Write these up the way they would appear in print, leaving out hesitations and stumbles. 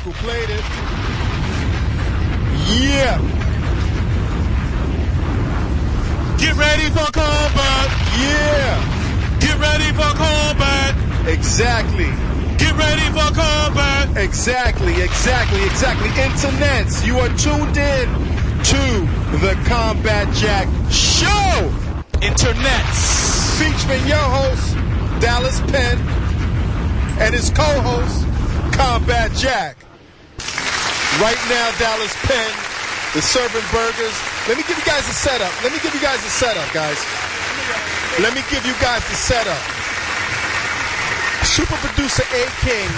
Who played it? Yeah. Get ready for combat. Yeah. Get ready for combat. Exactly. Get ready for combat. Exactly. Internets, you are tuned in to the Combat Jack Show. Internets. Featuring your host, Dallas Penn, and his co-host, Combat Jack. Right now, Dallas Penn is serving burgers. Let me give you guys a setup. Guys. Let me give you guys the setup. Super producer A. King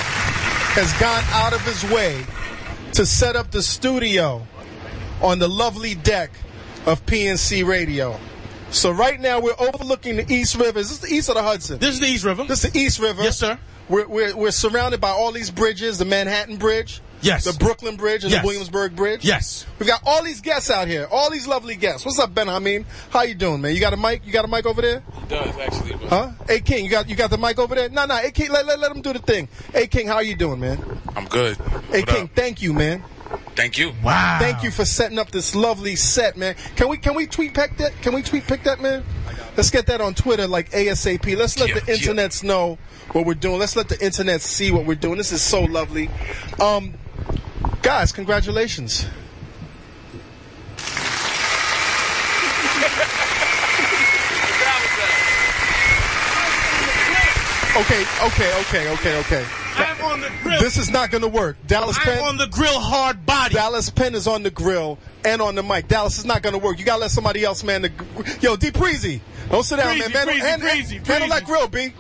has gone out of his way to set up the studio on the lovely deck of PNC Radio. So right now we're overlooking the East River. Is this the East or the Hudson? This is the East River. This is the East River. Yes, sir. We're surrounded by all these bridges, the Manhattan Bridge. Yes. The Brooklyn Bridge and Yes. the Williamsburg Bridge. Yes. We've got all these guests out here, all these lovely guests. What's up, Ben Hameen? How you doing, man? You got a mic? You got a mic over there? He does, actually. But Huh? Hey, King, you got the mic over there? No, hey, King, let him do the thing. Hey, King, how you doing, man? I'm good. Hey, What King, up? thank you, man. Thank you. Wow. Thank you for setting up this lovely set, man. Can we tweet pick that? Can we tweet pick that, man? Let's get that on Twitter like ASAP. Let's let the internets know what we're doing. Let's let the internet see what we're doing. This is so lovely. Guys, congratulations. Okay. I'm on the grill. This is not going to work. Dallas I'm Penn on the grill hard body. Dallas Penn is on the grill and on the mic. Dallas is not going to work. You got to let somebody else, man. Yo, D. Breezy. Don't sit down, man. Handle that grill, B.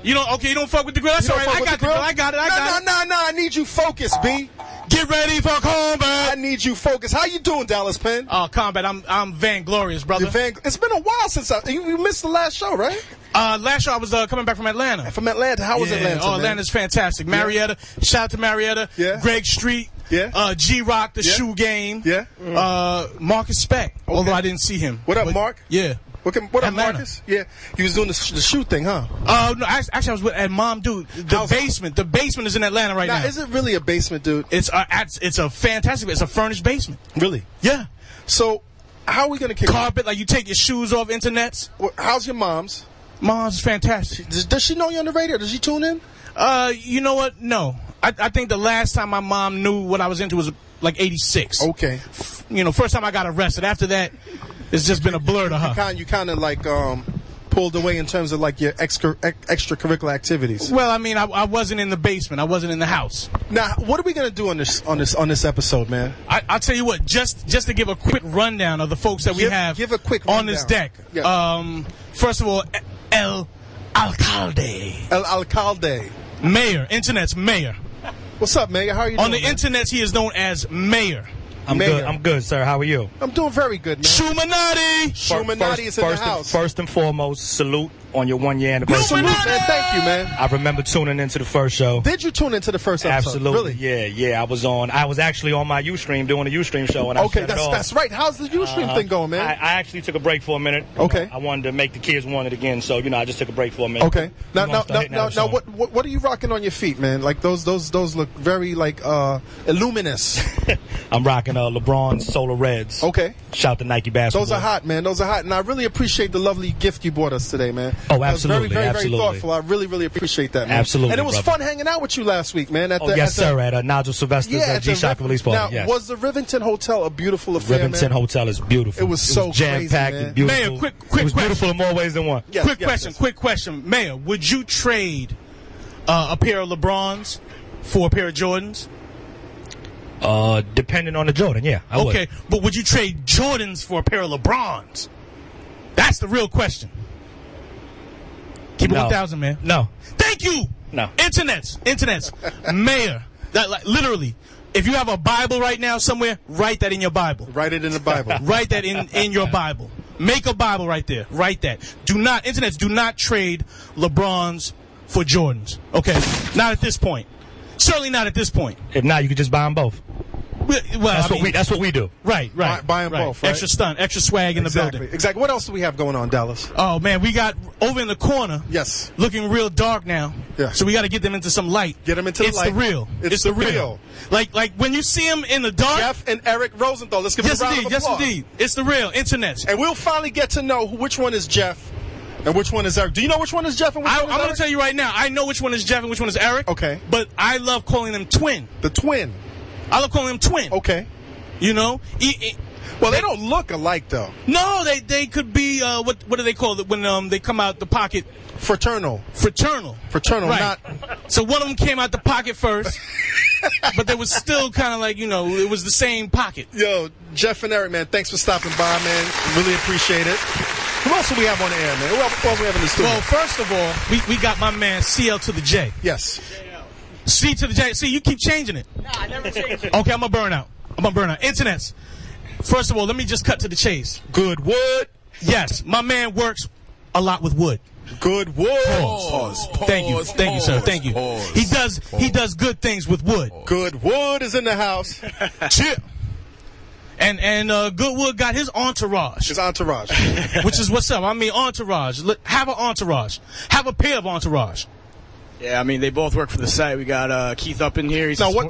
You don't fuck with the grill? That's all right. I got the grill. I got it. No. I need you focused, B. Get ready for combat. I need you focused. How you doing, Dallas Penn? Oh, combat. I'm vainglorious, brother. It's been a while since you missed the last show, right? Last show I was coming back from Atlanta. From Atlanta. How was Atlanta, Oh, man? Atlanta's fantastic. Marietta. Shout out to Marietta. Yeah. Greg Street. Yeah. G-Rock, the shoe game. Yeah. Marcus Speck, although I didn't see him. What up, Mark? Yeah. What up, Atlanta. Marcus? Yeah. You was doing the shoe thing, huh? No, actually I was at Mom, dude. The basement is in Atlanta right now. Is it really a basement, dude? It's a fantastic. It's a furnished basement. Really? Yeah. So, how are we gonna kick carpet? Like you take your shoes off. Internets. How's your mom's? Mom's is fantastic. Does she know you on the radio? Does she tune in? You know what? No. I think the last time my mom knew what I was into was like 86. Okay. First time I got arrested. After that, it's just been a blur to her. You kind of like pulled away in terms of like your extracurricular activities. Well, I mean, I wasn't in the basement. I wasn't in the house. Now, what are we gonna do on this episode, man? I'll tell you what. Just to give a quick rundown of the folks that we have give a quick on this deck. Yeah. First of all, El Alcalde. El Alcalde. Mayor. Internet's mayor. What's up, Mayor? How are you doing? On the internet, he is known as Mayor. I'm good, sir. How are you? I'm doing very good, man. Shumanati is in the house. First and foremost, salute on your 1 year anniversary. Salute, man. Thank you, man. I remember tuning into the first show. Did you tune into the first episode? Absolutely. Really? Yeah. I was actually on my Ustream doing a Ustream show, and that's right. How's the Ustream thing going, man? I actually took a break for a minute. Okay. I wanted to make the kids want it again, so I just took a break for a minute. Okay. Now, what are you rocking on your feet, man? Like those look very like illuminous. I'm rocking LeBron's Solar Reds. Okay. Shout to Nike basketball. Those are hot, man. Those are hot, and I really appreciate the lovely gift you brought us today, man. Oh, absolutely. Very, very, very thoughtful. I really, really appreciate that, man. Absolutely. And it was fun hanging out with you last week, man. Yes, sir. At Nigel Sylvester's G-Shock release party. Now, was the Rivington Hotel a beautiful affair, Rivington Hotel is beautiful. It was so jam-packed crazy, and beautiful. Mayor, quick it was beautiful in more ways than one. Yes, quick question. Mayor, would you trade a pair of LeBrons for a pair of Jordans? Depending on the Jordan, yeah. I would. But would you trade Jordans for a pair of LeBrons? That's the real question. Keep it 1,000, man. No. Thank you. No. Internets. Mayor. Literally, if you have a Bible right now somewhere, write that in your Bible. Write it in the Bible. Write that in your Bible. Make a Bible right there. Write that. Do not trade LeBrons for Jordans. Okay? Not at this point. Certainly not at this point. If not, you could just buy them both. Well, that's what we do. Right. Buy them both, right? Extra stunt, extra swag in the building. Exactly. What else do we have going on, Dallas? Oh man, we got over in the corner. Yes. Looking real dark now. Yeah. So we got to get them into some light. Get them into the light. It's the real. It's the real. Like when you see them in the dark. Jeff and Eric Rosenthal. Let's give them a round of applause. Yes, indeed. It's the real. Internets. And we'll finally get to know which one is Jeff and which one is Eric. Do you know which one is Jeff and which one is Eric? I'm going to tell you right now. I know which one is Jeff and which one is Eric. Okay. But I love calling them twin. The twin. I love calling them twin. Okay. You know? Well, they don't look alike, though. No, they could be, what do they call it when they come out the pocket? Fraternal. Right. Not. So one of them came out the pocket first, but they was still kind of like, it was the same pocket. Yo, Jeff and Eric, man, thanks for stopping by, man. Really appreciate it. Who else do we have on the air, man? Who else we have in the studio? Well, first of all, we got my man CL to the J. Yes. C to the J. See, you keep changing it. Nah, I never changed it. Okay, I'm going to burn out. Internets. First of all, let me just cut to the chase. Good wood. Yes, my man works a lot with wood. Good wood. Pause. Thank you, sir. Thank you. He does good things with wood. Good wood is in the house. Chip. And Goodwood got his entourage. Which is what's up. I mean, entourage. Have an entourage. Have a pair of entourage. Yeah, I mean, they both work for the site. We got Keith up in here. Now, tell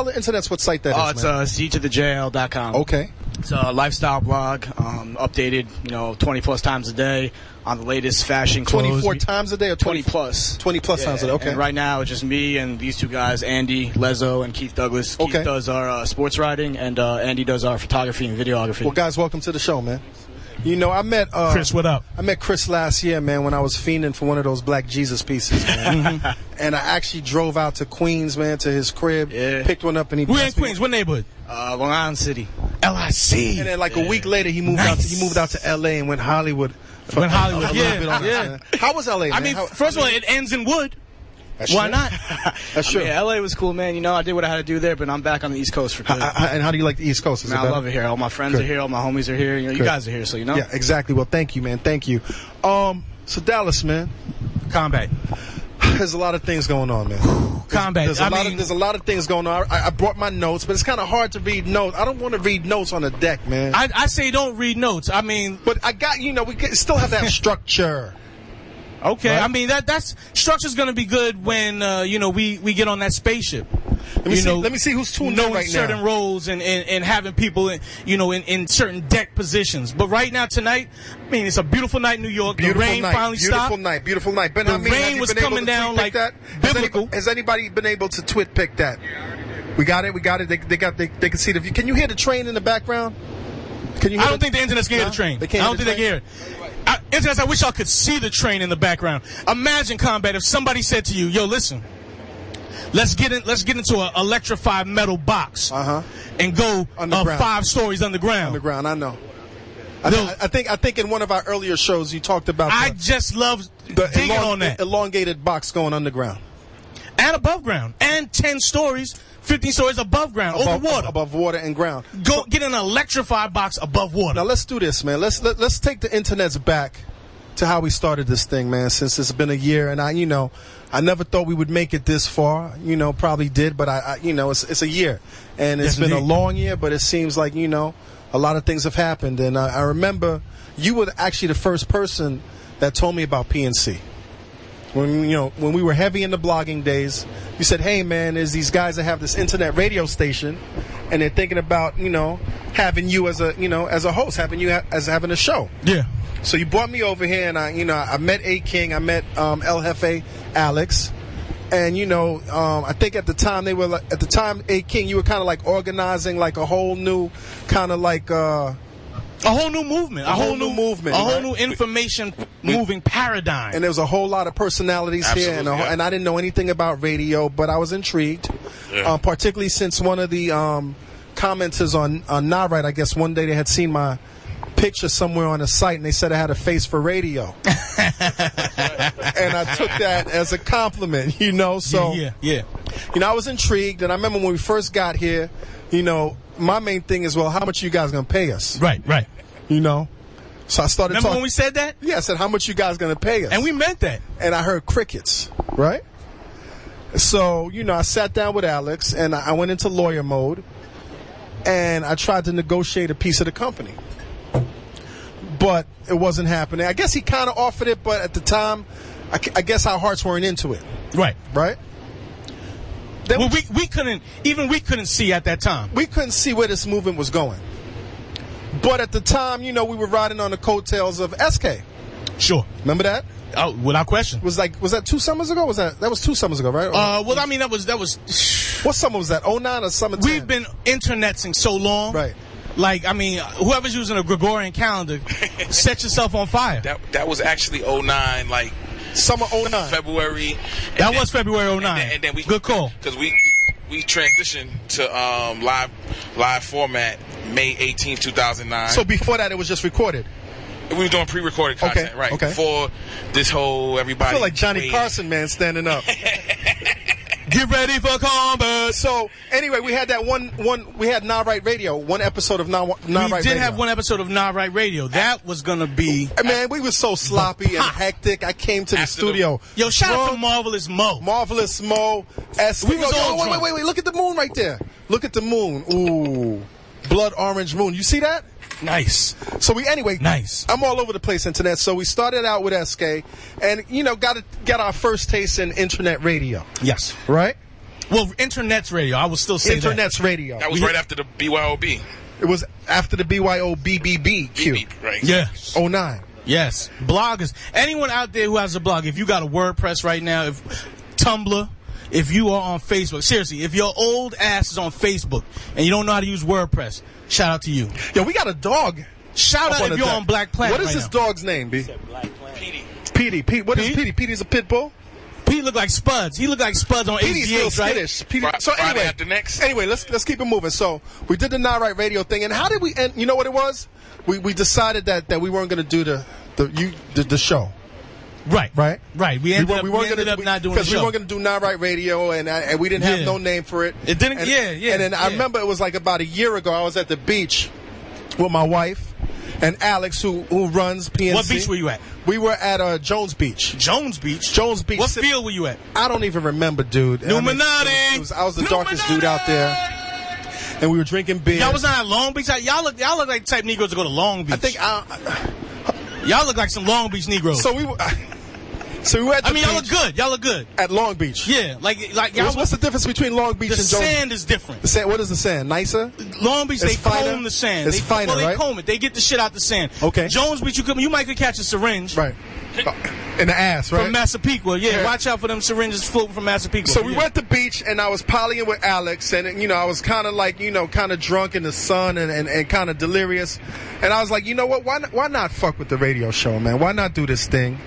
the internets what site that is, man. It's ctothejl.com. Okay. It's a lifestyle blog, updated, 20-plus times a day on the latest fashion clothes. 24 times a day or 20-plus? 20-plus times a day, okay. And right now, it's just me and these two guys, Andy, Lezo, and Keith Douglas. Okay. Keith does our sports writing, and Andy does our photography and videography. Well, guys, welcome to the show, man. I met Chris. What up? I met Chris last year, man, when I was fiending for one of those Black Jesus pieces, man. And I actually drove out to Queens, man, to his crib, picked one up, and he. We're in Queens. What neighborhood? Long Island City. LIC. And then, a week later, he moved out. He moved out to L.A. and went Hollywood. Yeah. How was L.A., man? I mean, first of all, it ends in wood. Why not? That's true. LA was cool, man. I did what I had to do there, but I'm back on the East Coast for good. And how do you like the East Coast? Man, I love it here. All my friends are here. All my homies are here. You guys are here, so Yeah, exactly. Well, thank you, man. Thank you. So Dallas, man. Combat. There's a lot of things going on, man. Combat. There's a lot of things going on. I brought my notes, but it's kind of hard to read notes. I don't want to read notes on the deck, man. I say don't read notes. I mean, but I got we still have that structure. Okay, right? I mean that structure's gonna be good when we get on that spaceship. Let me see who's tuned in right now. Certain roles and having people in certain deck positions. But right now tonight, I mean it's a beautiful night in New York. The rain finally stopped. Beautiful night. But the rain was coming down like biblical. Has anybody been able to twit pick that? We got it. They can see the view. Can you hear the train in the background? Can you? I don't think the internet's can hear the train. I don't think they can hear it. Internet, I wish I could see the train in the background. Imagine, Combat, if somebody said to you, "Yo, listen, let's get into an electrified metal box and go 5 stories underground." Underground, I know. I think in one of our earlier shows you talked about. I just love digging on that elongated box going underground and above ground, and 10 stories. 15 stories above ground, over water. Above water and ground. Get an electrified box above water. Now let's do this, man. Let's take the internets back to how we started this thing, man. Since it's been a year, and I never thought we would make it this far. Probably did, but it's a year, and it's been a long year. But it seems like a lot of things have happened, and I remember you were actually the first person that told me about PNC. When we were heavy in the blogging days, you said, "Hey, man, there's these guys that have this internet radio station, and they're thinking about, having you as a host, having you as having a show." Yeah. So you brought me over here, and I met A King, I met El Jefe, Alex, and I think at the time A King, you were kind of like organizing like a whole new kind of like. A whole new movement. A whole new movement. A whole new information moving paradigm. And there was a whole lot of personalities here, and I didn't know anything about radio, but I was intrigued, particularly since one of the commenters on Not Right, I guess one day they had seen my picture somewhere on the site, and they said I had a face for radio. And I took that as a compliment, so. Yeah. I was intrigued, and I remember when we first got here, my main thing is, well, how much you guys going to pay us? Right. So I started Remember when we said that? Yeah, I said, how much you guys going to pay us? And we meant that. And I heard crickets, right? So, I sat down with Alex, and I went into lawyer mode. and I tried to negotiate a piece of the company. But it wasn't happening. I guess he kind of offered it, but at the time, I guess our hearts weren't into it. Right. Then well, we couldn't see at that time. We couldn't see where this movement was going. But at the time, we were riding on the coattails of SK. Sure. Remember that? Oh, without question. Was that 2 summers ago? That was 2 summers ago, right? Well, I mean, that was. What summer was that? 09 or summer 10? We've been internetsing so long. Right. Like, I mean, whoever's using a Gregorian calendar, set yourself on fire. That was actually 09, like summer 09. February. That was February 09. And then we good call. Because we transitioned to live format May 18, 2009. So before that, it was just recorded. We were doing pre-recorded content, right? Okay. Before this whole everybody. I feel like Johnny Carson, man, standing up. Get ready for combat. So anyway, we had that one. We had Nah Right Radio. One episode of Nah Right Radio. We did have one episode of Nah Right Radio. That was gonna be. Man, we were so sloppy and hectic. I came to the studio. Yo, shout out to Marvelous Mo. Marvelous Mo. We was all drunk. Wait. Look at the moon right there. Look at the moon. Ooh, blood orange moon. You see that? Nice. So anyway, nice. I'm all over the place, internet. So we started out with SK, and got our first taste in internet radio. Yes. Right. Well, internet's radio. I would still say internet's radio. That was right after the BYOB. It was after the BYOBBBQ. Right. Yes. 09. Yes. Bloggers. Anyone out there who has a blog, if you got a WordPress right now, if Tumblr, if you are on Facebook, seriously, if your old ass is on Facebook and you don't know how to use WordPress, shout out to you. Yo, we got a dog. Shout out if you're on Black Planet. What is this dog's name, B? Petey. Petey. What is Petey? Petey's a pit bull? Pete look like Spuds. He looked like Spuds on HGH, right? So anyway, let's keep it moving. So we did the Nah Right Radio thing, and how did we end? You know what it was? We decided that we weren't going to do the show. Right. We ended up not doing the show. Because we weren't going to do Nah Right Radio, and we didn't have no name for it. It didn't, And then I remember it was like about a year ago, I was at the beach with my wife and Alex, who runs PNC. What beach were you at? We were at Jones Beach. Jones Beach? Jones Beach. What field were you at? I don't even remember, dude. Illuminati! I was the darkest dude out there. And we were drinking beer. Y'all was not at Long Beach? Y'all look like the type Negroes to go to Long Beach. I think y'all look like some Long Beach Negroes. So we were at the beach. Y'all look good. Y'all look good. At Long Beach. Yeah. Like y'all. What's the difference between Long Beach and Jones? The sand is different. The sand, what is the sand? Nicer? Long Beach, they comb the sand. It's finer, right? They comb it. They get the shit out the sand. Okay. Jones Beach, you might could catch a syringe. Right. In the ass, right? From Massapequa, yeah. Watch out for them syringes floating from Massapequa. So we were at the beach, and I was polying with Alex, and I was kind of like, kind of drunk in the sun and kind of delirious, and I was like, you know what? Why not fuck with the radio show, man? Why not do this thing?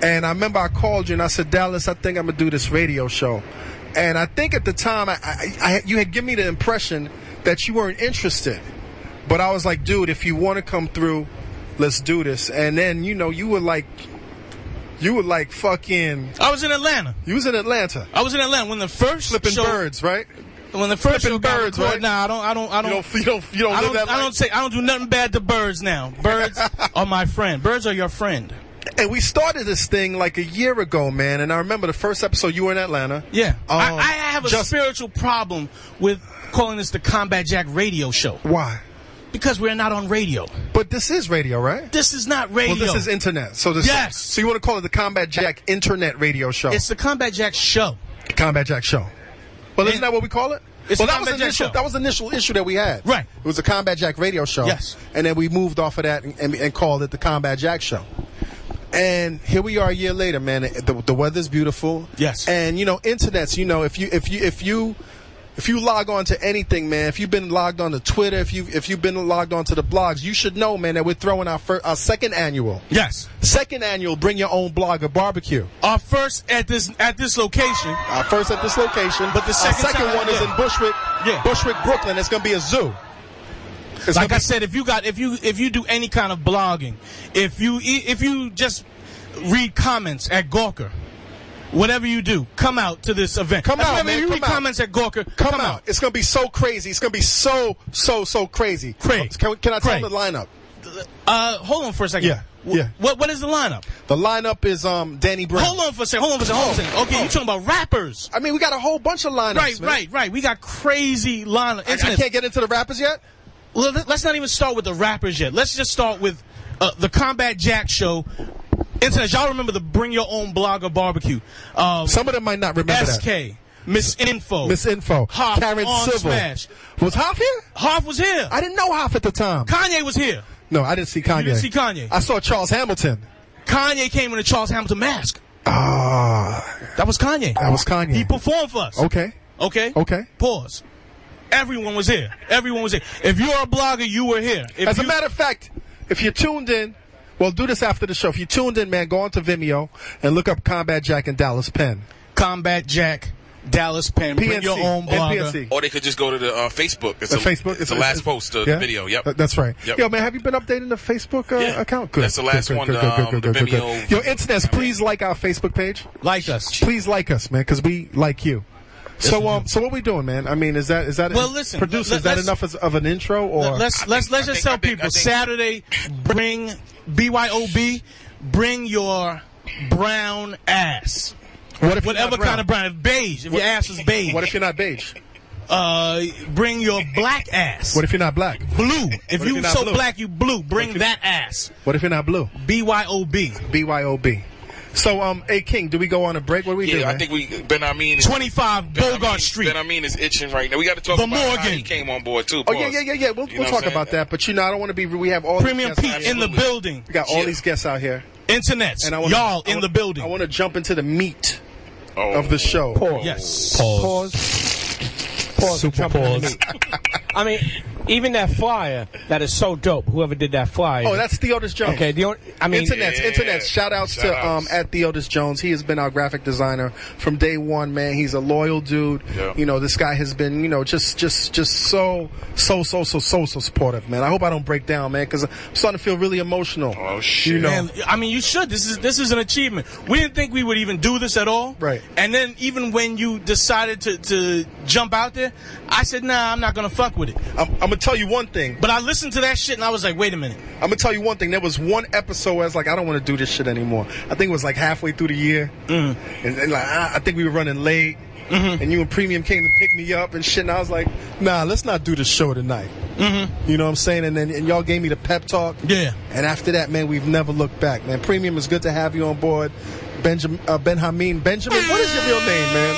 And I remember I called you and I said, Dallas, I think I'm gonna do this radio show. And I think at the time you had given me the impression that you weren't interested, but I was like, dude, if you want to come through, let's do this. And then you were like fucking. I was in Atlanta. You was in Atlanta. I was in Atlanta when the first flipping show, birds, right? When the first flipping show birds, right? Nah, I don't. You don't live that life? I don't do nothing bad to birds now. Birds are my friend. Birds are your friend. And we started this thing like a year ago, man. And I remember the first episode you were in Atlanta. Yeah. I have a spiritual problem with calling this the Combat Jack radio show. Why? Because we're not on radio. But this is radio, right? This is not radio. Well, this is internet. Yes. So you want to call it the Combat Jack Internet Radio Show? It's the Combat Jack Show. Combat Jack Show. Well, isn't that what we call it? That was the initial issue that we had. Right. It was a Combat Jack Radio Show. Yes. And then we moved off of that and called it the Combat Jack Show. And here we are a year later, man. The weather's beautiful. Yes. And internet's. If you log on to anything, man, if you've been logged on to Twitter, if you've been logged on to the blogs, you should know, man, that we're throwing our second annual. Yes. Second annual Bring Your Own Blogger Barbecue. Our first at this location. Our first at this location. But the second one is in Bushwick. Yeah. Bushwick, Brooklyn. It's gonna be a zoo. Like I said, if you do any kind of blogging, if you just read comments at Gawker, whatever you do, come out to this event. Come out, man. If you read comments at Gawker, come out. It's gonna be so crazy. It's gonna be so crazy. Crazy. Can I tell them the lineup? Hold on for a second. Yeah. Yeah. What is the lineup? The lineup is Danny Brown. Hold on for a second. Okay, you talking about rappers? I mean, we got a whole bunch of lineups. Right. We got crazy lineup. I can't get into the rappers yet. Well, let's not even start with the rappers yet. Let's just start with the Combat Jack show. Internet, y'all remember the Bring Your Own Blogger barbecue? Some of them might not remember SK, that. Miss Info, Hoff, Karen Civil. Smash. Was Hoff here? Hoff was here. I didn't know Hoff at the time. Kanye was here. No, I didn't see Kanye. You didn't see Kanye? I saw Charles Hamilton. Kanye came in a Charles Hamilton mask. That was Kanye. He performed for us. Okay. Pause. Everyone was here. If you're a blogger, you were here. As a matter of fact, if you're tuned in, well, do this after the show. If you're tuned in, man, go on to Vimeo and look up Combat Jack and Dallas Penn. Combat Jack, Dallas Penn. PNC, Bring your own blogger. PNC. Or they could just go to the Facebook. It's the last post of the video. Yep. That's right. Yep. Yo, man, have you been updating the Facebook account? Good. That's the last one. Good. Vimeo. Yo, Internets, please like our Facebook page. Like us. Please like us, man, because we like you. So what we doing, man? I mean, is that well, listen, producer? Is that enough of an intro? Or let's just tell people Saturday. Bring BYOB. Bring your brown ass. Whatever kind of brown. Beige. If your ass is beige. What if you're not beige? Bring your black ass. What if you're not black? Blue. If you so blue? Black, you blue. Bring that ass. What if you're not blue? BYOB. So, hey, King, do we go on a break? What do we do, man? I think Ben Amin is 25 Bogart Street. Ben Amin is itching right now. We got to talk about how he came on board, too. Oh, yeah. We'll talk about that. But, I don't want to be... We have all Premium Pete in the building. We got all these guests out here. Internets. Y'all in the building. I want to jump into the meat of the show. Pause. Yes. Pause. Super pause. I mean, even that flyer, that is so dope. Whoever did that flyer. Oh, that's Theodis Jones. Okay, Internets. Shout outs to at Theodis Jones. He has been our graphic designer from day one, man. He's a loyal dude. Yeah. This guy has been, just so supportive, man. I hope I don't break down, man, because I'm starting to feel really emotional. Oh shit. Man, I mean, you should. This is an achievement. We didn't think we would even do this at all. Right. And then even when you decided to jump out there, I said, nah, I'm not gonna fuck with it. I'm gonna tell you one thing. But I listened to that shit and I was like, wait a minute. I'm gonna tell you one thing. There was one episode where I was like, I don't want to do this shit anymore. I think it was like halfway through the year, and like I think we were running late, and you and Premium came to pick me up and shit. And I was like, nah, let's not do this show tonight. You know what I'm saying? And y'all gave me the pep talk. Yeah. And after that, man, we've never looked back, man. Premium, is good to have you on board. Benjamin. What is your real name, man?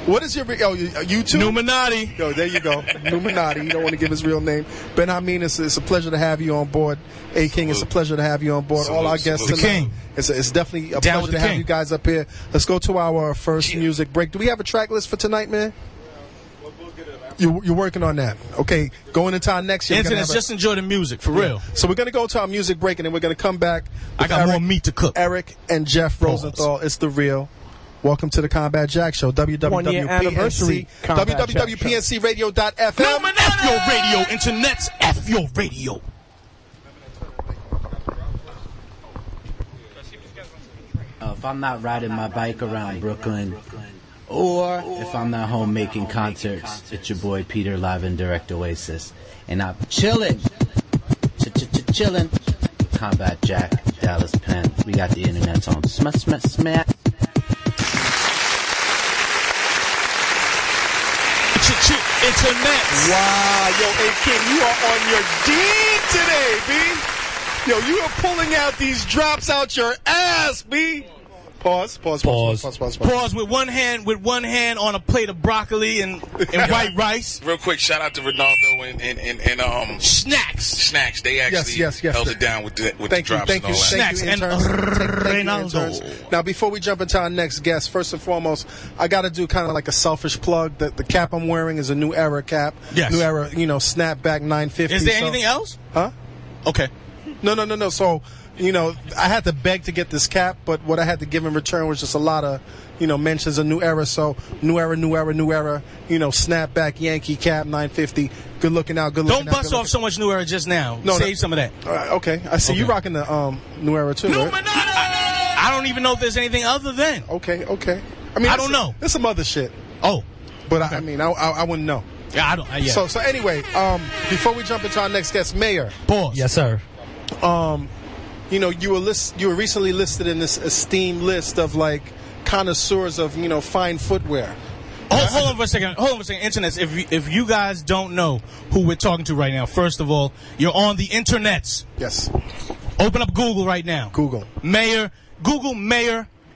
What is your YouTube? Numinati. Yo, there you go. Numinati. You don't want to give his real name. Ben Hameen, it's a pleasure to have you on board. A King, it's a pleasure to have you on board. All our guests tonight. King. It's definitely a pleasure to have you guys up here. Let's go to our first music break. Do we have a track list for tonight, man? You're working on that. Okay, going into our next year. Internet, just enjoy the music, for real. So we're going to go to our music break, and then we're going to come back. I got more meat to cook. Eric and Jeff Rosenthal. It's The Real. Welcome to the Combat Jack Show. WWWPNC. WWWPNCradio.fm. F your radio, Internet's F your radio. If I'm not riding my bike around Brooklyn, or if I'm not home making concerts, it's your boy Peter live and direct Oasis, and I'm chilling. Combat Jack, Dallas Penn. We got the internet on. Smack. Internet. Wow, yo, A King, you are on your D today, B. Yo, you are pulling out these drops out your ass, B. Pause with one hand on a plate of broccoli and white rice. Real quick, shout out to Ronaldo and Snacks. They actually held it down with the drops and all that. Snacks and Ronaldo. Now, before we jump into our next guest, first and foremost, I got to do kind of like a selfish plug. The cap I'm wearing is a New Era cap. Yes. New Era, snapback 950. Is there anything else? Huh? Okay. No. So, I had to beg to get this cap, but what I had to give in return was just a lot of, mentions of New Era. So, New Era, snapback Yankee cap 950. Good looking out. Don't bust off so much New Era just now. Save some of that. Okay. I see you rocking the New Era too, right? I don't even know if there's anything other than. Okay. I mean, I don't know. There's some other shit. Oh. But I wouldn't know. Yeah, I don't. Yeah. So anyway, before we jump into our next guest, Mayor. Pause. Yes, sir. you know, you were recently listed in this esteemed list of like connoisseurs of, you know, fine footwear. Hold on for a second. Internets, if you guys don't know who we're talking to right now, first of all, you're on the internets. Yes. Open up Google right now. Google Mayor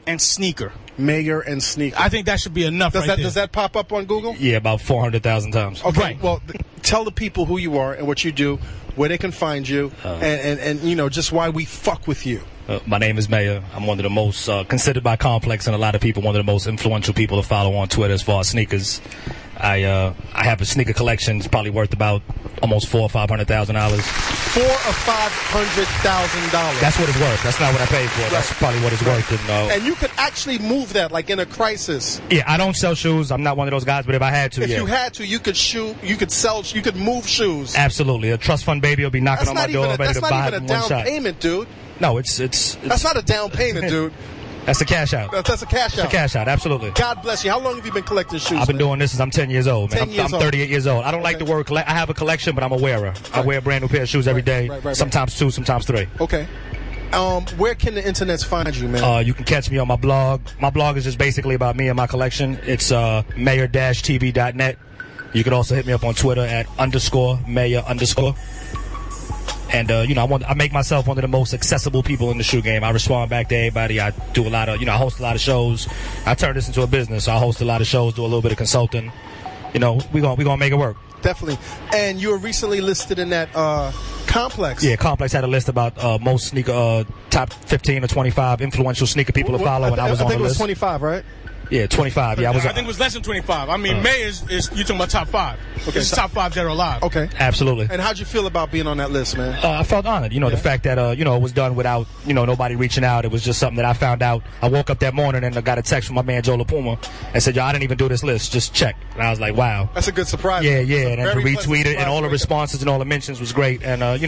and sneaker. Mayor and sneaker. I think that should be enough. Does that pop up on Google? Yeah, about 400,000 times. Okay. Right. Well, tell the people who you are and what you do, where they can find you, and you know, just why we fuck with you. My name is Mayor. I'm one of the most considered by Complex and a lot of people one of the most influential people to follow on Twitter as far as sneakers. I have a sneaker collection. It's probably worth about almost $400,000 or $500,000. $400,000 or $500,000. That's what it's worth. That's not what I paid for. Right. That's probably what it's worth. And you could actually move that, like in a crisis. Yeah, I don't sell shoes. I'm not one of those guys. But if I had to, if you had to, you could move shoes. Absolutely. A trust fund baby will be knocking on my door, ready to buy it in one shot. That's not even a down payment, dude. No, it's that's not a down payment, dude. That's a cash out. That's a cash out. It's a cash out, absolutely. God bless you. How long have you been collecting shoes? I've been doing this since I'm 10 years old, man. I'm 38 years old. I don't like the word collect. I have a collection, but I'm a wearer. I wear a brand new pair of shoes every day, sometimes 2, sometimes 3. Okay. Where can the internets find you, man? You can catch me on my blog. My blog is just basically about me and my collection. It's mayor-tv.net. You can also hit me up on Twitter at _mayor_. And, you know, I make myself one of the most accessible people in the shoe game. I respond back to everybody. I do a lot of, I host a lot of shows. I turn this into a business. So I host a lot of shows, do a little bit of consulting. You know, we gonna make it work. Definitely. And you were recently listed in that Complex. Yeah, Complex had a list about most sneaker, top 15 or 25 influential sneaker people to follow, and I was on the list. I think it was 25, right? Yeah, 25. Yeah, I think it was less than 25. I mean, May is you're talking about top 5. Okay, it's top 5 that are alive. Okay, absolutely. And how'd you feel about being on that list, man? I felt honored. You know, the fact that it was done without nobody reaching out. It was just something that I found out. I woke up that morning and I got a text from my man Joe LaPuma and said, "Yo, I didn't even do this list. Just check." And I was like, "Wow, that's a good surprise." Yeah, and then to retweet it and all the responses and all the mentions was great. And the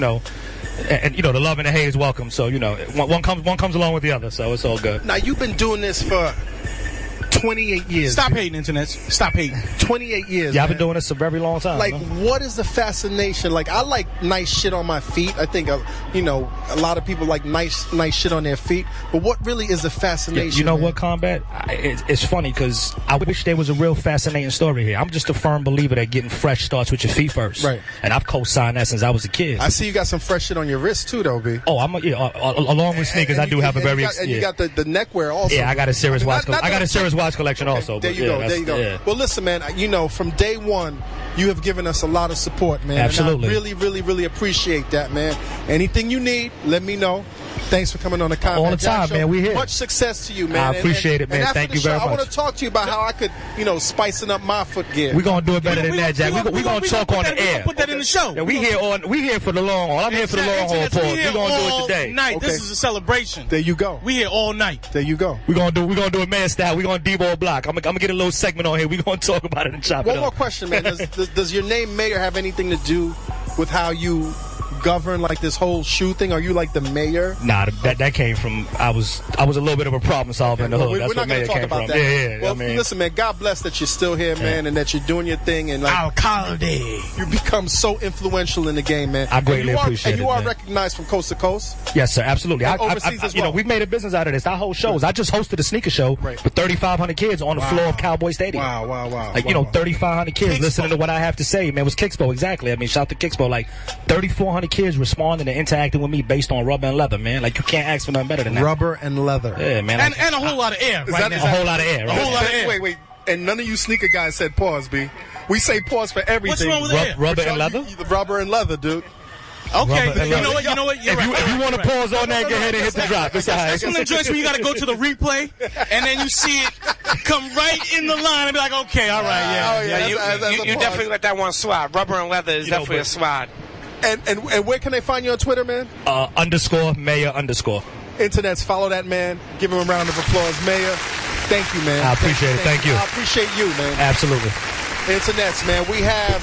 love and the hate is welcome. So one comes along with the other. So it's all good. Now you've been doing this for 28 years. Stop hating, internet. Stop hating. 28 years. Yeah, I've been doing this a very long time. Like, what is the fascination? Like, I like nice shit on my feet. I think, a lot of people like nice shit on their feet. But what really is the fascination? You know what, Combat? It's funny because I wish there was a real fascinating story here. I'm just a firm believer that getting fresh starts with your feet first. Right. And I've co-signed that since I was a kid. I see you got some fresh shit on your wrist too, though, B. Oh, along with sneakers, I do have a very. And you got the neckwear also. Yeah, I got a serious watch. I got a serious watch collection also. There you go. Yeah. Well, listen, man. From day one, you have given us a lot of support, man. Absolutely. And I really, really, really appreciate that, man. Anything you need, let me know. Thanks for coming on the Combat all the time, Show. Man. We here. Much success to you, man. I appreciate it, man. Thank you very much. I want to talk to you about how I could, spicing up my foot gear. We're gonna do it better than that, Jack. We're gonna talk on the air. Put that in the show. Yeah, we here for the long haul. I'm here for the long haul, Paul. We're gonna do it today. Night. Okay. This is a celebration. There you go. We here all night. There you go. We're gonna do it man style. We're gonna Debo block. I'm gonna get a little segment on here. We're gonna talk about it and chop it up. One more question, man. Does your name Mayor have anything to do with how you govern like this whole shoe thing? Are you like the mayor? Nah, that came from I was a little bit of a problem solver in the hood. That's where mayor came from. That. Yeah. Well, listen, man. God bless that you're still here, man, and that you're doing your thing. And like Alcalde, you become so influential in the game, man. I greatly appreciate it. And you are recognized from coast to coast. Yes, sir. Absolutely. Overseas as well. We've made a business out of this. I host shows. I just hosted a sneaker show with 3,500 kids on the floor of Cowboy Stadium. Wow. Like 3,500 kids listening to what I have to say. Man, it was Kickspo exactly. I mean, shout out to Kickspo. Like 3,400 kids responding and interacting with me based on rubber and leather, man. Like you can't ask for nothing better than that. Rubber and leather. Yeah, man. And a whole lot of air right now. A whole lot of air. A whole lot of air. Wait. And none of you sneaker guys said pause, B. We say pause for everything. What's wrong with air? Rubber and leather? Rubber and leather, dude. Okay, you know what? You're if you want to pause on that, go ahead and hit the drop. That's one of the joints where you got to go to the replay, and then you see it come right in the line and be like, okay, all right, You definitely let that one slide. Rubber and leather is definitely a slide. And where can they find you on Twitter, man? _mayor_. Internets, follow that man. Give him a round of applause, Mayor. Thank you, man. I appreciate it. Thank you. I appreciate you, man. Absolutely. Internets, man. We have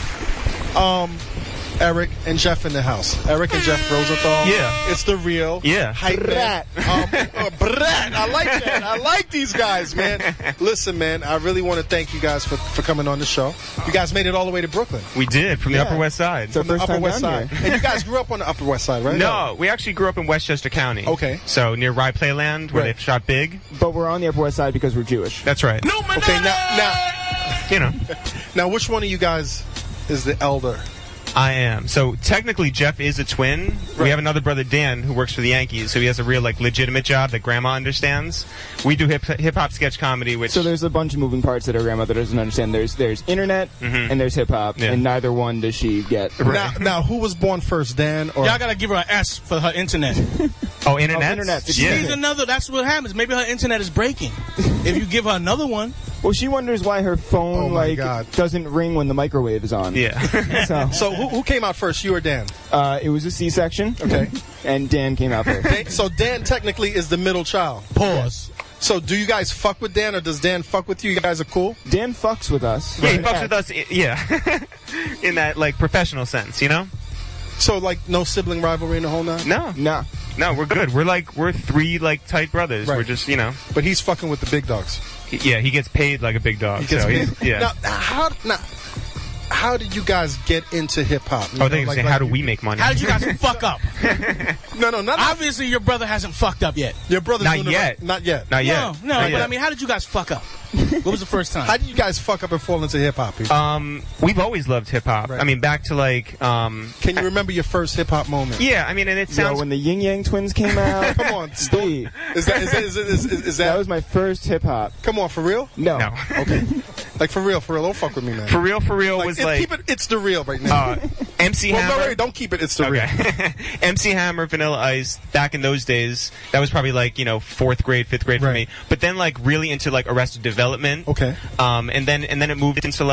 Eric and Jeff in the house. Eric and Jeff Rosenthal. Yeah. It's the real. Yeah. Hype man. Brat. I like that. I like these guys, man. Listen, man, I really want to thank you guys for coming on the show. You guys made it all the way to Brooklyn. We did, from the Upper West Side. From the Upper West Side. And you guys grew up on the Upper West Side, right? No, we actually grew up in Westchester County. Okay. So near Rye Playland, where they've shot big. But we're on the Upper West Side because we're Jewish. That's right. No, okay, now, you know. Now, which one of you guys is the elder? I am. So technically, Jeff is a twin. Right. We have another brother, Dan, who works for the Yankees, so he has a real, legitimate job that Grandma understands. We do hip-hop sketch comedy, which... So there's a bunch of moving parts that our grandmother doesn't understand. There's internet, and there's hip-hop, and neither one does she get. Right. Now, who was born first, Dan or... Y'all gotta give her an S for her internet. Oh, internet? Internet. She needs another. That's what happens. Maybe her internet is breaking. If you give her another one... Well, she wonders why her phone doesn't ring when the microwave is on. Yeah. So who came out first, you or Dan? It was a C-section. Okay. And Dan came out first. So Dan technically is the middle child. Pause. So do you guys fuck with Dan, or does Dan fuck with you? You guys are cool? Dan fucks with us. Yeah, he fucks with us. Yeah. In that professional sense, you know. So no sibling rivalry in the whole nine? No, we're good. We're three tight brothers. Right. We're just But he's fucking with the big dogs. Yeah, he gets paid like a big dog. He gets paid. Yeah. Now, how did you guys get into hip hop? Oh, they saying, how do we make money? How did you guys fuck up? No, not obviously your brother hasn't fucked up yet. Your brother's not yet. Not yet. Not yet. No, not but yet. I mean, how did you guys fuck up? What was the first time? How did you guys fuck up and fall into hip hop? We've always loved hip hop. Right. I mean, back to Can you remember your first hip hop moment? Yeah, I mean, and it sounds when the Yin Yang Twins came out. Come on, Steve. Is that? That was my first hip hop. Come on, for real? No. Okay. For real. Don't fuck with me, man. For real was keep it. It's the real right now. MC Hammer. No, wait, don't keep it. It's the real. MC Hammer, Vanilla Ice. Back in those days, that was probably 4th grade, 5th grade for me. But then really into Arrested Development. Okay. And then it moved into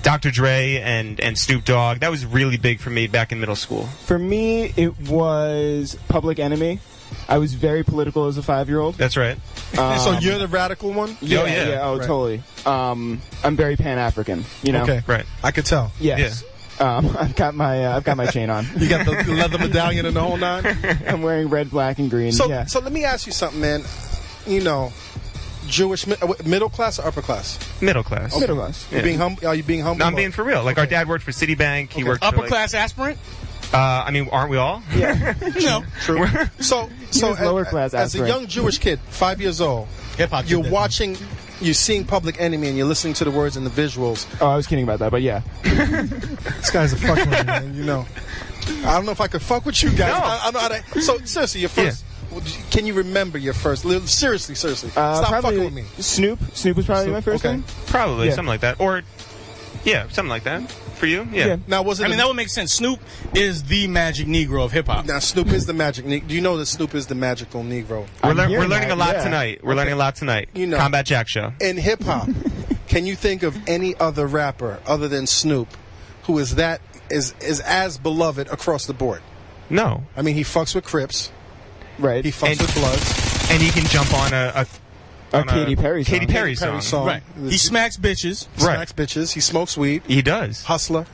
Dr. Dre and Snoop Dogg. That was really big for me back in middle school. For me, it was Public Enemy. I was very political as a 5-year-old. That's right. So you're the radical one? Yeah. Oh, right. Totally. I'm very Pan-African. You know. Okay. Right. I could tell. Yes. Yeah. I've got my chain on. You got the leather medallion and the whole nine? I'm wearing red, black, and green. So let me ask you something, man. Jewish middle class or upper class? Middle class. Okay. Middle class. Yeah. Are you being humble? No, I'm being for real. Our dad worked for Citibank. He worked upper class aspirant. I mean, aren't we all? Yeah. No. True. So lower class as a young Jewish kid, 5 years old, hip-hop, you're seeing Public Enemy and you're listening to the words and the visuals. Oh, I was kidding about that, but yeah. This guy's a fuck with me, man, I don't know if I could fuck with you guys. No. I don't know how to. So, seriously, your first... Yeah. Can you remember your first? Seriously. Stop fucking with me. Snoop was probably my first one. Probably, something like that. Or, something like that. For you? Yeah. Now, that would make sense. Snoop is the magic Negro of hip-hop. Now, Snoop is the magic Negro. Do you know that Snoop is the magical Negro? We're learning a lot tonight. We're learning a lot tonight. Combat Jack Show. In hip-hop, can you think of any other rapper other than Snoop who is as beloved across the board? No. I mean, he fucks with Crips. Right. He fucks with Bloods. And he can jump on a Katy Perry song. Right. He smacks bitches. Smacks bitches. He smokes weed. He does. Hustler.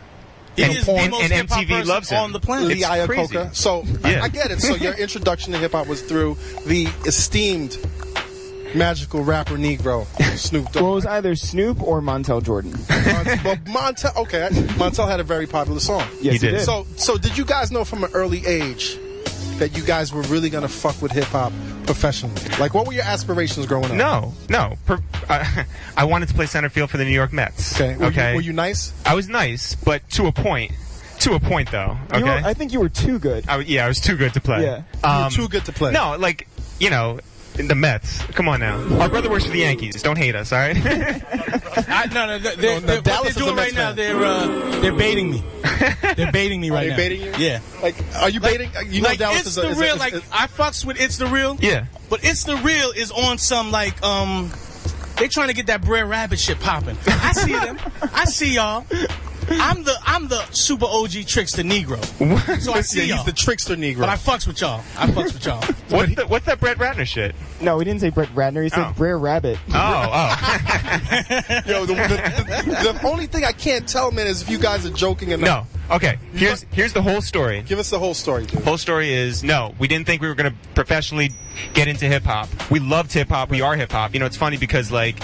He is the most MTV loves him on the planet. Lee Iacocca. So I get it. So your introduction to hip hop was through the esteemed magical rapper Negro, Snoop Dogg. Well, it was either Snoop or Montel Jordan. Montel had a very popular song. Yes, he did. So did you guys know from an early age that you guys were really going to fuck with hip-hop professionally? What were your aspirations growing up? No. I wanted to play center field for the New York Mets. Okay. Were you nice? I was nice, but to a point. To a point, though. Okay. I think you were too good. I was too good to play. Yeah. You were too good to play. No, the Mets. Come on now. Our brother works for the Yankees. Don't hate us, all right? No. What they're doing right now, they're baiting me. They're baiting me right now. Are they baiting you? Yeah. Are you baiting? You know Dallas It's is the real. I fucks with It's the Real. Yeah. But It's the Real is on some they trying to get that Brer Rabbit shit popping. I see them. I see y'all. I'm the super OG trickster Negro. So I see y'all. He's the trickster Negro. But I fucks with y'all. What's that Brett Ratner shit? No, we didn't say Brett Ratner. He said Brer Rabbit. Oh. Yo, the only thing I can't tell, man, is if you guys are joking or not. Okay, here's the whole story. Give us the whole story, dude. Whole story is, no, we didn't think we were going to professionally get into hip-hop. We loved hip-hop. We are hip-hop. You know, it's funny because, like,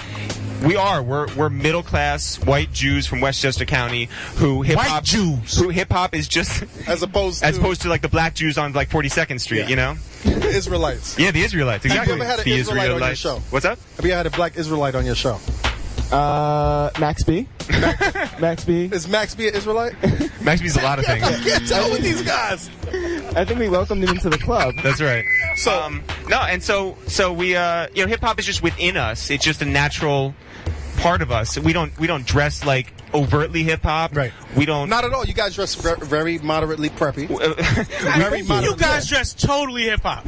we're middle-class white Jews from Westchester County who hip-hop... White Jews! Who hip-hop is just... As opposed to, like, the black Jews on, like, 42nd Street, you know? The Israelites. Yeah, the Israelites, exactly. Have you ever had an the Israelite on your show? What's up? Have you had a black Israelite on your show? Max B. Max B. Is Max B an Israelite? Max B's a lot of things. I can't tell with these guys. I think we welcomed him into the club. That's right. So we hip hop is just within us. It's just a natural part of us. We don't dress like overtly hip hop. Right. We don't. Not at all. You guys dress very moderately preppy. Very moderate. You guys dress totally hip hop.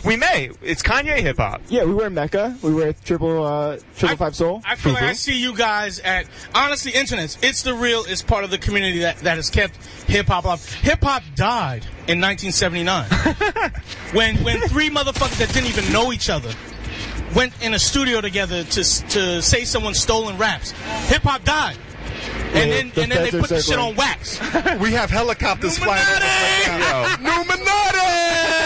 We may. It's Kanye hip hop. Yeah, we wear Mecca. We wear triple five soul. I feel like I see you guys at, honestly, internets. It's the real. It's part of the community that has kept hip hop alive. Hip hop died in 1979 when three motherfuckers that didn't even know each other went in a studio together to say someone stolen raps. Hip hop died. And then they put the shit on wax. We have helicopters flying over right now. Numinati!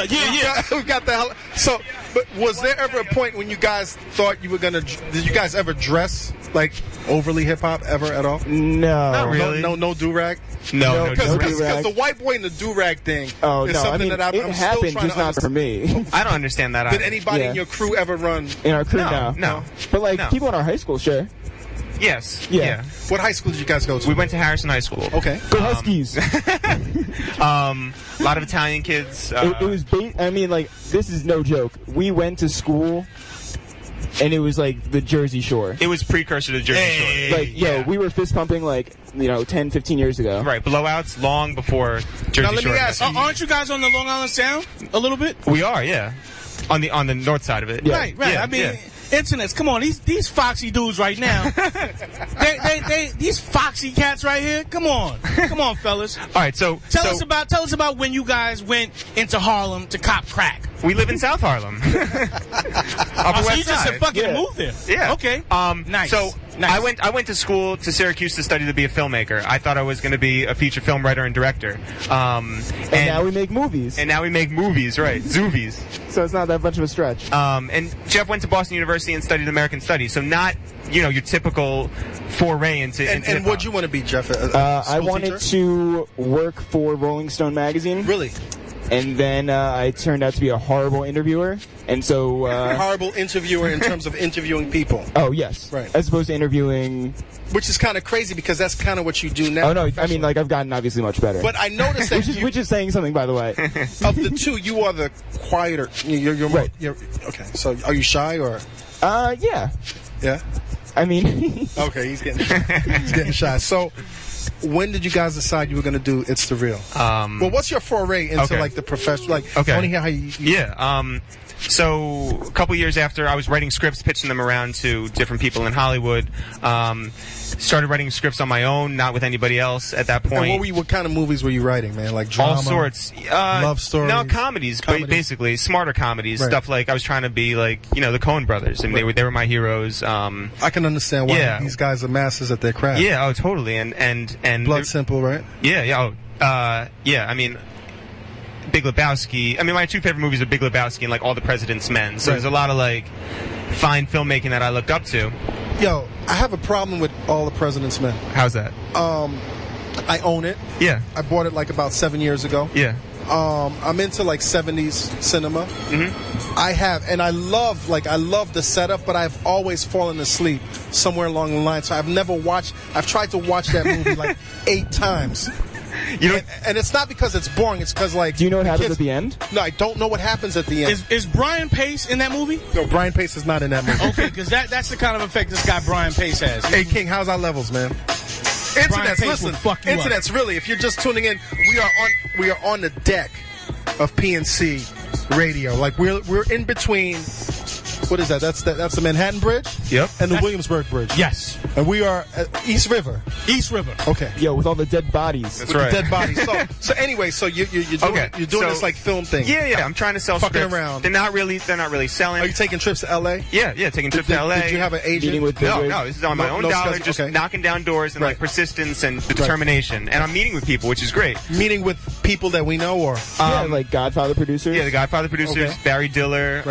Yeah. We got the So, but was there ever a point when you guys thought you were gonna? Did you guys ever dress like overly hip hop ever at all? No. Not really. No do rag. No, because the white boy and the do rag thing is something that I'm it still happened, trying just to not for me. I don't understand that. Did anybody in your crew ever run? In our crew, no. But like people in our high school, sure. Yes. Yeah. What high school did you guys go to? We went to Harrison High School. Okay. Go Huskies. A lot of Italian kids. It was. I mean, like, this is no joke. We went to school, and it was like the Jersey Shore. It was precursor to Jersey Shore. Like, we were fist pumping like 10, 15 years ago. Right. Blowouts long before Jersey Shore. Now let me ask you, aren't you guys on the Long Island Sound a little bit? We are, yeah. On the north side of it. Yeah. Right. Yeah, I mean. Internets, come on, these foxy dudes right now. These foxy cats right here. Come on, fellas. All right, so tell us about when you guys went into Harlem to cop crack. We live in South Harlem. So you just said fucking move there. Yeah. Okay. Nice. So nice. I went to school to Syracuse to study to be a filmmaker. I thought I was going to be a feature film writer and director. And now we make movies. And now we make movies, right? Zoovies. So it's not that much of a stretch. And Jeff went to Boston University and studied American Studies. So not, your typical foray into And what'd you want to be, Jeff? I wanted to work for Rolling Stone magazine. Really? And then I turned out to be a horrible interviewer. And so... horrible interviewer in terms of interviewing people. Oh, yes. Right. As opposed to interviewing... Which is kind of crazy because that's kind of what you do now. Oh, no. I mean, like, I've gotten obviously much better. But I noticed that which is saying something, by the way. Of the two, you are the quieter. You're right. Okay. So are you shy or... Yeah. Yeah? I mean... Okay, he's getting shy. So... When did you guys decide you were going to do It's the Real? Well, what's your foray into like the professional? Like, I want to hear how you. Yeah. So a couple years after I was writing scripts, pitching them around to different people in Hollywood. Started writing scripts on my own, not with anybody else at that point. And what kind of movies were you writing, man? Like drama? All sorts. Love stories? No, comedies. Basically, smarter comedies. Right. Stuff like I was trying to be like, the Coen brothers. And they were my heroes. I can understand why these guys are masters at their craft. Yeah, oh, totally. And Blood Simple, right? Yeah. I mean, Big Lebowski. I mean, my two favorite movies are Big Lebowski and like All the President's Men. So there's a lot of like fine filmmaking that I looked up to. Yo, I have a problem with All the President's Men. How's that? I own it. Yeah. I bought it like about 7 years ago. Yeah. I'm into like 70s cinema. Mm-hmm. I love the setup, but I've always fallen asleep somewhere along the line. So I've tried to watch that movie like 8 times. And it's not because it's boring. It's because like. Do you know what happens at the end? No, I don't know what happens at the end. Is Brian Pace in that movie? No, Brian Pace is not in that movie. Okay, because that's the kind of effect this guy Brian Pace has. Hey King, how's our levels, man? Internet's listen. Internet's really. If you're just tuning in, we are on the deck of PNC Radio. Like we're in between. What is that? That's the Manhattan Bridge. Yep. And the Williamsburg Bridge. Yes. And we are at East River. East River. Okay. Yo, with all the dead bodies. That's right. Dead bodies. So anyway, so you're doing this like film thing. Yeah. I'm trying to sell Fucking scripts. around. They're not really selling. Are you taking trips to L.A.? Yeah, taking trips to L.A. Did you have an agent? Meeting with No, this is on my own dollar, schedule. just Okay. knocking down doors and Right. like persistence and determination. And I'm meeting with people, which is great. Meeting with people that we know, or Yeah, like Godfather producers. Yeah, the Godfather producers, Okay. Barry Diller,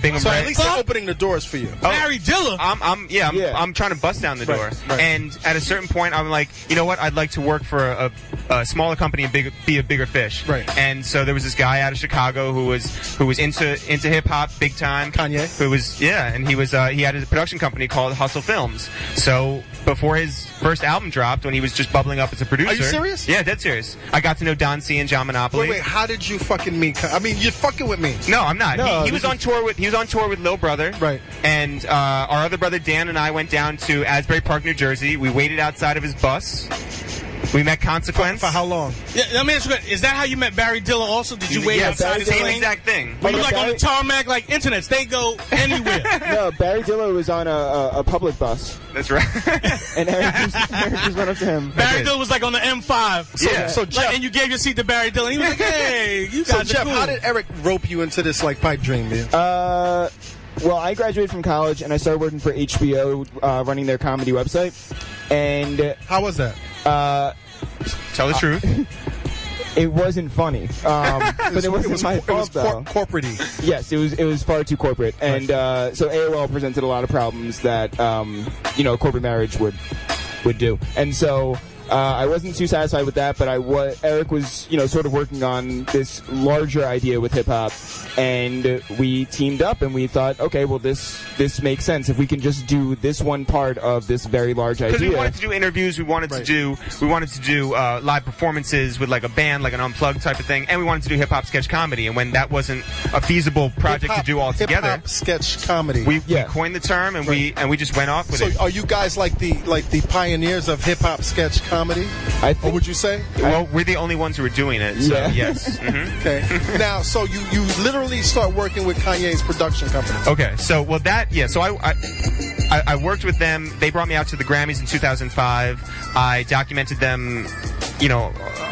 Bingham so Ray. at least they're opening the doors for you. Barry Diller. I'm trying to bust down the door. Right. And at a certain point, I'm like, you know what? I'd like to work for a smaller company and be a bigger fish. Right. And so there was this guy out of Chicago who was into hip hop big time. Kanye. Who was and he had a production company called Hustle Films. So before his first album dropped, when he was just bubbling up as a producer. Are you serious? Yeah, dead serious. I got to know Don C and John Monopoly. Wait, how did you fucking meet? I mean, you're fucking with me. No, I'm not. No, He was on tour with Lil Brother. Right. And our other brother Dan and I went down to Asbury Park, New Jersey. We waited outside of his bus. We met Consequence. For how long? Yeah, let me ask you, is that how you met Barry Diller also? Did you wait outside his same plane? exact thing. Were you Oh, like on the Barry- tarmac like internets? They go anywhere. No, Barry Diller was on a public bus, That's right. and Eric just went up to him. Barry Diller was like on the M5. So Like, Jeff, and you gave your seat to Barry Diller. And he was like, "Hey, you guys so are Jeff, cool." how did Eric rope you into this like pipe dream, man? Well, I graduated from college, and I started working for HBO, running their comedy website. And How was that? Tell the truth. it wasn't funny, but it wasn't my fault though. Corporate-y. Yes, it was far too corporate, and so AOL presented a lot of problems that corporate marriage would do, and so. I wasn't too satisfied with that, but Eric was, sort of working on this larger idea with hip hop, and we teamed up and we thought, okay, well this makes sense if we can just do this one part of this very large idea. Because we wanted to do interviews, we wanted to do live performances with like a band, like an unplugged type of thing, and we wanted to do hip hop sketch comedy. And when that wasn't a feasible project to do all together, hip-hop sketch comedy. we coined the term and we just went off with it. So are you guys like the pioneers of hip hop sketch comedy? I think, Or would you say? Well, we're the only ones who are doing it, so Yeah. yes. Mhm. Okay. Now, so you literally start working with Kanye's production company. Okay, so so I worked with them. They brought me out to the Grammys in 2005. I documented them,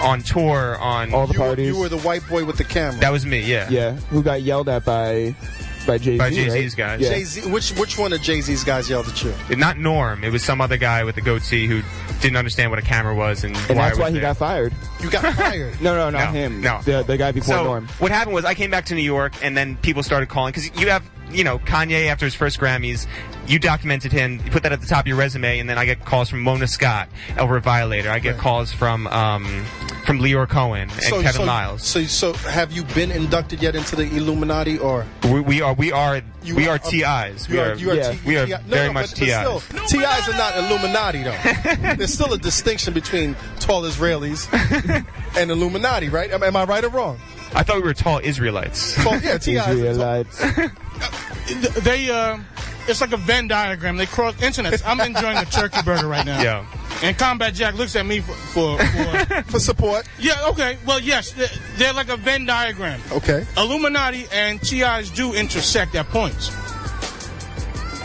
on tour on all the parties. You were the white boy with the camera. That was me, yeah. Yeah, who got yelled at by Jay-Z, By Jay-Z's right? guys. Yeah. Jay-Z. Which one of Jay-Z's guys yelled at you? Not Norm. It was some other guy with a goatee who didn't understand what a camera was and And why that's it was why he there. got fired. You got fired. No, not No, him. no. The guy before So Norm. what happened was I came back to New York, and then people started calling because you have, Kanye after his first Grammys. You documented him. You put that at the top of your resume, and then I get calls from Mona Scott over at Violator. I get calls from Leor Cohen and Kevin Miles. So have you been inducted yet into the Illuminati, or We are TIs. We are TI? very much but TIs. still, TIs are not Illuminati though. There's still a distinction between tall Israelis and Illuminati, right? Am I right or wrong? I thought we were tall Israelites. Well, yeah, TIs. Israelites. It's like a Venn diagram. They cross internets. I'm enjoying a turkey burger right now. Yeah. And Combat Jack looks at me for For support. yeah. Okay. Well, yes, they're like a Venn diagram. Okay. Illuminati and TIs do intersect at points.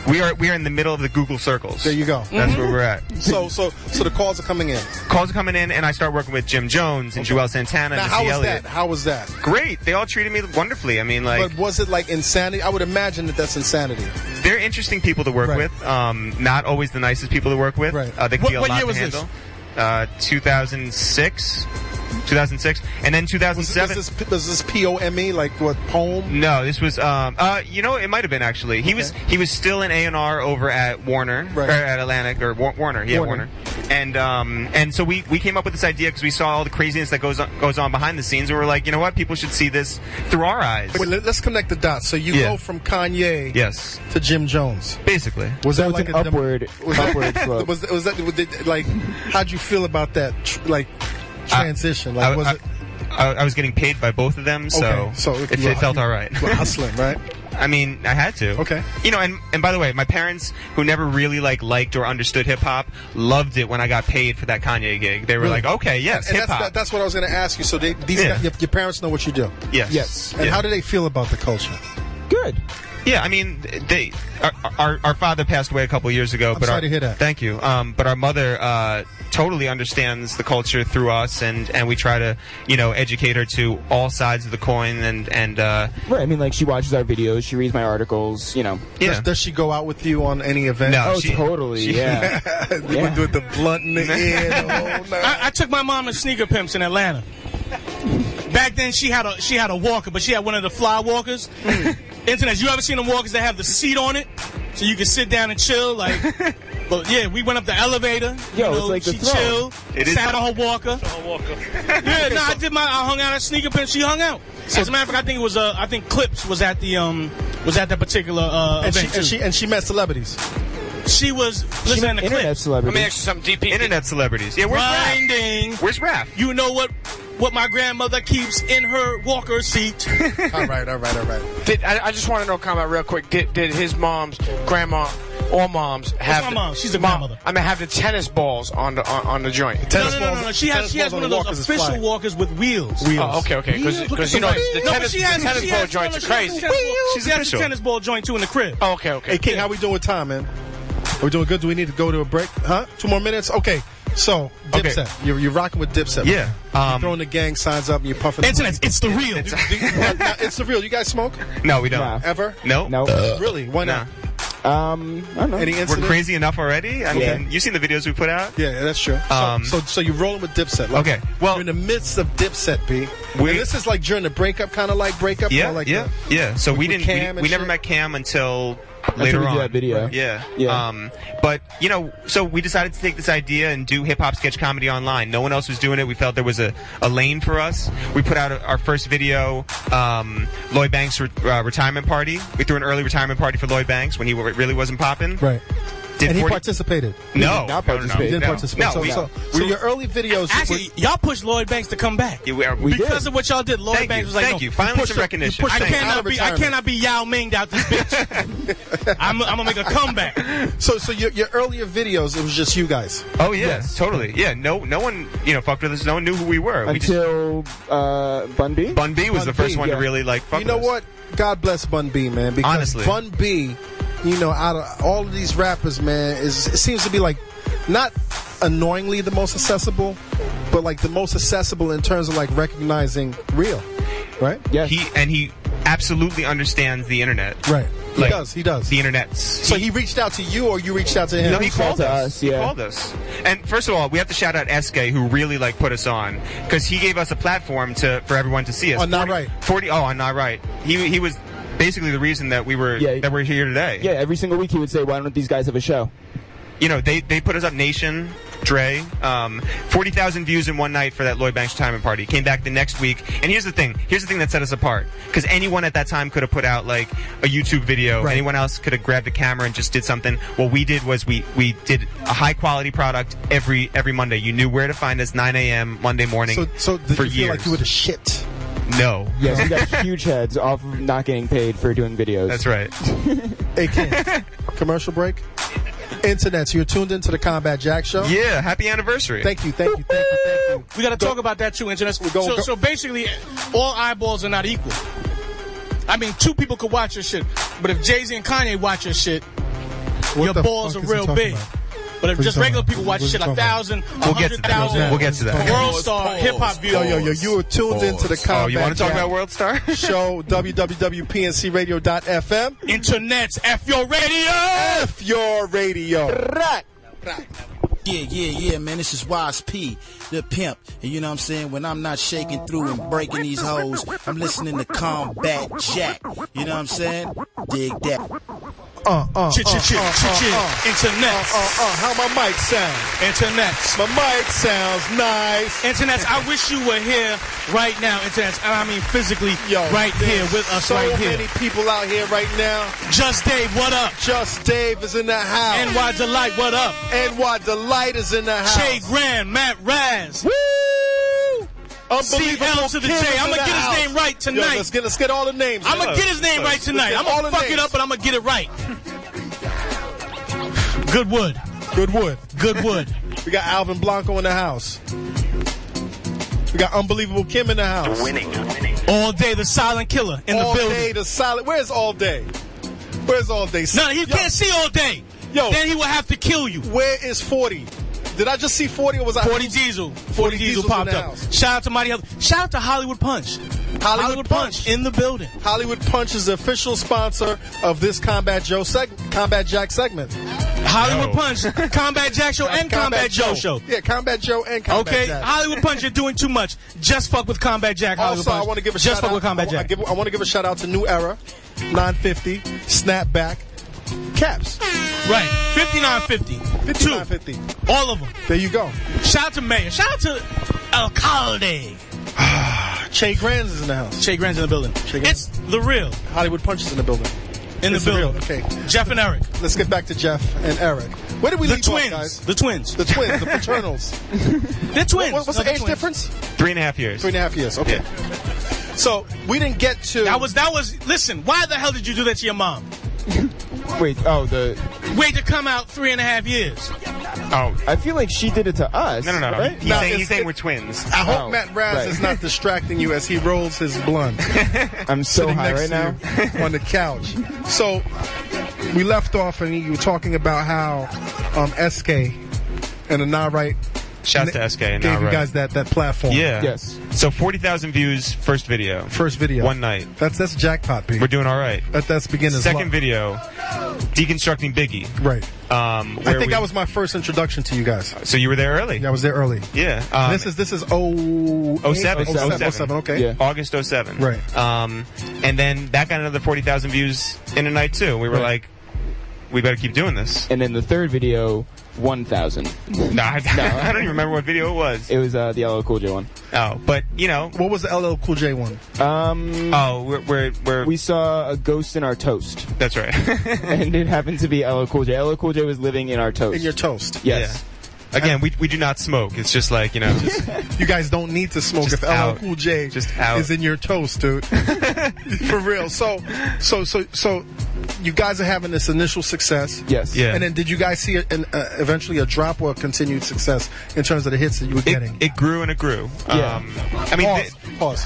We are in the middle of the Google circles. There you go. That's where we're at. So the calls are coming in. Calls are coming in, and I start working with Jim Jones and Joel Santana Now, and how Missy was Elliott. that? How was that? Great. They all treated me wonderfully. I mean, like, But was it like insanity? I would imagine that's insanity. they're interesting people to work Right. with. Not always the nicest people to work with. Right. They can be a What lot year to was this? handle. 2006. 2006, and then 2007. Was this POME, like what, poem? No, this was it might have been actually. He was still in A&R over at Warner, Right. or at Atlantic, or Warner, Warner. and so we came up with this idea because we saw all the craziness that goes on behind the scenes, and we're like, you know what, people should see this through our eyes. Wait, let's connect the dots. So you go from Kanye Yes, to Jim Jones. basically. Was So that it's like an a upward slope. was that like? How'd you feel about that? Transition. Like, was it? I was getting paid by both of them, so, Okay, so it felt all right. You were hustling, right? I mean, I had to. Okay. And by the way, my parents, who never really liked or understood hip hop, loved it when I got paid for that Kanye gig. They were Really? like, okay, yes, And hip hop. that's what I was going to ask you. So these Yeah. guys, your parents know what you do. Yes. Yes. And how do they feel about the culture? Good. Yeah, I mean, our father passed away a couple of years ago. I'm sorry to hear that. Thank you. But our mother totally understands the culture through us, and we try to, educate her to all sides of the coin. And right. I mean, like, she watches our videos, she reads my articles. Yeah. Does she go out with you on any event? No, totally. Yeah. You would do the blunt in the ear. The whole night. I took my mom to Sneaker Pimps in Atlanta. Back then, she had a walker, but she had one of the fly walkers. Internet, you ever seen them walkers that have the seat on it, so you can sit down and chill? Like, but yeah, we went up the elevator. It's like the she throne. chilled, sat on her walker. Yeah, no, I hung out at Sneaker Pimps. She hung out. As a matter of fact, I think it was I think Clips was at that particular event. And she met celebrities. She was listening to internet Clips. celebrities. Let me ask you something, DP. Internet celebrities. Yeah, where's Grinding. Raph? Where's Raph? You know what my grandmother keeps in her walker seat. All right. I just want to know, comment real quick. Did his mom's grandma or moms have? What's my mom? She's a grandmother. I mean, have the tennis balls on the joint? No. She has one of those official walkers with wheels. Oh, okay. Because the tennis ball joints are crazy. She has a tennis ball joint too in the crib. Oh, okay. Hey, King, how we doing with time, man? Are we doing good? Do we need to go to a break? Huh? 2 more minutes? Okay. So, Dipset. Okay. You're rocking with Dipset. Yeah. You're throwing the gang signs up and you're puffing. Internet, it's the real. It's the real. You guys smoke? No, we don't. Nah. Ever? No. Really? Why not? I don't know. Any incident? We're crazy enough already? I mean, you've seen the videos we put out? Yeah, that's true. So you're rolling with Dipset. Like, okay. Well, you're in the midst of Dipset, B. And this is like during the breakup, kind of like breakup? Yeah, like yeah. So we never met Cam until later on. That video. Yeah. But, so we decided to take this idea and do hip-hop sketch comedy online. No one else was doing it. We felt there was a lane for us. We put out our first video, Lloyd Banks' retirement party. We threw an early retirement party for Lloyd Banks when he really wasn't popping. Right. And he participated. No. He didn't participate. So your early videos... Actually, y'all pushed Lloyd Banks to come back. Yeah, because of what y'all did, Lloyd Banks was like, Thank you. Finally some recognition. I cannot be Yao Ming'd out this bitch. I'm going to make a comeback. So your earlier videos, it was just you guys? Oh, yeah. Yes. Totally. Yeah, no one, fucked with us. No one knew who we were. Until Bun B? Bun B was the first one to really, fuck with us. You know what? God bless Bun B, man. Because honestly. Bun B... out of all of these rappers, man, it seems to be like not annoyingly the most accessible, but like the most accessible in terms of like recognizing real, right? Yeah. He absolutely understands the internet. Right. He does. The internets. So he reached out to you, or you reached out to him? No, he called us. He called us. And first of all, we have to shout out SK, who really put us on, because he gave us a platform for everyone to see us. On Not Right. On Not Right. He was basically the reason that we're here today. Yeah, every single week he would say, "Why don't these guys have a show?" They put us up Nation, Dre, 40,000 views in one night for that Lloyd Banks retirement party. Came back the next week, and here's the thing that set us apart, because anyone at that time could have put out like a YouTube video. Right. Anyone else could have grabbed a camera and just did something. What we did was we did a high quality product every Monday. You knew where to find us, 9 a.m. Monday morning. So did for you feel years. like you were the shit? No. Yes, we got huge heads off of not getting paid for doing videos. That's right. Hey, King, commercial break. Internet, so you're tuned into the Combat Jack Show. Yeah, happy anniversary. Thank you. We got to talk about that too, Internet. So basically, all eyeballs are not equal. I mean, 2 people could watch your shit, but if Jay-Z and Kanye watch your shit, your balls are real big. About? But if just regular people watch shit, 1,000, 100,000, we'll get to that. World Star hip hop viewers. Yo, you were tuned into the Combat. Oh, you want to talk about World Star? Show www.pncradio.fm. Internet's F your radio. F your radio. Right. Yeah, man, this is R.I.P, the pimp. And you know what I'm saying? When I'm not shaking through and breaking these hoes, I'm listening to Combat Jack. You know what I'm saying? Dig that. Internet. How my mic sound? Internet. My mic sounds nice. Internet. I wish you were here right now. Internet. I mean physically, right here with us. So right here. many people out here right now. Just Dave, what up? Just Dave is in the house. NY Delight, what up? NY Delight is in the house. Shay Grand, Matt Raz. Woo! Unbelievable. CL to the J. I'm gonna get his name right tonight. Yo, let's get all the names. I'm gonna get his name right tonight. I'm gonna fuck it up, but I'm gonna get it right. Goodwood. We got Alvin Blanco in the house. We got Unbelievable Kim in the house. Winning. All Day, the silent killer in the building. All Day, the silent. Where's All Day? Where's all day? No, he can't see all day. Yo, then he will have to kill you. Where is 40? Did I just see 40 or was I 40 Diesel? 40 Diesel popped up. Shout out to Mighty Health. Shout out to Hollywood Punch. Hollywood Punch in the building. Hollywood Punch is the official sponsor of this Combat Jack segment. Hollywood Punch, Combat Jack show and Combat Joe show. Yeah, Combat Joe and Combat Jack. Hollywood Punch, you're doing too much. Just fuck with Combat Jack. Also, I want to give a shout out. Just fuck with Combat Jack. I want to give a shout out to New Era, 950, Snapback, Caps. Right, 5950. 5950. All of them. There you go. Shout out to Mayor. Shout out to Alcalde. Che Grands is in the house. Che Grands in the building. It's the real. Hollywood Punch is in the building. In the building. Okay. Jeff and Eric. Let's get back to Jeff and Eric. Where did we leave off, guys? The twins. The twins, the paternals. They're twins. What's the age difference? 3.5 years. 3.5 years. Okay. Yeah. So we didn't get to. That was. Listen, why the hell did you do that to your mom? Wait to come out 3.5 years. Oh, I feel like she did it to us. No. Right? He's saying we're twins. I hope Matt Raz is not distracting you as he rolls his blunt. I'm so sitting high next right to now you on the couch. So we left off, and you were talking about how SK and the Not Right. Shouts to SK and gave Not you Right. guys that platform. Yeah. Yes. So 40,000 views, first video. One night. That's jackpot, Pete. We're doing all right. That's beginner's Second luck. video, deconstructing Biggie. Right. I think that was my first introduction to you guys. So you were there early. Yeah, I was there early. Yeah. This is 07. 07. Okay. Yeah. August 07. Right. And then that got another 40,000 views in a night too. We were like, we better keep doing this. And then the third video, 1,000. No, I don't even remember what video it was. It was the LL Cool J one. Oh, but you know, what was the LL Cool J one? We saw a ghost in our toast. That's right. And it happened to be LL Cool J. LL Cool J was living in our toast. In your toast. Yes. Yeah. Again, we do not smoke. It's just like, you know. You guys don't need to smoke if LL Cool J is in your toast, dude. For real. So you guys are having this initial success. Yes. Yeah. And then did you guys see eventually a drop or a continued success in terms of the hits that you were getting? It grew and it grew. Yeah. I mean, pause.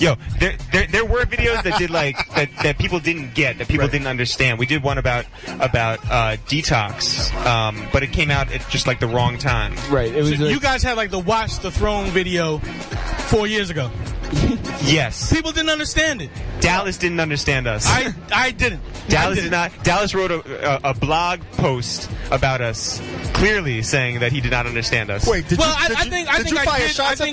Yo, there were videos that did like that people didn't get, that people didn't understand. We did one about detox, but it came out at just like the wrong time. Right. It was. So you guys had like the Watch the Throne video 4 years ago. Yes. People didn't understand it. Dallas didn't understand us. I didn't. Dallas did not. Dallas wrote a blog post about us, clearly saying that he did not understand us. Wait, I think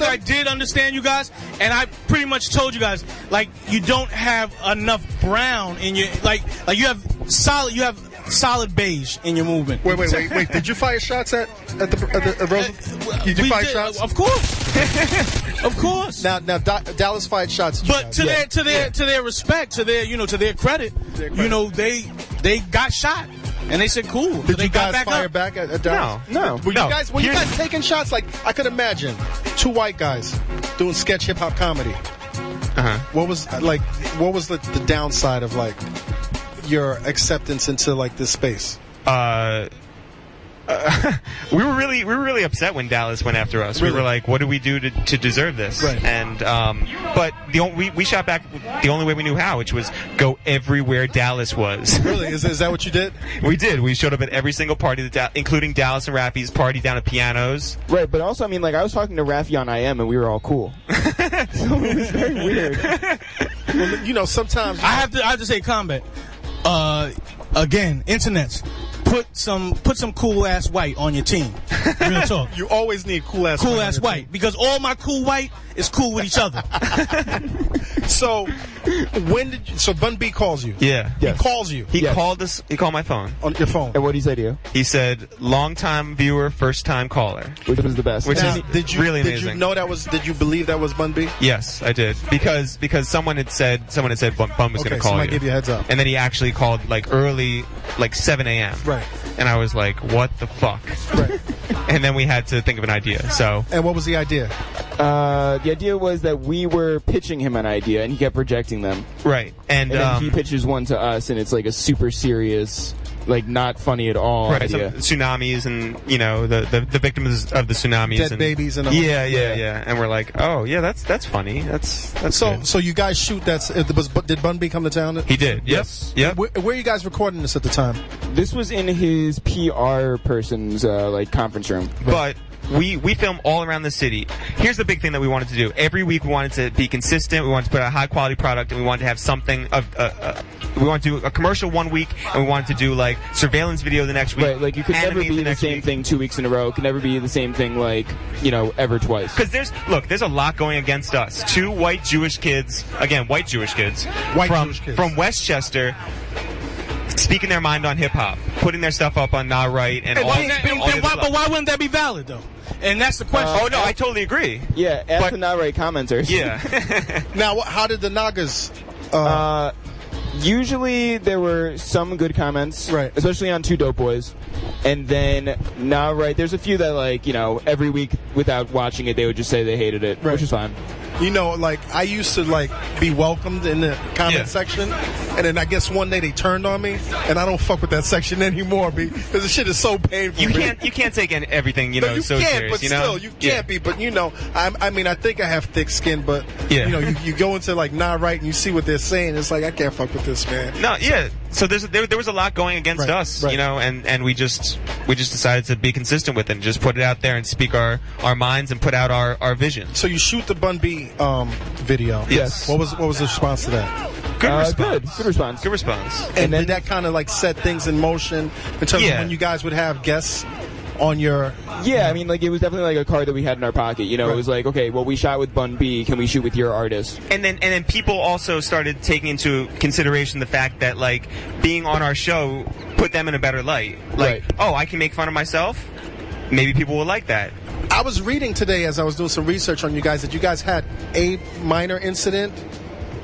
I did understand you guys, and I pretty much told you guys, like, you don't have enough brown in your like you have solid beige in your movement. Wait. Did you fire shots at the Roosevelt? Did you fire shots? Of course. Of course. Now Dallas fired shots. But to their respect, to their credit, they got shot. And they said, cool. Did they you guys got fire back at Dallas? No. Were you guys taking shots? Like, I could imagine two white guys doing sketch hip hop comedy. Uh-huh. What was the downside of like your acceptance into like this space? We were really upset when Dallas went after us. Really? We were like, what do we do to deserve this? Right. And but we shot back the only way we knew how, which was go everywhere Dallas was. Really? Is that what you did? We did. We showed up at every single party, including Dallas and Rafi's party down at Pianos. Right, but also, I mean, like, I was talking to Rafi on IM, and we were all cool. So it was very weird. Well, sometimes I have to say, Combat. Again, internets. Put some cool ass white on your team. Real talk. You always need cool ass white because all my cool white is cool with each other. So so Bun B calls you? Yeah. He calls you. He called us. He called my phone on your phone. And what did he say to you? He said, "Long time viewer, first time caller," which was the best. Which is really amazing. Did you know that was? Did you believe that was Bun B? Yes, I did because someone had said Bun was going to call you. Somebody gave you a heads up. And then he actually called like early, like 7 a.m. Right. And I was like, "What the fuck?" Right. And then we had to think of an idea. So. And what was the idea? The idea was that we were pitching him an idea, and he kept rejecting them. Right. And then he pitches one to us, and it's like a super serious like not funny at all. Right, some tsunamis and the victims of the tsunamis, dead and babies and all. Yeah. And we're like, oh yeah, that's funny. That's so good. so you guys shoot that. Did Bun B come to town? He did. Yes. Yep. Where are you guys recording this at the time? This was in his PR person's like conference room, but. We film all around the city. Here's the big thing that we wanted to do. Every week we wanted to be consistent. We wanted to put out a high quality product, and we wanted to have something of. We wanted to do a commercial one week, and we wanted to do like surveillance video the next week. Right, like you could never be the same thing 2 weeks in a row. It could never be the same thing like ever twice. Because there's a lot going against us. Two white Jewish kids, from Westchester. Speaking their mind on hip hop, putting their stuff up on R.I.P. and all. But why wouldn't that be valid though? And that's the question. Oh no, I totally agree. Yeah, ask the not-right commenters. Yeah. Now, how did the Nagas? Usually there were some good comments, right? Especially on Two Dope Boys, and then not right. There's a few that every week without watching it they would just say they hated it, which is fine. I used to be welcomed in the comment section, and then I guess one day they turned on me, and I don't fuck with that section anymore because the shit is so painful. You can't take everything no, you so can't, serious. But still, you can't be. But I think I have thick skin, but you go into not right and you see what they're saying. It's like I can't fuck with this, man. No, yeah. So there was a lot going against us, and we just decided to be consistent with it and just put it out there and speak our minds and put out our vision. So you shoot the Bun B video. Yes. What was the response to that? Good response. Good response. And then, did that kind of set things in motion in terms of when you guys would have guests on your? Yeah, I mean, it was definitely a card that we had in our pocket. It was like, okay, well, we shot with Bun B. Can we shoot with your artist? And then people also started taking into consideration the fact that being on our show put them in a better light. Oh, I can make fun of myself. Maybe people will like that. I was reading today as I was doing some research on you guys that you guys had a minor incident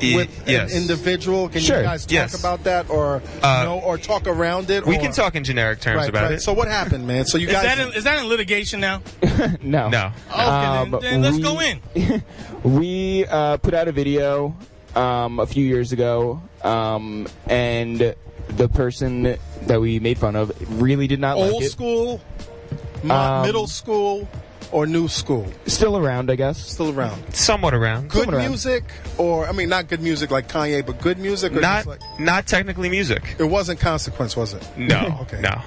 with an individual. Can you guys talk about that or or talk around it? We can talk in generic terms about it. So what happened, man? So you guys is that in litigation now? No. Okay, then let's go in. We put out a video a few years ago, and the person that we made fun of really did not like it. Old school, middle school, or new school? Still around, I guess. Still around. Somewhat around. Good music, or not good music like Kanye, but good music, or not technically music. It wasn't Consequence, was it? No. Okay. No,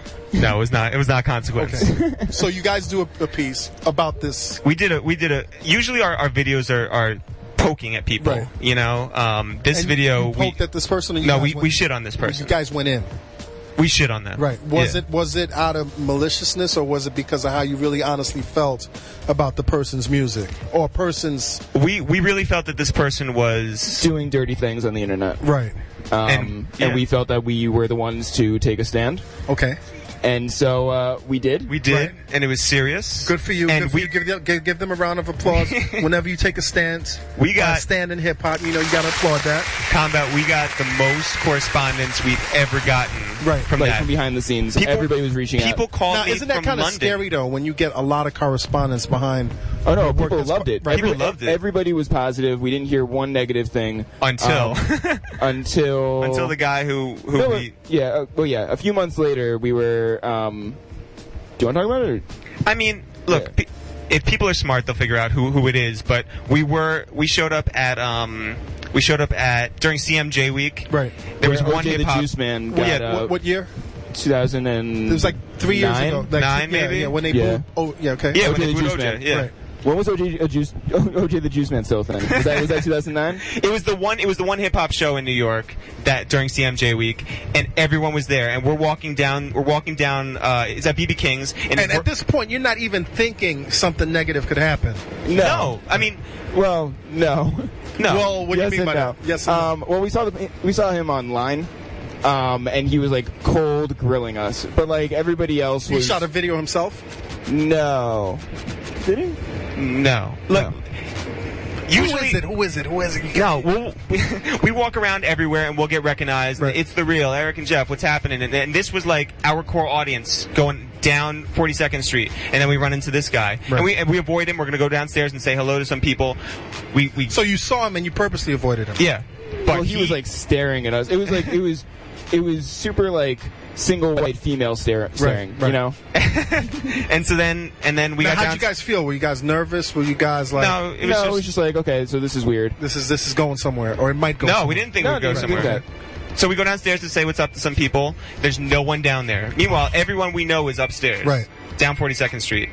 it was not. It was not Consequence. Okay. So you guys do a piece about this. We did a. Usually our videos are poking at people. Right. This video you poked at this person. We shit on this person. You guys went in. We shit on them. Right. Was it out of maliciousness, or was it because of how you really honestly felt about the person's music or person's? We really felt that this person was doing dirty things on the internet. Right. And we felt that we were the ones to take a stand. Okay. And so we did. We did, and it was serious. Good for you. And give them a round of applause whenever you take a stance. We got a stand in hip hop. You got to applaud that. Combat. We got the most correspondence we've ever gotten. Right. From behind the scenes. Everybody was reaching out. People called me isn't that kind of scary though when you get a lot of correspondence behind? Oh no, people loved it. Right. People loved it. Everybody was positive. We didn't hear one negative thing until the guy who a few months later we were. Do you want to talk about it? I mean, look. Yeah. If people are smart, they'll figure out who it is. But we showed up at during CMJ week. Right. There was one hip hop. The Juice Man got, what year? 2000 and. It was 3 years ago. 9 maybe. Yeah, when they moved. Oh yeah, okay. Yeah, when they moved OJ. Yeah. Right. When was OJ the Juice Man still a thing? Was that 2009? It was the one hip hop show in New York that during CMJ week, and everyone was there. And we're walking down. It's at BB King's, and at this point, you're not even thinking something negative could happen. No. I mean, well, no. Well, what do you mean by that? Yes. Well, we saw him online. And he was cold grilling us, but everybody else was. He shot a video himself. No. Did he? No. Look. Usually, Who is it? No, we walk around everywhere and we'll get recognized. Right. It's The Real, Eric and Jeff. What's happening? And this was our core audience going down 42nd Street, and then we run into this guy, right. and we avoid him. We're going to go downstairs and say hello to some people. So you saw him and you purposely avoided him. Yeah, but he was staring at us. It was it was super like single white female staring, right. you know. And then we got. How'd you guys feel? Were you guys nervous? Were you guys like? No, it was just like, okay, so this is weird. This is going somewhere, or it might go. No, somewhere. we didn't think it would go somewhere. So we go downstairs to say what's up to some people. There's no one down there. Meanwhile, everyone we know is upstairs. Right. Down 42nd Street.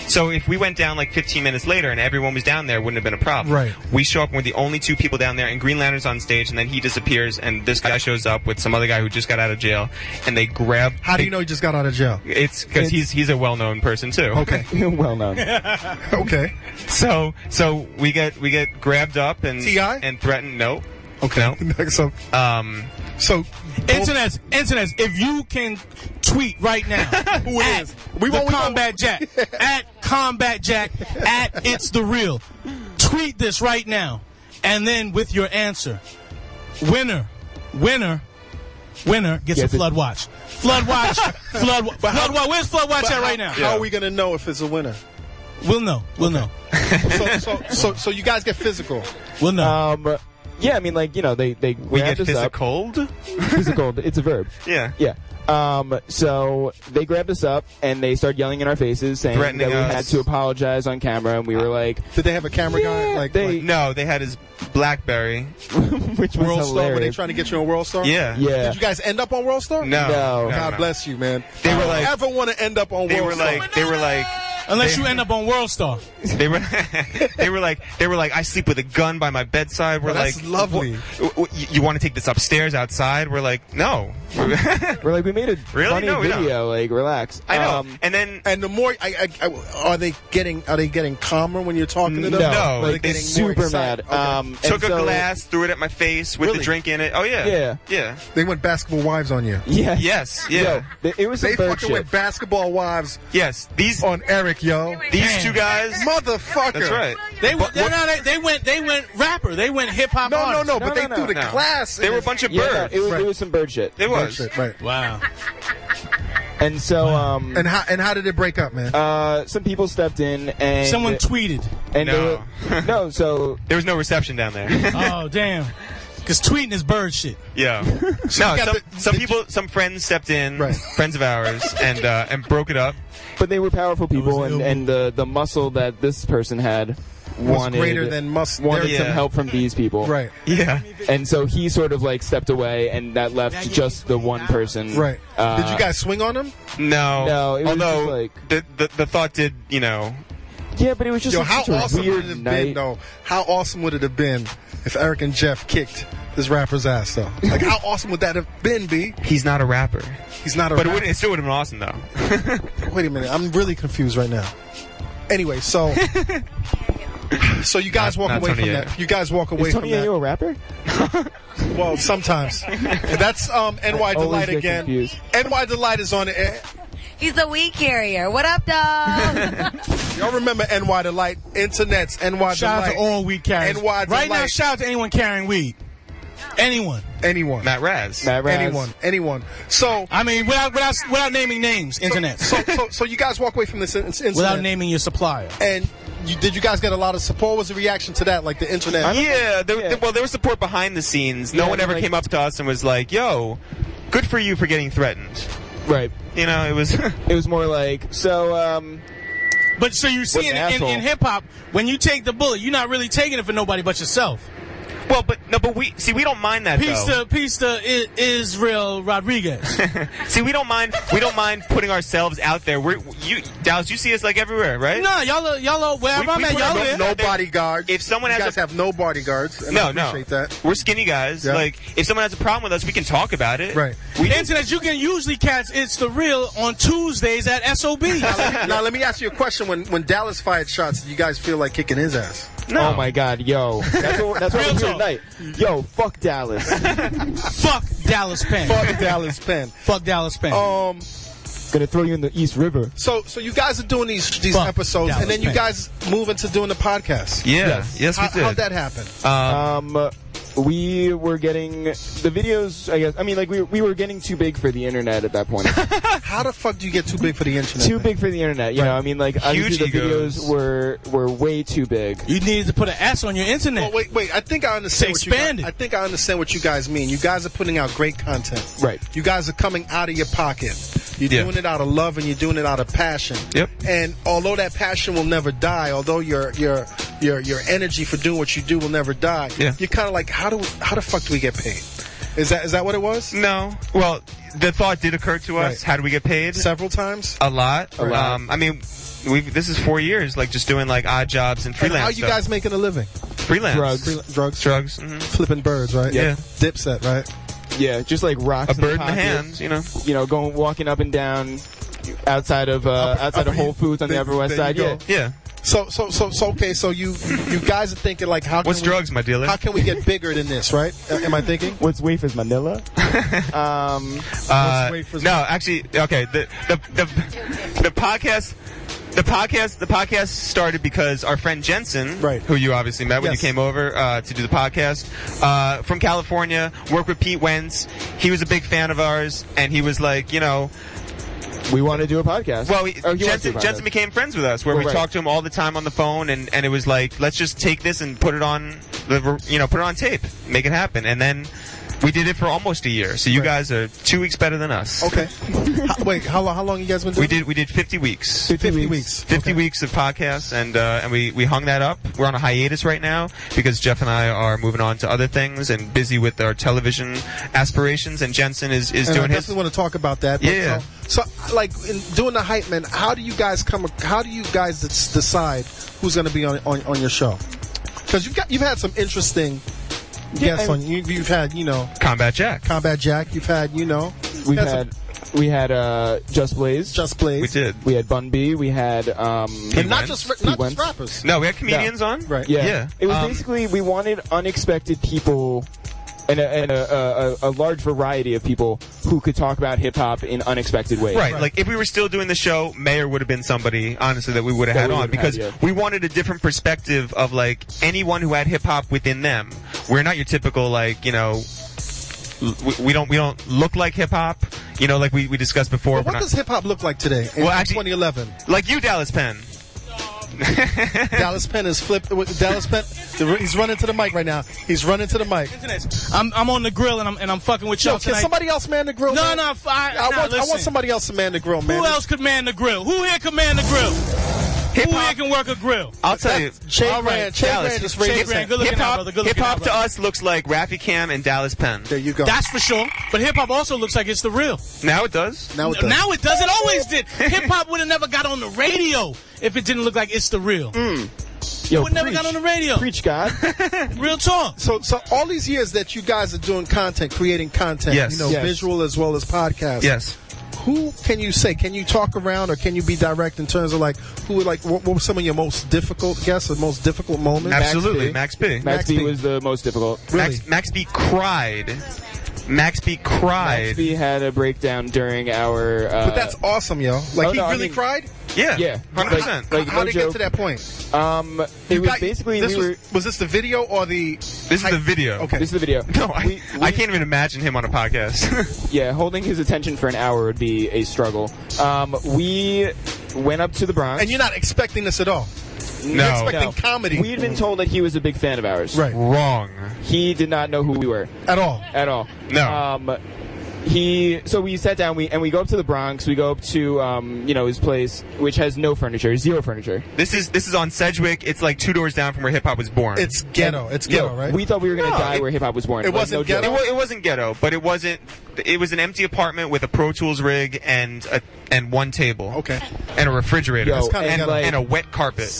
So if we went down like 15 minutes later and everyone was down there, it wouldn't have been a problem. Right. We show up and we're the only two people down there, and Green Lantern's on stage, and then he disappears, and this guy shows up with some other guy who just got out of jail, and they grab... How do you know he just got out of jail? It's because he's a well-known person, too. Okay. Well-known. Okay. So we get grabbed up and... T.I.? And threatened... No. Okay. No. So... Internets, if you can tweet right now, who it is? We want Combat Jack, at Combat Jack, at It's The Real. Tweet this right now, and then with your answer, winner gets a Flood Watch. Flood Watch. Where's Flood Watch at right now? How are we gonna know if it's a winner? We'll know. So you guys get physical. We'll know. Yeah, I mean, like, you know, they we get physical. Physical. It's a verb. Yeah. Yeah. So they grabbed us up and they started yelling in our faces, saying that we had to apologize on camera, and we were like, "Did they have a camera guy?" No, they had his BlackBerry, which was World Star. Were they hilarious. trying to get you on World Star? Yeah. Did you guys end up on World Star? No. God bless you, man. They were I like, don't ever want to end up on World Star. They were like. Unless you end up on World Star. They were like, I sleep with a gun by my bedside. We're that's like, lovely. You want to take this upstairs outside? We're like, no. We're like, we made a funny video. Like, relax. I know. And the more are they getting calmer when you're talking to them? No, like they're super mad. Okay. Took a glass, threw it at my face with the drink in it. Oh yeah. They went basketball wives on you. Yeah. Yes. Yeah. Yo, it was some they bird fucking shit. went basketball wives. Yes. These on Eric, yo. These two guys, motherfucker. That's right. They went rapper. They went hip hop. No. But they threw the glass. They were a bunch of birds. It was some bird shit. It was right. Wow. And so, and how did it break up, man? Some people stepped in and someone tweeted. And so there was no reception down there. Oh damn. Because tweeting is bird shit. Yeah. Some friends stepped in, friends of ours, and broke it up. But they were powerful people, and the muscle that this person had was greater than wanted some help from these people. Right. Yeah. And so he sort of like stepped away, and that left just the one person. Right. Did you guys swing on him? No. It was just like the thought did, you know. Yeah, but it was just how awesome weird would it have night. been, though? How awesome would it have been if Eric and Jeff kicked this rapper's ass, though? Like, how awesome would that have been, B? He's not a rapper. He's not a rapper. But it still would have been awesome, though. Wait a minute. I'm really confused right now. Anyway, so you guys walk away from that. You guys walk away from that. Is Tony a rapper? Well, sometimes. That's NY Delight again. Confused. NY Delight is on the air. He's the weed carrier. What up, dog? Y'all remember NY Delight? Internets, NY Delight. Shout out to all weed carriers. NY Delight. Right now, shout out to anyone carrying weed. Anyone. Matt Raz. Anyone. So I mean, without naming names, internet. So you guys walk away from this incident without naming your supplier. And did you guys get a lot of support? What was the reaction to that? Like the internet? There was support behind the scenes. No one ever came up to us and was like, "Yo, good for you for getting threatened." Right. You know, it was it was more like But so you see in hip hop, when you take the bullet, you're not really taking it for nobody but yourself. Well, but we don't mind that. Peace to Israel Rodriguez. See, we don't mind putting ourselves out there. Dallas, you see us like everywhere, right? No, y'all are wherever I'm at, y'all there. No bodyguards. If someone you guys have no bodyguards, and I appreciate that. We're skinny guys. Yeah. Like, if someone has a problem with us, we can talk about it. Right. Internet, you can usually catch It's The Real on Tuesdays at SOB. Now let me ask you a question. When Dallas fired shots, did you guys feel like kicking his ass? No. Oh my God, yo, that's what we're here tonight. Yo, fuck Dallas. Fuck Dallas Penn. Fuck Dallas Penn. Fuck Dallas Penn. Gonna throw you in the East River. So you guys are doing these episodes, Dallas and then you guys move into doing the podcast. Yeah. Yes, we did. How'd that happen? we were getting the videos, I guess. I mean, like, we were getting too big for the internet at that point. How the fuck do you get too big for the internet? Too big for the internet, you know? I mean, like, obviously the videos were way too big. You needed to put an S on your internet. Well, wait. I think I understand I think I understand what you guys mean. You guys are putting out great content. Right. You guys are coming out of your pocket. You're doing it out of love and you're doing it out of passion. Yep. And although that passion will never die, although your energy for doing what you do will never die, you're kind of like, how the fuck do we get paid? Is that what it was? No. Well, the thought did occur to us. Right. How do we get paid? Several times. A lot. Right. I mean, this is 4 years, like just doing like odd jobs and freelance. And how are you guys making a living? Freelance. Drugs. Mm-hmm. Flipping birds, right? Yeah. Dipset, right? Yeah, just like rocks. A bird in the hand, you know. You know, walking up and down outside of Whole Foods on the Upper West Side. Yeah. So okay. So you guys are thinking like, what's drugs, my dealer? How can we get bigger than this, right? Am I thinking? What's wafers, Manila? No, actually, okay. The podcast. The podcast started because our friend Jensen, who you obviously met when you came over to do the podcast, from California, worked with Pete Wentz. He was a big fan of ours, and he was like, you know, we want to do a podcast. Well, Jensen became friends with us, where we talked to him all the time on the phone, and it was like, let's just take this and put it on tape, make it happen, and then. We did it for almost a year, so you guys are 2 weeks better than us. Okay. Wait, how long you guys been doing? We did 50 weeks. 50 weeks. 50 weeks of podcasts, and we hung that up. We're on a hiatus right now because Jeff and I are moving on to other things and busy with our television aspirations. And Jensen is doing his. I definitely want to talk about that. Yeah. So like in doing the Hype Man, how do you guys decide who's going to be on your show? Because you've had some interesting. Yes, on you've had Combat Jack. You've had we had Just Blaze. We did. We had Bun B. We had and not just rappers. No, we had comedians on. Right. Yeah. It was basically we wanted unexpected people. And a large variety of people who could talk about hip-hop in unexpected ways. Right. Like, if we were still doing the show, Mayor would have been somebody, honestly, that we would have had on. Because we wanted a different perspective of, like, anyone who had hip-hop within them. We're not your typical, like, we don't look like hip-hop. Like we discussed before. But what does hip-hop look like today in 2011? Like you, Dallas Penn. Dallas Penn is flipped. Dallas Penn, he's running to the mic right now. He's running to the mic. I'm on the grill and I'm fucking with y'all tonight. Can somebody else man the grill? No, man? I want somebody else to man the grill, man. Who else could man the grill? Who here could man the grill? Who here can work a grill? I'll tell you. All right, Dallas. Hip-hop to us looks like Raffy Cam and Dallas Penn. There you go. That's for sure. But hip-hop also looks like it's the real. Now it does. Now it does. It always did. Hip-hop would have never got on the radio if it didn't look like it's the real. Yo, would never got on the radio. Preach, God. Real talk. So all these years that you guys are doing content, creating content, visual as well as podcasts. Yes. Who can you say? Can you talk around, or can you be direct in terms of like what were some of your most difficult guests or most difficult moments? Absolutely, Max B. Max B was the most difficult. Really? Max B cried. Max B had a breakdown during our. But that's awesome, yo! Like he really cried. Yeah, 100%. Like how did it get to that point? It was basically was this the video or the? This is the video. Okay, this is the video. No, I can't even imagine him on a podcast. Yeah, holding his attention for an hour would be a struggle. We went up to the Bronx, and you're not expecting this at all. No. You're expecting comedy. We'd been told that he was a big fan of ours. Right. Wrong. He did not know who we were at all. No. So we sat down, we go up to the Bronx. We go up to his place, which has no furniture, zero furniture. This is on Sedgwick. It's like 2 doors down from where hip hop was born. It's ghetto. It's ghetto, right? We thought we were gonna die where hip hop was born. It wasn't ghetto. It wasn't ghetto, but it wasn't. It was an empty apartment with a Pro Tools rig and one table. Okay. And a refrigerator. And a wet carpet.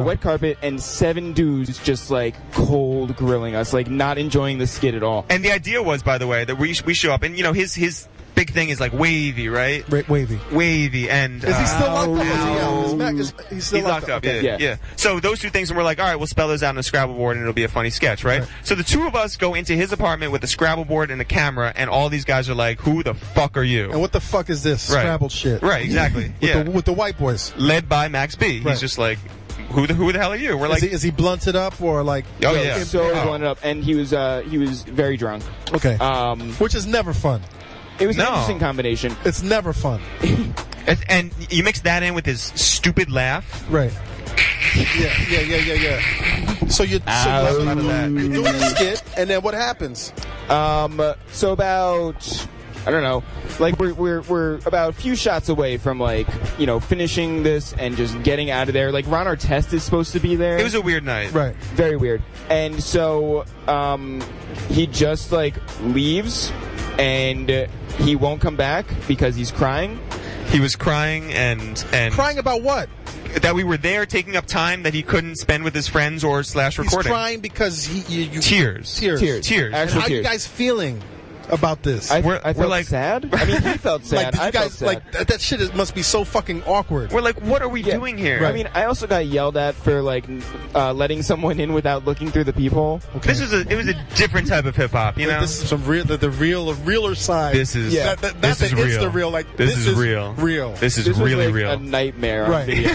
Wet carpet and 7 dudes just like cold grilling us, like not enjoying the skit at all. And the idea was, by the way, that we show up and his big thing is like wavy, right? Wavy, and is he still locked up? He's still locked up. Okay. Yeah. So those two things, and we're like, all right, we'll spell those out on a Scrabble board, and it'll be a funny sketch, right? So the two of us go into his apartment with a Scrabble board and a camera, and all these guys are like, "Who the fuck are you? And what the fuck is this Scrabble shit?" Right, exactly. With the white boys, led by Max B. He's just like. who the hell are you? We're like, is he blunted up or like? Oh yeah, so blunted up, and he was very drunk. Okay. Which is never fun. It was an interesting combination. It's never fun. And you mix that in with his stupid laugh. Right. Yeah. So you're doing a skit, and then what happens? So about, I don't know, like we're about a few shots away from like, finishing this and just getting out of there. Like Ron Artest is supposed to be there. It was a weird night. Right. Very weird. And so he just like leaves and he won't come back because he's crying. He was crying and crying about what? That we were there taking up time that he couldn't spend with his friends or / recording. He's crying because tears. Actual How are you guys feeling about this? I felt like sad. I mean, he felt sad. Like, did you guys like that shit? Must be so fucking awkward. We're like, what are we doing here? Right. I mean, I also got yelled at for like letting someone in without looking through the peephole. Okay. It was a different type of hip hop, you know. This is some realer side. This is real. This is real. Like this is real. Real. This is really like real. A nightmare on video.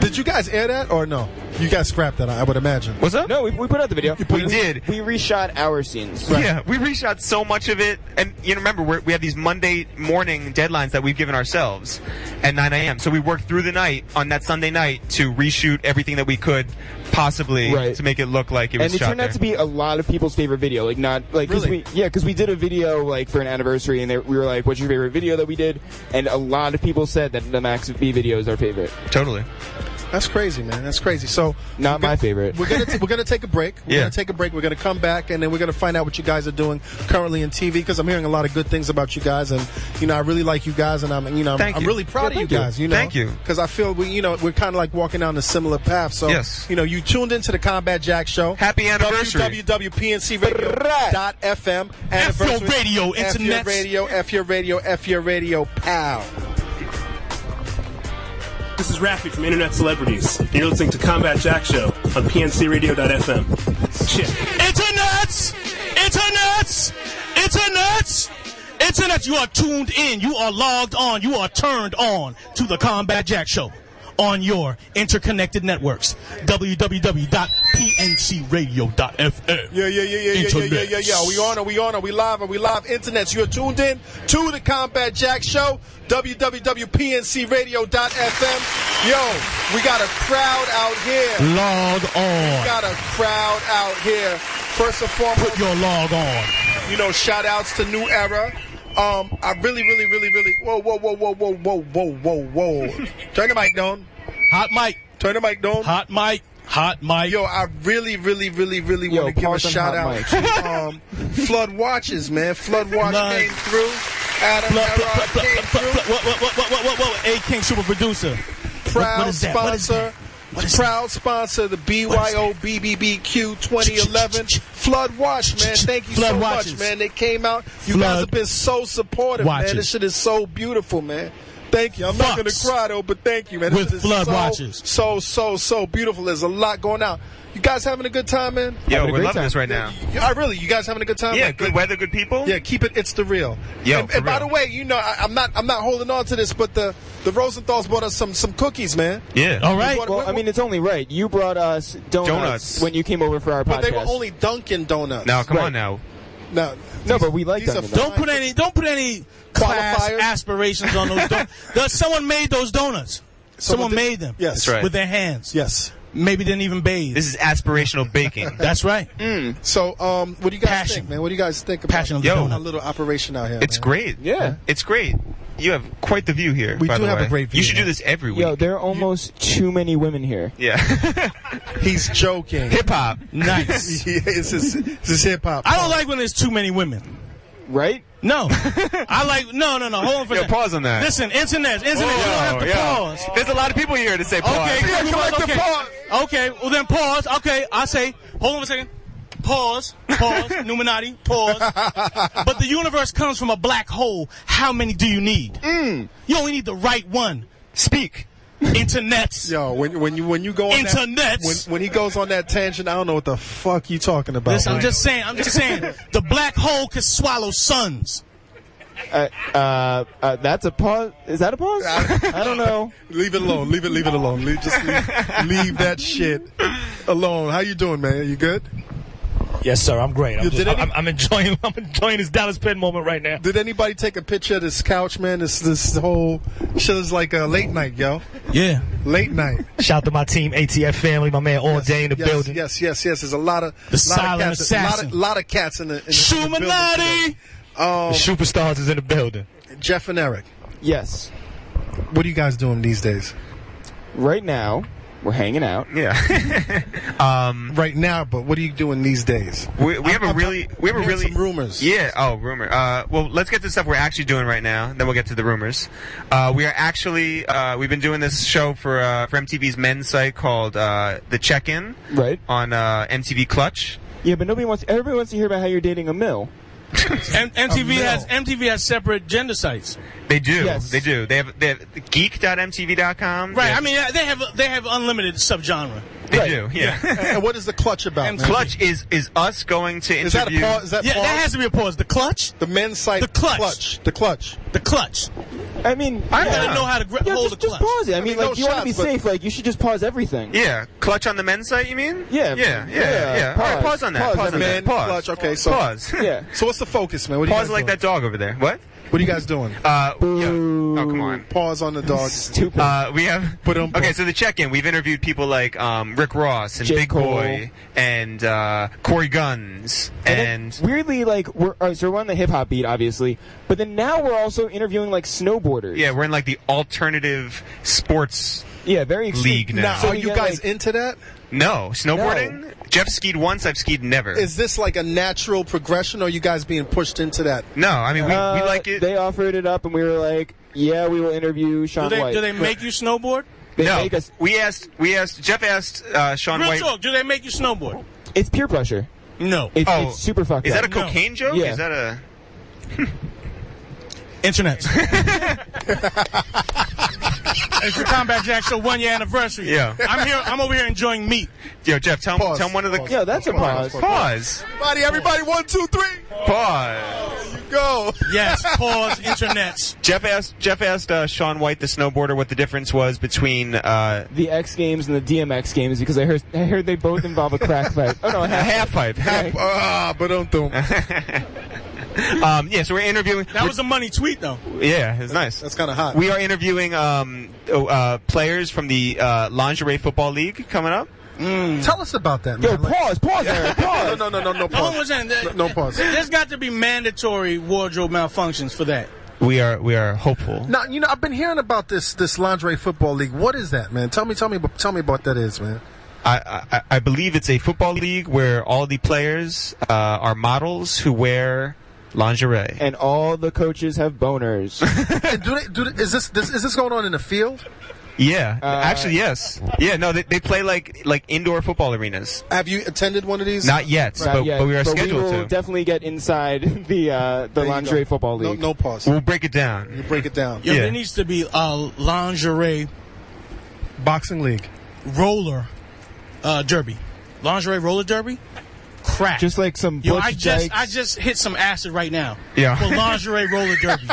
Did you guys air that or no? You guys scrapped that, I would imagine. What's up? No, we put out the video. We did. We reshot our scenes. Right. Yeah, we reshot so much of it. And remember, we have these Monday morning deadlines that we've given ourselves at 9 a.m. So we worked through the night on that Sunday night to reshoot everything that we could possibly to make it look like it was shot there. And it turned out to be a lot of people's favorite video. Like, not like, really? Because we did a video like for an anniversary, and we were like, "What's your favorite video that we did?" And a lot of people said that the Max B video is our favorite. Totally. That's crazy, man. That's crazy. So not my favorite. We're gonna take a break. We're gonna take a break. We're gonna come back, and then we're gonna find out what you guys are doing currently in TV, because I'm hearing a lot of good things about you guys, and I really like you guys, and I'm really proud of you guys. Thank you. Because I feel we're kind of like walking down a similar path. So you tuned into the Combat Jack Show. Happy anniversary. www.pncradio.fm. F your radio, internet. F your radio, pal. This is R.I.P from Internet Celebrities. You're listening to Combat Jack Show on pncradio.fm. Shit. Internet, you are tuned in, you are logged on, you are turned on to the Combat Jack Show on your interconnected networks. www.pncradio.fm. Yeah. We on. Are we live? Internets, you're tuned in to the Combat Jack Show. www.pncradio.fm. Yo, we got a crowd out here. Log on. We got a crowd out here. First and foremost, put your log on. Shout outs to New Era. I really. Whoa. Turn the mic down. Hot mic. Turn the mic down. Hot mic. Yo, I really want to give a shout out to Flood Watches, man. Flood Watch came through. Adam came through. What? A-King super producer. Proud sponsor the BYOBBBQ 2011 Flood Watch, man. Thank you so much, man. They came out. You guys have been so supportive, man. This shit is so beautiful, man. Thank you. I'm not going to cry, though, but thank you, man. With Flood Watches. So beautiful. There's a lot going out. You guys having a good time, man? Yo, we're loving this right now. You guys having a good time? Yeah, good weather, good people. Yeah, keep it. It's the real. Yo, and by the way, I'm not holding on to this, but the Rosenthals brought us some cookies, man. Yeah. All right. Well, I mean, it's only right. You brought us donuts when you came over for our podcast. But they were only Dunkin' Donuts. Now, come on now. No, but we like Dunkin'. Don't put any class aspirations on those donuts. Someone made those donuts. Someone made them. Yes. That's right. With their hands. Yes. Maybe didn't even bathe. This is aspirational baking. That's right. So, what do you guys think, man? What do you guys think about a little operation out here? It's great. Yeah. It's great. You have quite the view here. We by do the have way. a great view. You should do this every week. Yo, there are almost too many women here. Yeah. He's joking. Hip hop. Nice. This is hip hop. I don't like when there's too many women. Right? No. I like no. Hold on for a second. Pause on that. Listen, internet. You don't have to pause. There's a lot of people here to say pause. Okay, Okay, well then pause. Okay, I say, hold on a second. Pause, Illuminati, pause. But the universe comes from a black hole. How many do you need? You only need the right one. Speak. Internets. Yo, when you go on internets. When he goes on that tangent, I don't know what the fuck you talking about. Listen, I'm just saying. The black hole can swallow suns. That's a pause. Is that a pause? I don't know. Leave it alone. Leave it alone. Leave that shit alone. How you doing, man? You good? Yes, sir. I'm great. I'm enjoying this Dallas Penn moment right now. Did anybody take a picture of this couch, man? This whole shit is like a late night, yo. Yeah. Late night. Shout out to my team, ATF family, my man All Day in the building. Yes. There's a lot of silent cats, assassin. lot of cats in the Shumanati. The superstars is in the building. Jeff and Eric. Yes. What are you guys doing these days? Right now, we're hanging out. Yeah. Right now, but what are you doing these days? We have a really some rumors. Yeah. Oh, rumor. Well, let's get to stuff we're actually doing right now. Then we'll get to the rumors. We are actually we've been doing this show for MTV's men's site called The Check-In. Right. On MTV Clutch. Yeah, but everybody wants to hear about how you're dating a mill. MTV has separate gender sites. They do. Yes. They do. They have geek.mtv.com. Right. I mean, they have unlimited subgenre. They do. Yeah. And what is the Clutch about? Man? Clutch is us going to Is interview. that a pause? That has to be a pause. The Clutch. The men's site. The Clutch. The Clutch. The Clutch. I mean, I gotta know how to hold the just clutch. pause it. I mean, no you want to be shots, but- safe. Like, you should just pause everything. Yeah, Clutch on the men's site, you mean? Yeah. Yeah. All right, pause on that. Pause on Men, that. Pause. Clutch. Okay, so Pause. Yeah. So what's the focus, man? What are you Pause guys like doing? that dog over there. What? What are you guys doing? Yeah. Oh, come on. Pause on the dog. Stupid. We have. Okay, so the check-in. We've interviewed people like Rick Ross and J. Big Cole. Boy and Corey Guns and weirdly, like, we're on the hip hop beat, obviously, but then now we're also interviewing like snowboarders. yeah, we're in like the alternative sports Yeah, very extreme. league now. Now, So are you you get, guys like- into that? No, snowboarding. No. Jeff skied once. I've skied never. Is this like a natural progression, or are you guys being pushed into that? No, I mean we like it. They offered it up, and we were like, "Yeah, we will interview Sean White." Do they make you snowboard? They No, make us. we asked. Jeff asked Sean Real White. talk. Do they make you snowboard? It's peer pressure. No. It's super fucked Is up. that a cocaine joke? Yeah. Is that a? Internet. It's the Combat Jack Show 1 year anniversary. Yeah. I'm over here enjoying meat. Yo, Jeff, tell one of the. Yeah, that's a pause. Pause. Everybody, 1, 2, 3. Pause. Go. Yes. Pause. Internets. Jeff asked Sean White, the snowboarder, what the difference was between The X Games and the DMX Games, because I heard they both involve a crack pipe. Oh no, a half pipe. But don't. Yeah, so we're interviewing. That was a money tweet, though. Yeah, it's nice. That's kind of hot. We are interviewing players from the Lingerie Football League coming up. Tell us about that, Yo, man. pause, Eric, pause. No, No pause. one was saying that. No pause. There's got to be mandatory wardrobe malfunctions for that. We are hopeful. Now, I've been hearing about this lingerie football league. What is that, man? Tell me what that is, man. I believe it's a football league where all the players are models who wear lingerie, and all the coaches have boners. And is this going on in the field? Yeah, actually, yes. Yeah, no, they play like indoor football arenas. Have you attended one of these? Not yet, but we are scheduled we will to. definitely get inside the lingerie football league. No pause. We'll break it down. You break it down. Yo, there needs to be a lingerie boxing league, roller derby, lingerie roller derby. Crack. Just like some Butch I just hit some acid right now. Yeah. For lingerie roller derby.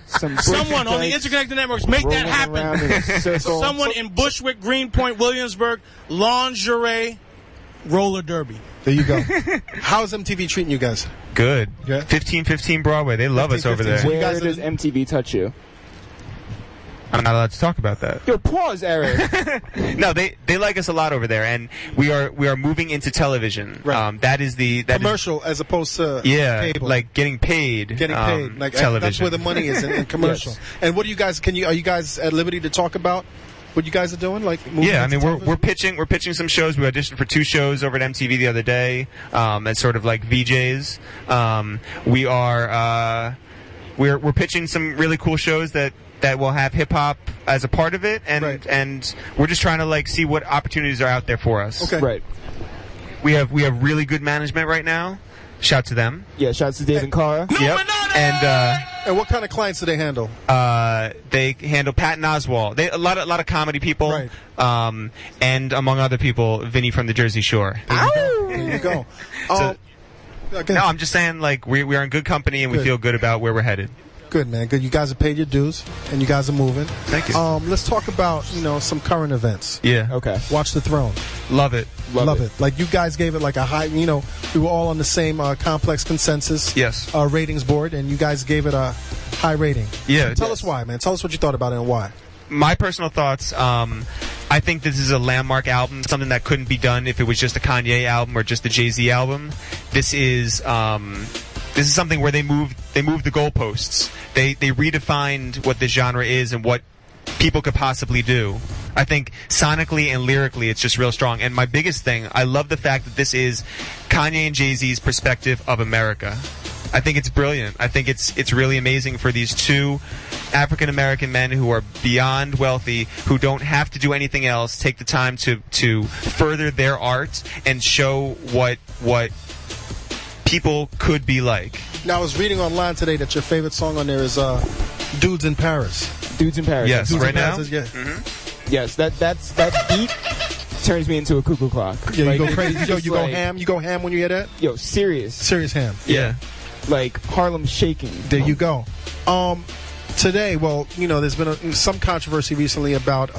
Someone on the interconnected networks make that happen. Someone in Bushwick, Greenpoint, Williamsburg, lingerie roller derby. There you go. How's MTV treating you guys? Good. Yeah. 1515 Broadway. They love us over there. Where does MTV touch you? I'm not allowed to talk about that. Yo, pause, Eric. No, they like us a lot over there, and we are moving into television. Right. That is commercial as opposed to cable. Like getting paid. Like television. That's where the money is in commercial. Yes. And what do you guys? Are you guys at liberty to talk about what you guys are doing? Like, yeah, I mean we're pitching some shows. We auditioned for 2 shows over at MTV the other day, as sort of like VJs. We're pitching some really cool shows that will have hip hop as a part of it, and we're just trying to like see what opportunities are out there for us. Okay. Right. We have really good management right now. Shout to them. Yeah, shouts to Dave and Cara. Yep. And what kind of clients do they handle? They handle Patton Oswalt. A lot of comedy people. Right. And among other people, Vinny from the Jersey Shore. There you go. No, I'm just saying, like we are in good company and we feel good about where we're headed. Good, man. Good. You guys have paid your dues, and you guys are moving. Thank you. Let's talk about, some current events. Yeah. Okay. Watch the Throne. Love it. Love it. Like, you guys gave it like a high, we were all on the same complex consensus ratings board, and you guys gave it a high rating. Yeah. Tell us why, man. Tell us what you thought about it and why. My personal thoughts, I think this is a landmark album, something that couldn't be done if it was just a Kanye album or just a Jay-Z album. This is something where they moved the goalposts. They redefined what this genre is and what people could possibly do. I think sonically and lyrically it's just real strong. And my biggest thing, I love the fact that this is Kanye and Jay-Z's perspective of America. I think it's brilliant. I think it's really amazing for these two African-American men who are beyond wealthy, who don't have to do anything else, take the time to further their art and show what people could be like. Now, I was reading online today that your favorite song on there is Dudes in Paris. Dudes in Paris. Yes, Dudes right in now? Paris is, Yes, that beat turns me into a cuckoo clock. Yeah, you go crazy. Yo, you go ham. You go ham when you hear that? Yo, serious ham. Yeah. Like Harlem shaking. There you go. Today, well, there's been some controversy recently about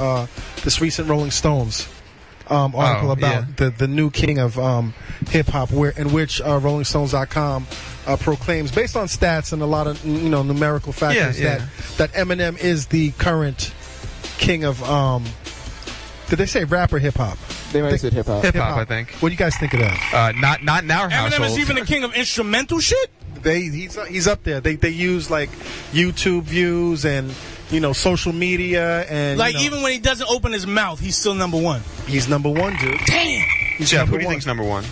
this recent Rolling Stones article about the new king of hip-hop, in which RollingStones.com proclaims, based on stats and a lot of numerical factors, that Eminem is the current king of did they say rap or hip-hop? They might have said hip-hop. Hip-hop, I think. What do you guys think of that? Not in our household. Eminem is even the king of instrumental shit? He's up there. They use like YouTube views and social media and even when he doesn't open his mouth, he's still number one. He's number one, dude. Damn. Jeff, who do you think's number one?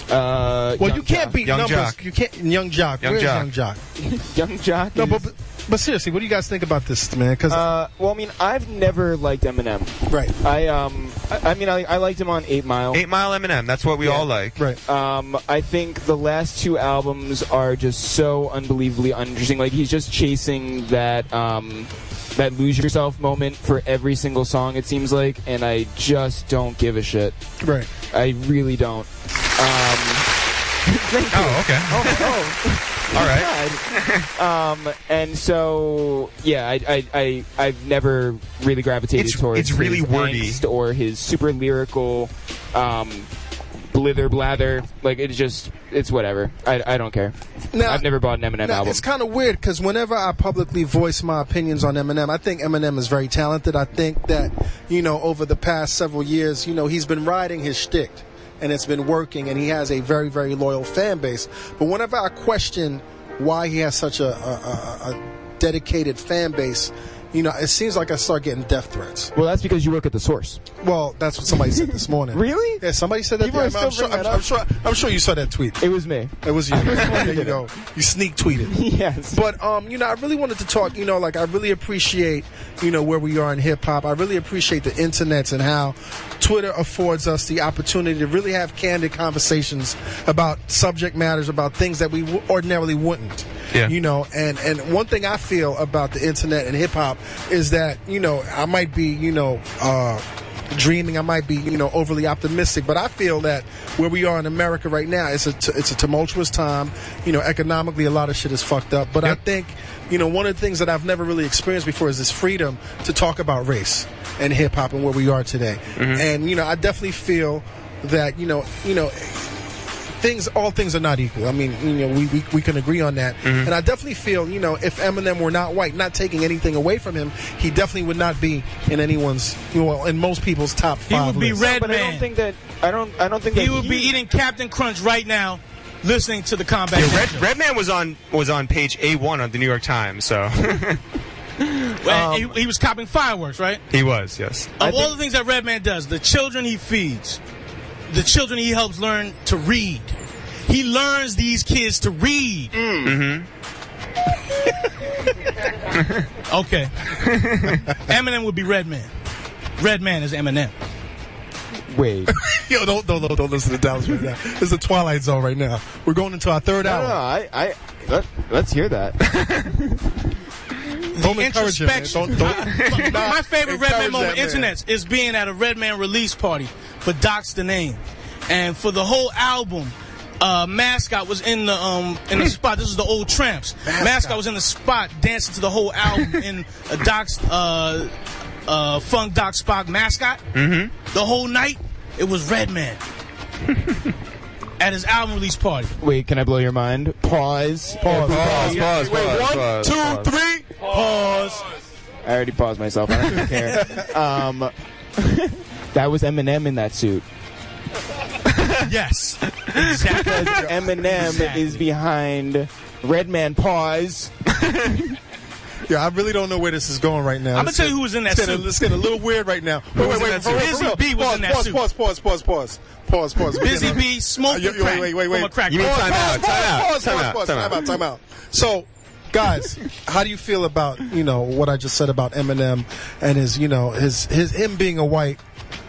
Well, you can't beat Young numbers. Jock. You can't. Young Jock. Where's Young Jock? Young Jock. No, but seriously, what do you guys think about this, man? Because well, I mean, I've never liked Eminem. Right. I liked him on 8 Mile. 8 Mile Eminem. That's what we all like. Right. I think the last 2 albums are just so unbelievably uninteresting. Like, he's just chasing that lose yourself moment for every single song, it seems like, and I just don't give a shit. Right. I really don't. Okay. All right. And so, yeah, I've never really gravitated towards it's really his wordy angst or his super lyrical blither blather. Like, it's whatever. I don't care. Now, I've never bought an Eminem album. It's kind of weird because whenever I publicly voice my opinions on Eminem, I think Eminem is very talented. I think that, over the past several years, he's been riding his shtick. And it's been working, and he has a very, very loyal fan base. But whenever I question why he has such a dedicated fan base, it seems like I start getting death threats. Well, that's because you work at the Source. Well, that's what somebody said this morning. Really? Yeah, somebody said that. I'm sure you saw that tweet. It was me. It was you. There you go. You sneak tweeted. Yes. But I really wanted to talk. I really appreciate where we are in hip hop. I really appreciate the internets and how Twitter affords us the opportunity to really have candid conversations about subject matters, about things that we ordinarily wouldn't. Yeah. And one thing I feel about the internet and hip hop is that, I might be, dreaming, I might be, overly optimistic, but I feel that where we are in America right now, it's a tumultuous time. Economically, a lot of shit is fucked up. But I think, one of the things that I've never really experienced before is this freedom to talk about race and hip hop and where we are today. Mm-hmm. And, I definitely feel that, all things are not equal. I mean, we can agree on that. Mm-hmm. And I definitely feel, if Eminem were not white, not taking anything away from him, he definitely would not be in anyone's, in most people's top 5 He would be list. Red But Man. I don't think He would be eating Captain Crunch right now, listening to the Combat. Yeah, Redman was on page A1 of the New York Times, so. He was copping fireworks, right? He was, yes. Of all the things that Redman does, the children he feeds, the children he helps learn to read. He learns these kids to read. Mm-hmm. Okay. Eminem would be Redman. Redman is Eminem. Wait. Yo, don't listen to Dallas right now. This is the Twilight Zone right now. We're going into our third hour. No, let's hear that. Don't encourage him, man. Don't my favorite Redman moment on the internet is being at a Redman release party for Docs the Name. And for the whole album, Mascot was in the spot. This is the old Tramps. Mascot was in the spot dancing to the whole album in Doc's Funk Doc Spock Mascot. Mm-hmm. The whole night, it was Redman at his album release party. Wait, can I blow your mind? Pause. Pause. Wait, 1, 2, 3. Pause. I already paused myself. I don't care. That was Eminem in that suit. Yes. Exactly. Because Eminem is behind Redman. Pause. Yeah, I really don't know where this is going right now. I'm going to tell you who was in that suit. It's getting a little weird right now. Wait. Busy B was in that suit. Pause. Busy B smoking crack from a crack. You mean time out. So, guys, how do you feel about, what I just said about Eminem and his him being a white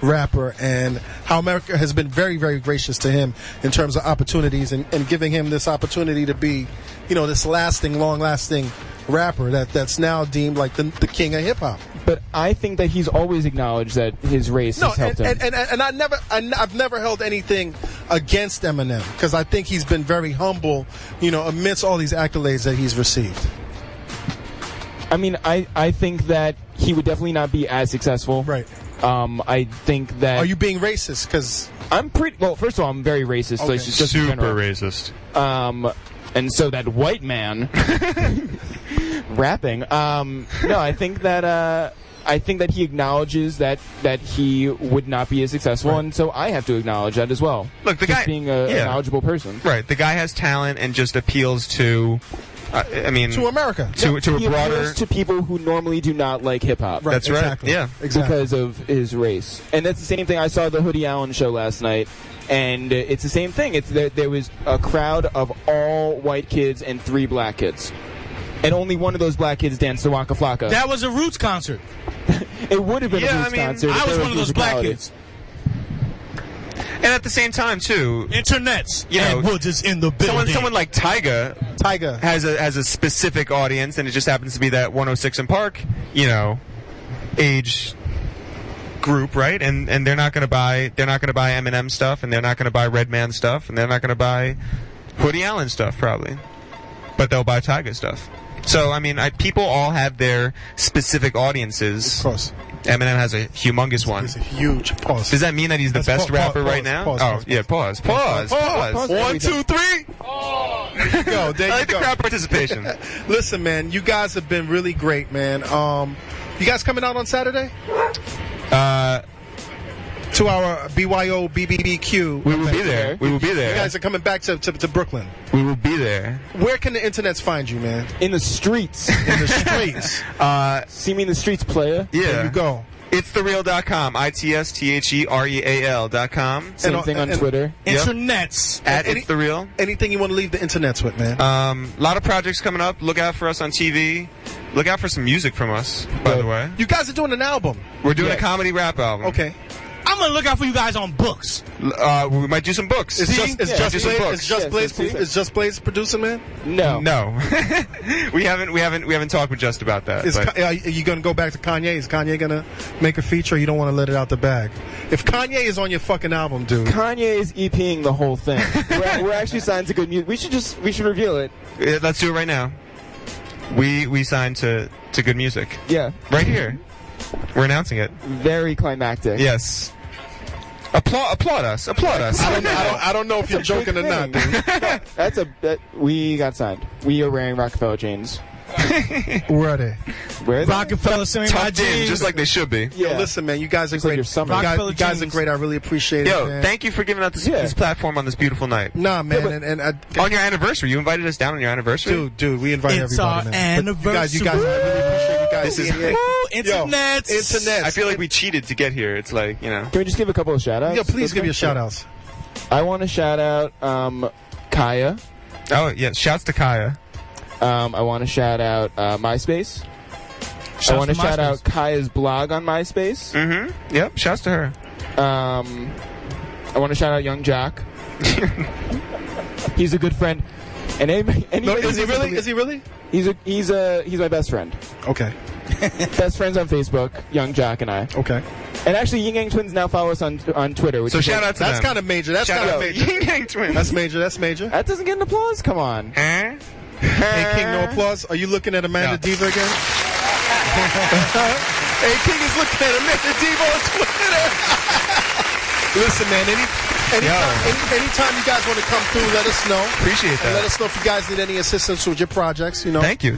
rapper and how America has been very, very gracious to him in terms of opportunities and giving him this opportunity to be, this long-lasting rapper that's now deemed like the king of hip-hop. But I think that he's always acknowledged that his race has helped him. And I've never held anything against Eminem because I think he's been very humble, amidst all these accolades that he's received. I mean, I think that he would definitely not be as successful. Right. I think that... Are you being racist? Because I'm pretty... Well, first of all, I'm very racist. Okay. So it's just super racist. And so that white man rapping. No, I think that he acknowledges that he would not be as successful, right. And so I have to acknowledge that as well. Look, the just guy being a knowledgeable person. Right. The guy has talent and just appeals to... to America, to a broader, to people who normally do not like hip hop. Right, that's exactly. right. Yeah, exactly. Because of his race, and that's the same thing. I saw the Hoodie Allen show last night, and it's the same thing. It's there was a crowd of all white kids and 3 black kids, and only one of those black kids danced to Waka Flocka. That was a Roots concert. It would have been a Roots concert. I was one of those black kids. And at the same time, too, internets. Ed Woods is in the building. Someone like Tyga has a specific audience, and it just happens to be that 106 and Park, age group, right? And they're not going to buy Eminem stuff, and they're not going to buy Redman stuff, and they're not going to buy Hoodie Allen stuff, probably, but they'll buy Tyga stuff. So I mean, people all have their specific audiences. Of course. Eminem has a humongous one. It's a huge pause. Does that mean that he's the best rapper right now? Pause. 1, 2, 3. Oh, there you go. I like the crowd participation. Listen, man, you guys have been really great, man. You guys coming out on Saturday? To our BYO BBBQ. We will be there. We will be there. You guys are coming back to Brooklyn. We will be there. Where can the internets find you, man? In the streets. In the streets. See me in the streets, player. Yeah. There you go. It'sTheReal.com. It'sTheReal.com. Same thing on Twitter. Internets. At It's The Real. Anything you want to leave the internets with, man? A lot of projects coming up. Look out for us on TV. Look out for some music from us, by the way. You guys are doing an album. We're doing a comedy rap album. Okay. I'm going to look out for you guys on books. We might do some books. Is Just Blaze producing, man? No. we haven't talked with Just about that. Are you going to go back to Kanye? Is Kanye going to make a feature, or you don't want to let it out the bag? If Kanye is on your fucking album, dude. Kanye is EPing the whole thing. we're actually signed to good music. We should reveal it. Let's do it right now. We signed to good music. Yeah. Right here. We're announcing it. Very climactic. Yes. Applaud us. I don't know if you're joking or not, dude. We got signed. We are wearing Rockefeller chains. Where are they? Rockefeller singing my jeans. Just like they should be. Yeah. Yo, listen, man, you guys are great. You guys are great. I really appreciate it. Yo, thank you for giving out this platform on this beautiful night. Nah, man, on your anniversary, you invited us down on your anniversary. Dude, we invite everybody. It's our anniversary. You guys, I really appreciate you guys. This is Internets. I feel like we cheated to get here. It's like, Can we just give a couple of shout outs? Yeah, please give your shout outs. I want to shout out Kaya. Oh, yeah, shouts to Kaya. I want to shout out MySpace. I want to shout out Kaya's blog on MySpace. Mm-hmm. Yep, shouts to her. I want to shout out Young Jock. He's a good friend. And is he really? He's my best friend. Okay. Best friends on Facebook, Young Jock and I. Okay. And actually, Yin Yang Twins now follow us on Twitter. Which So shout out to That's them. kind of major. That's kind of major. Yin Yang Twins. That's major. That's major. That doesn't get an applause? Come on. Hey, King, no applause. Are you looking at Amanda Diva again? Hey, King is looking at Amanda Diva on Twitter. Listen, man, anytime you guys want to come through, let us know. Appreciate that. And let us know if you guys need any assistance with your projects. You know. Thank you.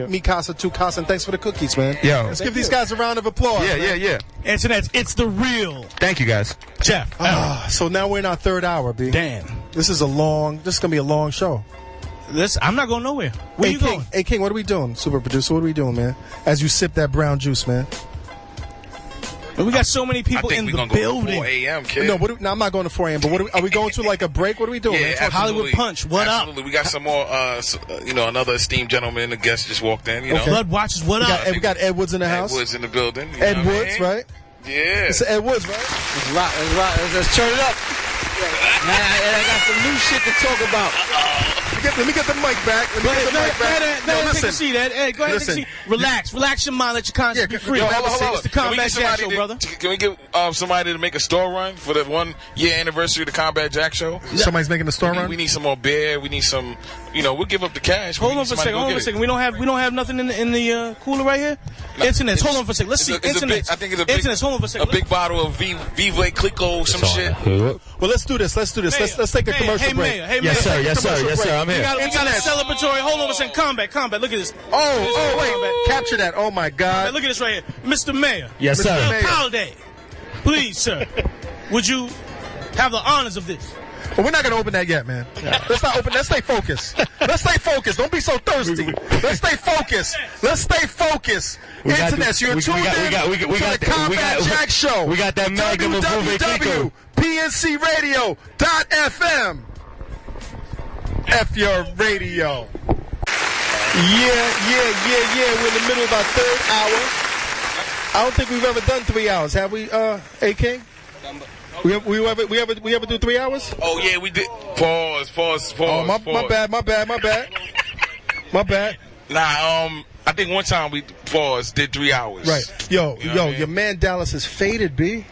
Mi casa, tu casa, and thanks for the cookies, man. Yo. Let's give these guys a round of applause. Yeah. Internet, it's the real Thank you, guys. Jeff. So now we're in our third hour, B. Damn. This is gonna be a long show. I'm not going nowhere. Where you going? Hey, King, what are we doing? Super producer, what are we doing, man? As you sip that brown juice, man. We got so many people in the building. Go to 4 a.m., kid. No, I'm not going to 4 a.m., but are we going to like a break? What are we doing? Yeah, man? Hollywood Punch, what absolutely. We got some more, another esteemed gentleman, a guest just walked in. Okay. Blood Watchers, what up? We got Ed Woods in the house. Ed Woods in the building. Ed Woods, right? Yeah. It's Ed Woods, right? Let's rock. Let's turn it up. Man, I got some new shit to talk about. Let me get the mic back. Go ahead, take a seat, Ed. Ed, go ahead, take a seat. Relax your mind, let your conscience be free. Hold It's the Combat Jack Show, brother. Can we get somebody to make a store run for the 1 year anniversary of the Combat Jack Show? Somebody's making a store run? We need some more beer. We need some, we'll give up the cash. Hold on for a second. We don't have nothing in the cooler right here? Internet, hold on for a second. Let's see. Internet. I think it's a big, hold on for a second. A big bottle of Vive Clico, some shit. Well, let's do this. Let's take a commercial break. Hey, Mayor. Yes, sir. I'm here. We got a celebratory. Hold on a second. Combat. Look at this. Wait. Capture that. Oh, my God. Look at this right here. Mr. Mayor. Yes, sir. Holiday. Please, sir. Would you have the honors of this? Well, we're not going to open that yet, man. Let's not open. Let's stay focused. Don't be so thirsty. Let's stay focused. Internet, you're tuned in to the Combat Jack Show. We got that magnum of www.pncradio.fm. F your radio. Yeah. We're in the middle of our third hour. I don't think we've ever done 3 hours, have we, AK? We ever do 3 hours? Oh yeah, we did. Pause. Oh, my bad. Nah, I think one time we did 3 hours. Right. Yo, your man Dallas is faded, B.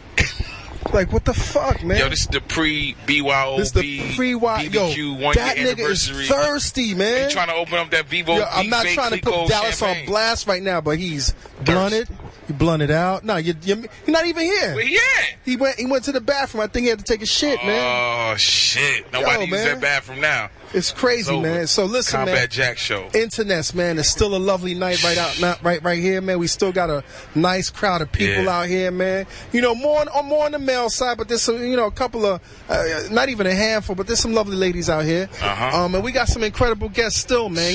Like, what the fuck, man? Yo, this is the pre-BYOB, this is the BBQ 1 that year nigga anniversary. Is thirsty, man. He's trying to open up that Vivo. Yo, I'm not trying to put Dallas champagne on blast right now, but he's blunted. He blunted out. No, you're not even here. Where he at? He went to the bathroom. I think he had to take a shit, man. Oh shit! Nobody uses that bathroom now. It's crazy, man. So listen, Combat man. Jack Show. Internets, man. It's still a lovely night right here, man. We still got a nice crowd of people out here, man. More on the male side, but there's some, a couple of, not even a handful, but there's some lovely ladies out here. And we got some incredible guests still, man.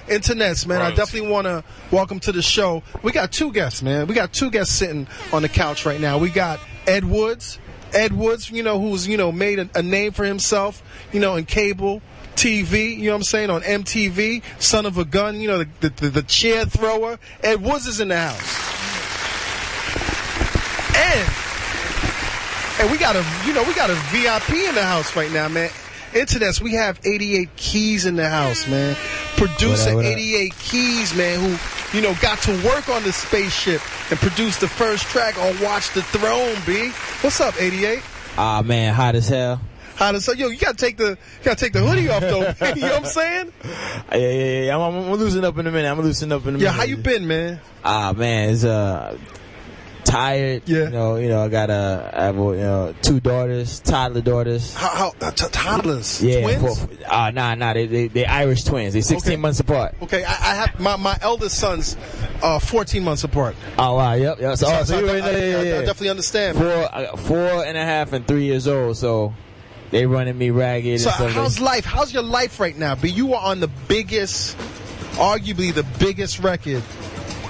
Internets, man. I definitely want to welcome to the show. We got 2 guests, man. We got 2 guests sitting on the couch right now. We got Ed Woods. Who's, made a name for himself, in cable TV, you know what I'm saying, on MTV, son of a gun, the chair thrower. Ed Woods is in the house. And we got a VIP in the house right now, man. Internets, we have 88 Keys in the house, man. Producer 88 Keys, man, who, got to work on the spaceship and produce the first track on Watch the Throne, B. What's up, 88? Man, hot as hell. Yo, you gotta take the hoodie off though. You know what I'm saying? Yeah. I'm loosening up in a minute. Yeah, how you been, man? Man, it's tired. Yeah. I got 2 daughters, toddler daughters. How toddlers? Yeah. Twins? Nah. They Irish twins. They 16 months apart. Okay, I have my eldest son's 14 months apart. Oh wow, yep. So I definitely understand. 4.5 and 3 years old. So. They running me ragged. So and how's life? How's your life right now? But you are on arguably the biggest record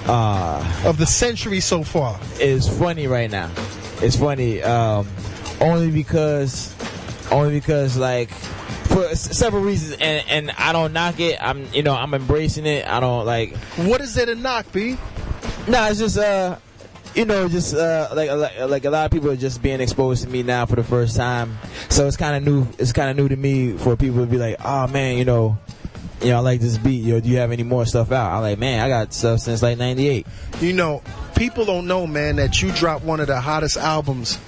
of the century so far. It's funny right now. It's funny only because like for several reasons, and I don't knock it. I'm embracing it. I don't like. What is there to knock, B? Nah, it's just like a lot of people are just being exposed to me now for the first time, so it's kind of new. It's kind of new to me for people to be like, oh man, I like this beat. Do you have any more stuff out? I'm like, man, I got stuff since like '98. people don't know, man, that you dropped one of the hottest albums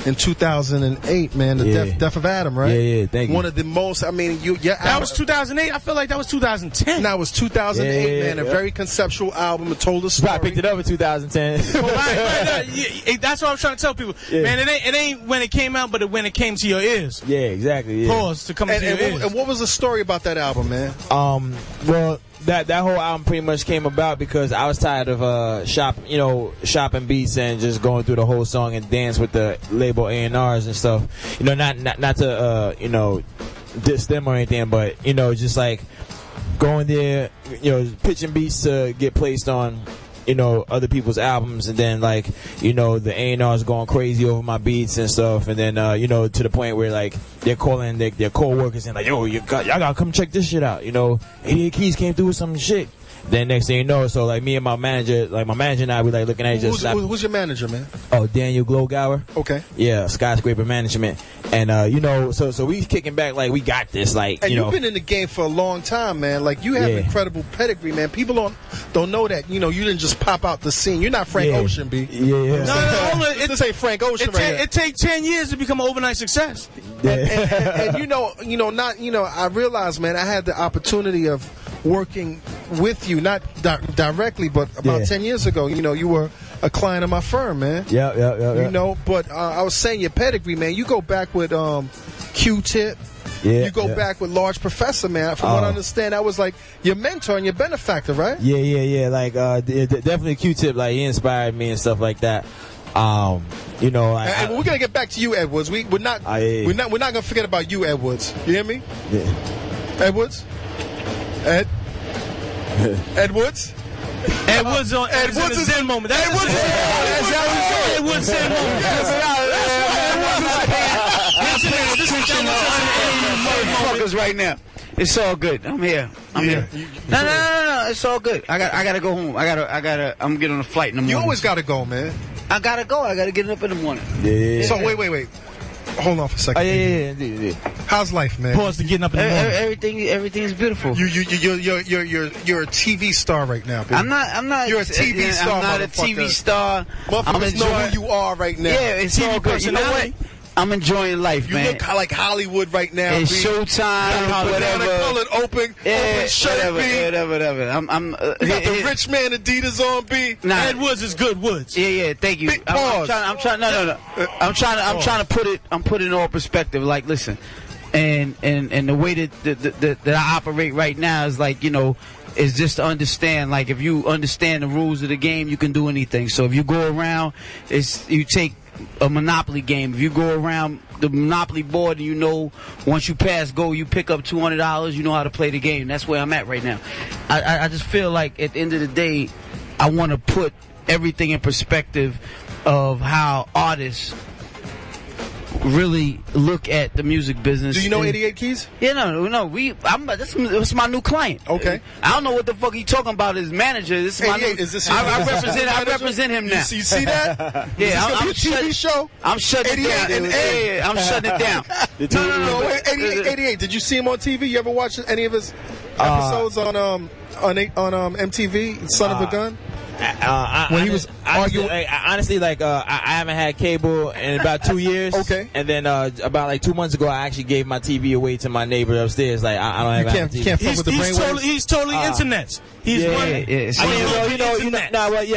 in 2008, man, the Death of Adam, right? Yeah, thank you. One of the most, I mean, that was 2008. I feel like that was 2010. That was 2008, man. A very conceptual album. It told a story. I picked it up in 2010. Right. That's what I was trying to tell people. Yeah. Man, it ain't when it came out, but when it came to your ears. Yeah, exactly. Yeah. Pause to come to your ears. And what was the story about that album, man? Well, that whole album pretty much came about because I was tired of shopping beats and just going through the whole song and dance with the label A&Rs and stuff. You know, not to diss them or anything, but just like going there, pitching beats to get placed on other people's albums, and then like the A&R's going crazy over my beats and stuff, and then to the point where like they're calling their co-workers and like, yo, y'all gotta come check this shit out. 88 Keys came through with some shit. Then next thing you know, so like me and my manager and I, we like looking at each other. Who's your manager, man? Oh, Daniel Glowgower. Okay. Yeah, Skyscraper Management, and so we kicking back like we got this, like and you've been in the game for a long time, man. Like you have incredible pedigree, man. People don't know that. You didn't just pop out the scene. You're not Frank Ocean, B. Yeah. No, this ain't Frank Ocean, right? It takes 10 years to become an overnight success. And I realized, man, I had the opportunity of working with you, not directly, but about 10 years ago. You were a client of my firm, man. Yeah. But I was saying your pedigree, man. You go back with Q-Tip. Yeah. You go back with Large Professor, man. From what I understand, that was like your mentor and your benefactor, right? Yeah. Like definitely Q-Tip. Like he inspired me and stuff like that. And we're gonna get back to you, Edwards. We're not gonna forget about you, Edwards. You hear me? Yeah. Edwards. Edwards? Edwards on Edwards is Zen moment. Edwards is Zen moment. Motherfuckers right now. It's all good. I'm here. No. It's all good. I gotta go home. I'm getting on a flight in the morning. You always gotta go, man. I gotta go. I gotta get up in the morning. Yeah. So wait. Hold on for a second. Yeah. How's life, man? Pause to getting up in the morning. Everything is beautiful. You're a TV star right now, baby. I'm not. You're a TV star. I'm not a TV star. Motherfuckers know who you are right now. Yeah, it's all good. You know what? I'm enjoying life, man. You look like Hollywood right now. It's showtime, whatever. Colored open shirt, whatever. I'm you got the rich man Adidas on, B. Nah. Ed Woods is good Woods. Yeah, thank you. I'm trying to put it in all perspective. Like, listen, and the way that I operate right now is like, is just to understand, like, if you understand the rules of the game, you can do anything. So if you go around, you take a Monopoly game. If you go around the Monopoly board and once you pass go, you pick up $200, you know how to play the game. That's where I'm at right now. I just feel like at the end of the day, I want to put everything in perspective of how artists really look at the music business. Do you know 88 Keys? Yeah, no. That's my new client. Okay. I don't know what the fuck he talking about. His manager. This is my new. I represent him now. You see that? Yeah, I'm TV show. I'm shutting it down. Yeah, I'm shutting it down. No. 88. Did you see him on TV? You ever watch any of his episodes on MTV? Son of a Gun. When he was arguing, honestly, like I haven't had cable in about 2 years. Okay. And then about like 2 months ago, I actually gave my TV away to my neighbor upstairs. Like I don't have TV. You can't fuck with the brainwaves. He's totally internet. He's I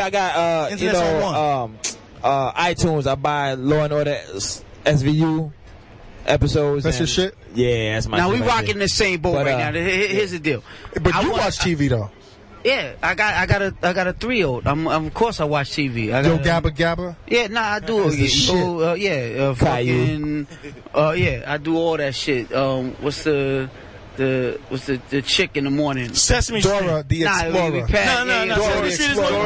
got iTunes. I buy Law and Order SVU episodes. That's your shit. Yeah, that's my. Now shit we rocking the same boat right now. Here's the deal. But you watch TV though. Yeah, I got a 3-year-old. Of course I watch TV. Yo, Gabba? Yeah, I do. I do all that shit. What's the chick in the morning? Sesame Dora Street. the Explorer.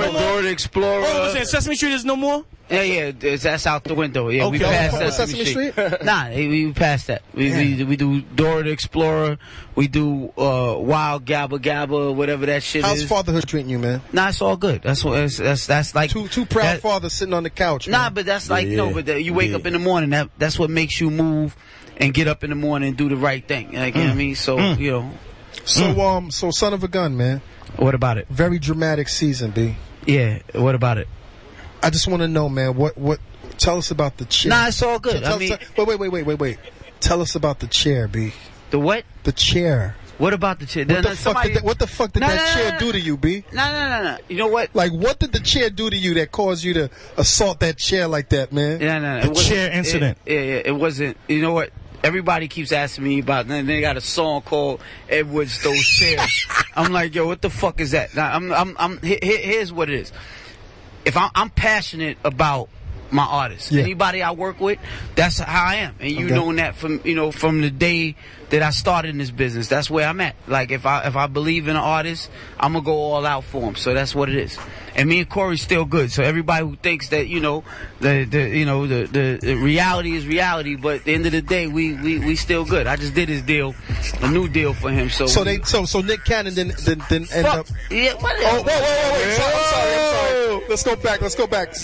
Dora the Explorer. Oh, Sesame Street is no more? Yeah, that's out the window. Yeah, okay. We passed that. Sesame Street? Nah, we passed that. We do Dora the Explorer. We do Wild Gabba, whatever that shit How's is. How's fatherhood treating you, man? Nah, it's all good. That's like two proud fathers sitting on the couch. Nah, man. but that's like you wake up in the morning. That's what makes you move and get up in the morning and do the right thing. Like, you know what I mean? So So Son of a Gun, man. What about it? Very dramatic season, B. Yeah. What about it? I just want to know, man. What? Tell us about the chair. Nah, it's all good. Wait. Tell us about the chair, B. The what? The chair. What about the chair? What the fuck did that chair do to you, B? No. You know what? Like, what did the chair do to you that caused you to assault that chair like that, man? No. The chair incident. It wasn't. You know what? Everybody keeps asking me about. And they got a song called Ed Woods Those Chairs. I'm like, yo, what the fuck is that? Now, here's what it is. If I'm passionate about my artists, anybody I work with, that's how I am, and you know that from the day that I started in this business. That's where I'm at. Like if I believe in an artist, I'm gonna go all out for him. So that's what it is. And me and Corey's still good. So everybody who thinks that the reality is reality, but at the end of the day, we still good. I just did his deal, a new deal for him. So Nick Cannon didn't end up. Yeah. Whoa. I'm sorry. Let's go back.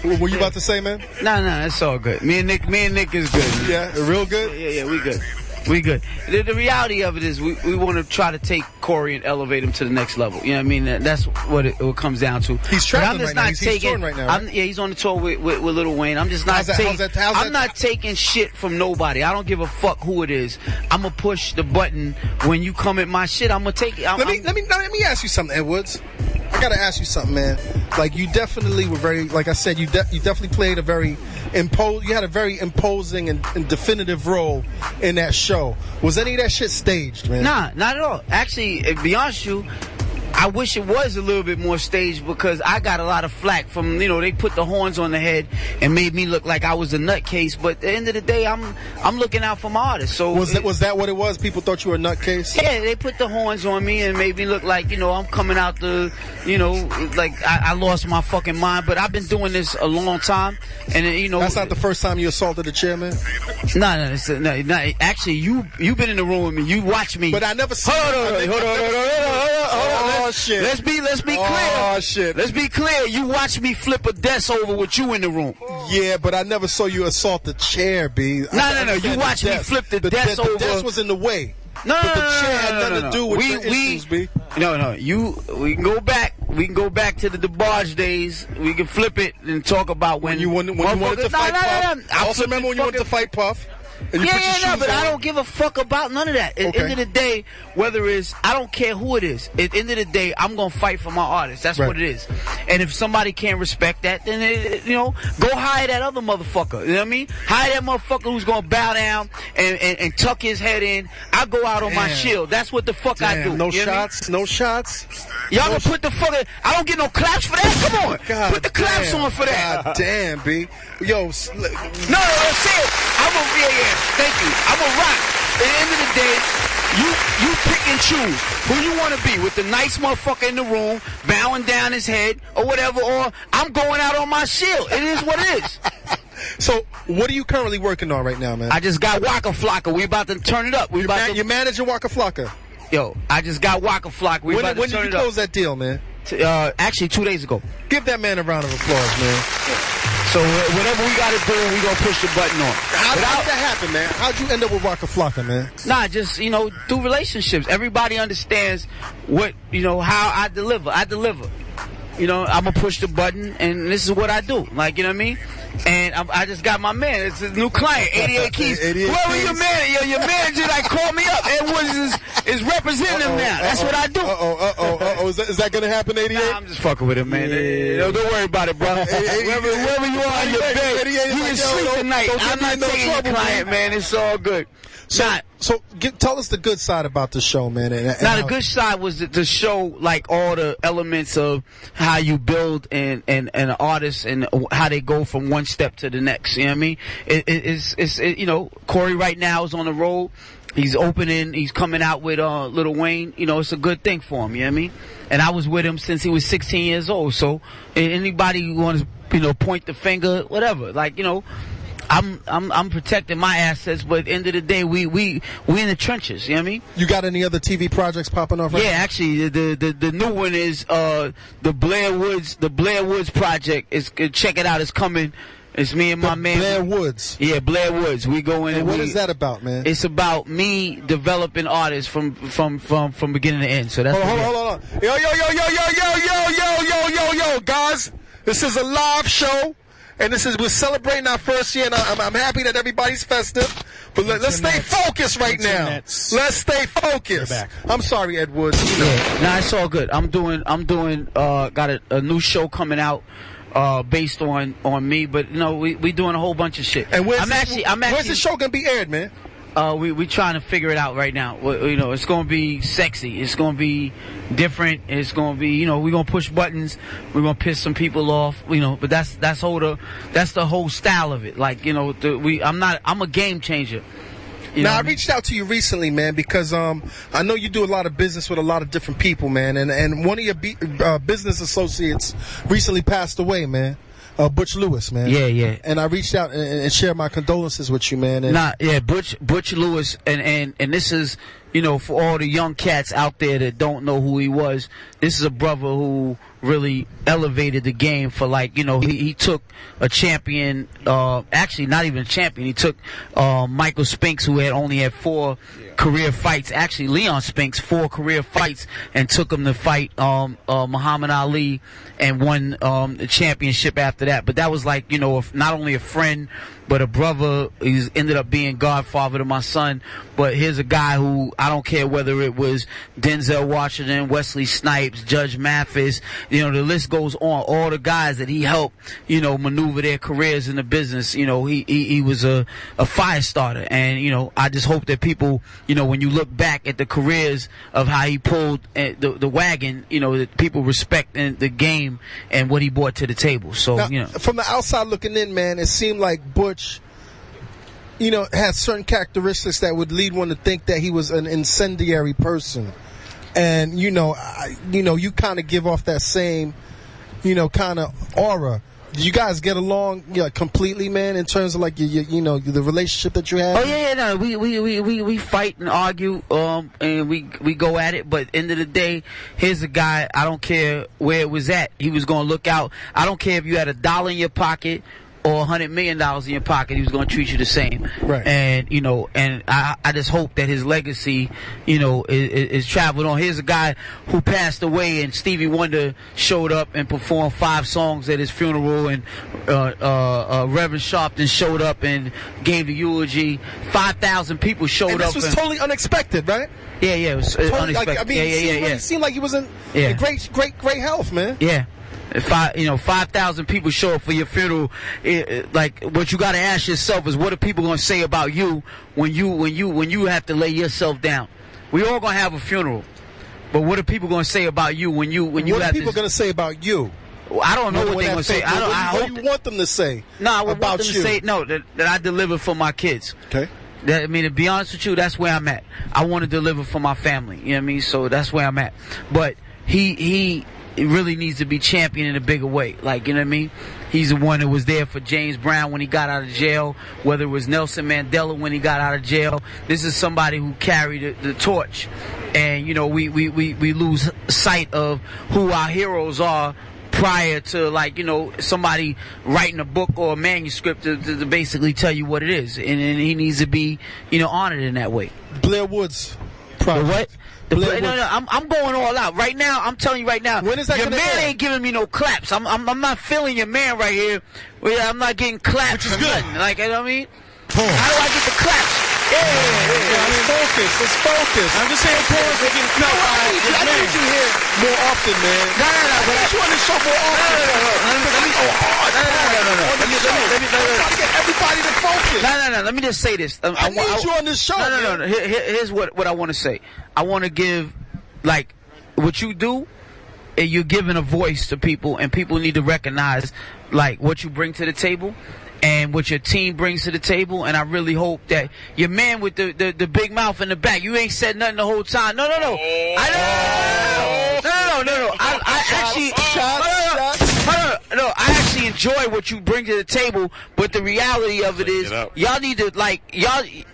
What were you about to say, man? Nah, it's all good. Me and Nick is good. Yeah, real good? Yeah, we good. The reality of it is we want to try to take Corey and elevate him to the next level. You know what I mean? That's what it comes down to. He's traveling right now. He's touring right now, right? He's on the tour with Lil Wayne. I'm just not I'm not taking shit from nobody. I don't give a fuck who it is. I'm going to push the button. When you come at my shit, I'm going to take it. Let me ask you something, Ed Woods. I gotta ask you something, man. Like, you definitely were very, like I said, you definitely played a very you had a very imposing and definitive role in that show. Was any of that shit staged, man? Nah, not at all. Actually, to be honest with you, I wish it was a little bit more staged, because I got a lot of flack from, they put the horns on the head and made me look like I was a nutcase. But at the end of the day, I'm looking out for my artists. So was that what it was? People thought you were a nutcase? Yeah, they put the horns on me and made me look like, I'm coming out like I lost my fucking mind. But I've been doing this a long time, and that's not the first time you assaulted a chairman. No. Actually, you've been in the room with me. You watch me. But I never saw. Hold on. Oh shit! Let's be clear. Oh shit! Let's be clear. You watched me flip a desk over with you in the room. Yeah, but I never saw you assault the chair, B. No. You watched me flip the desk over. The desk was in the way. No, but the chair had nothing to do with your issues, B. No. We can go back. We can go back to the DeBarge days. We can flip it and talk about when you wanted to fight Puff. I also remember when you wanted to fight Puff. But I don't give a fuck about none of that. At the end of the day, whether it's, I don't care who it is. At the end of the day, I'm going to fight for my artist. That's what it is. And if somebody can't respect that, then, go hire that other motherfucker. You know what I mean? Hire that motherfucker who's going to bow down and tuck his head in. I go out on my shield. That's what the fuck I do. No shots? No shots? Y'all gonna put the fucking, I don't get no claps for that? Come on. Put the claps on for that. God damn, B. Yo. No, that's it. Thank you. I'm a rock. At the end of the day, you pick and choose who you want to be, with the nice motherfucker in the room, bowing down his head, or whatever, or I'm going out on my shield. It is what it is. So, what are you currently working on right now, man? I just got Waka Flocka. We about to turn it up. You're managing Waka Flocka? Yo, I just got Waka Flocka. We about to turn it up. When did you close that deal, man? Actually, 2 days ago. Give that man a round of applause, man. So whatever we got to do, we gonna push the button on. How did that happen, man? How'd you end up with Waka Flocka, man? Nah, just through relationships. Everybody understands what how I deliver. I'm gonna push the button, and this is what I do. Like, you know what I mean? And I just got my man. It's a new client, 88 Keys. Whoever your man, your manager called me up. Ed Woods is representing him now. That's what I do. Is that gonna happen, 88? Nah, I'm just fucking with him, man. Don't worry about it, bro. Whoever you are on your bed, you can sleep tonight. I'm not taking your client, man. It's all good. Tell us the good side about the show, man. The good side was to show like all the elements of how you build an artist and how they go from one step to the next. You know what I mean? It's Corey right now is on the road. He's opening. He's coming out with Lil Wayne. It's a good thing for him. You know what I mean? And I was with him since he was 16 years old. So anybody who wants to point the finger, whatever, like I'm protecting my assets, but at the end of the day, we in the trenches. You know what I mean? You got any other TV projects popping off right now? Yeah, actually, the new one is the Blair Woods project. Check it out. It's coming It's me and my man Blair Woods. Yeah, Blair Woods. We go in. And what is that about, man? It's about me developing artists from beginning to end. So that's hold on. Yo, guys. This is a live show, and we're celebrating our first year, and I'm happy that everybody's festive. But let's stay focused right now. Let's stay focused. I'm sorry, Ed Woods. Nah, it's all good. I'm doing. Got a new show coming out. Based on me, but we doing a whole bunch of shit. And where's the show gonna be aired, man? We trying to figure it out right now. It's gonna be sexy. It's gonna be different. It's gonna be we're gonna push buttons. We're gonna piss some people off. But that's the whole style of it. Like I'm a game changer. Now, I reached out to you recently, man, because I know you do a lot of business with a lot of different people, man, and one of your business associates recently passed away, man. Butch Lewis, man. Yeah. And I reached out and shared my condolences with you, man. Butch Lewis, and this is, for all the young cats out there that don't know who he was, this is a brother who really elevated the game for he took a champion, actually not even a champion, he took Michael Spinks, who only had 4 career fights, actually Leon Spinks, 4 career fights, and took him to fight Muhammad Ali and won the championship after that. But that was not only a friend, but a brother. He's ended up being godfather to my son. But here's a guy who, I don't care whether it was Denzel Washington, Wesley Snipes, Judge Mathis, the list goes on. All the guys that he helped, maneuver their careers in the business. He was a fire starter. And, I just hope that people, when you look back at the careers of how he pulled the wagon, that people respect the game and what he brought to the table. So, now, from the outside looking in, man, it seemed like Butch, had certain characteristics that would lead one to think that he was an incendiary person. And, you kind of give off that same, kind of aura. Do you guys get along completely, man, in terms of the relationship that you have? Oh yeah, no, we fight and argue, and we go at it. But end of the day, here's a guy. I don't care where it was at. He was gonna look out. I don't care if you had $1 in your pocket or $100 million in your pocket, he was going to treat you the same. Right. And, and I just hope that his legacy, is traveled on. Here's a guy who passed away, and Stevie Wonder showed up and performed 5 songs at his funeral, and Reverend Sharpton showed up and gave the eulogy. 5,000 people showed up. And this was totally unexpected, right? Yeah, it was totally unexpected. It seemed like he was in great health, man. Yeah. 5,000 people show up for your funeral. What you got to ask yourself is, what are people going to say about you when you have to lay yourself down? We all going to have a funeral, but what are people going to say about you when you what are people going to say about you? I don't know what they're going to say. What do you want them to say? No, I want them to say that I deliver for my kids. Okay. To be honest with you, that's where I'm at. I want to deliver for my family. You know what I mean? So that's where I'm at. But he really needs to be championed in a bigger way. You know what I mean? He's the one that was there for James Brown when he got out of jail, whether it was Nelson Mandela when he got out of jail. This is somebody who carried the torch. And, we lose sight of who our heroes are prior to, somebody writing a book or a manuscript to basically tell you what it is. And he needs to be, honored in that way. Blair Woods. What? No, I'm going all out right now. I'm telling you right now. When is that your man ain't giving me no claps. I'm not feeling your man right here. I'm not getting claps. Which is good. You know what I mean? How do I get the claps? Let's focus. I'm just saying, pause. I need you here more often, man. No. I need you on the show more often. I'm trying to get everybody to focus. No. Let me just say this. I need you on this show. No. Here's what I want to say. I want to give, what you do, and you're giving a voice to people, and people need to recognize, what you bring to the table and what your team brings to the table. And I really hope that your man with the big mouth in the back, you ain't said nothing the whole time. No. I actually enjoy what you bring to the table, but the reality of it is, y'all need to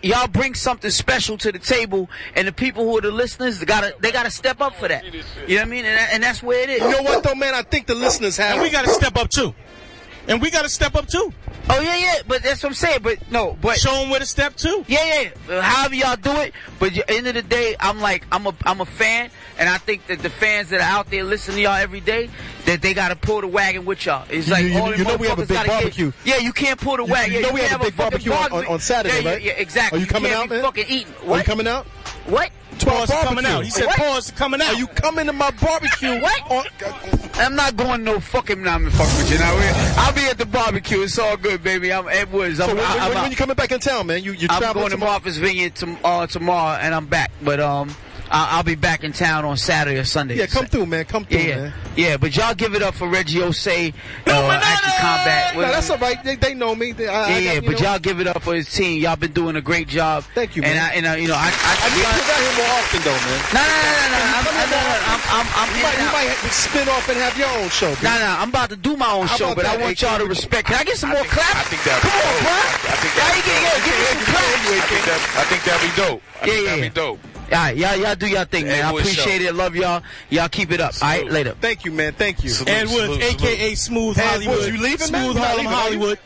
y'all bring something special to the table, and the people who are the listeners, they gotta step up for that. You know what I mean? And that's where it is. You know what though, man? I think the listeners have. And we gotta step up too. Oh yeah, but that's what I'm saying. But show them where to step to. Yeah. However y'all do it, but at the end of the day, I'm a fan, and I think that the fans that are out there listening to y'all every day, that they gotta pull the wagon with y'all. It's like you know we have a big barbecue. You can't pull the wagon. You know we have a big barbecue on Saturday, right? Yeah, exactly. Are you coming out, man? Fucking eating. Are you coming out? What? Pause coming out. He said pause coming out. Are you coming to my barbecue? What? I'm not going no fucking. I'm fucking with you now. I'll be at the barbecue. It's all good, baby. I'm Ed Woods. So when you coming back in town, man? You I'm going to Martha's Vineyard tomorrow, and I'm back. But I'll be back in town on Saturday or Sunday. Yeah, come through, man. Come through, man. Yeah, but y'all give it up for Reggie Action Combat. No, that's all right. They know me. But y'all give it up for his team. Y'all been doing a great job. Thank you, man. And I need to get out here more often, though, man. No. You might spin off and have your own show. No. I'm about to do my own show, but I want y'all to respect. Can I get some more claps? I think that. Come on, bro. Give me some claps. I think that'd be dope. That'd be dope. All right, y'all do y'all thing, man. I appreciate it. Love y'all. Y'all keep it up. All right, later. Thank you, man. Thank you. Ed Woods, a.k.a. Smooth Hollywood. You leaving, Smooth Harlem Hollywood.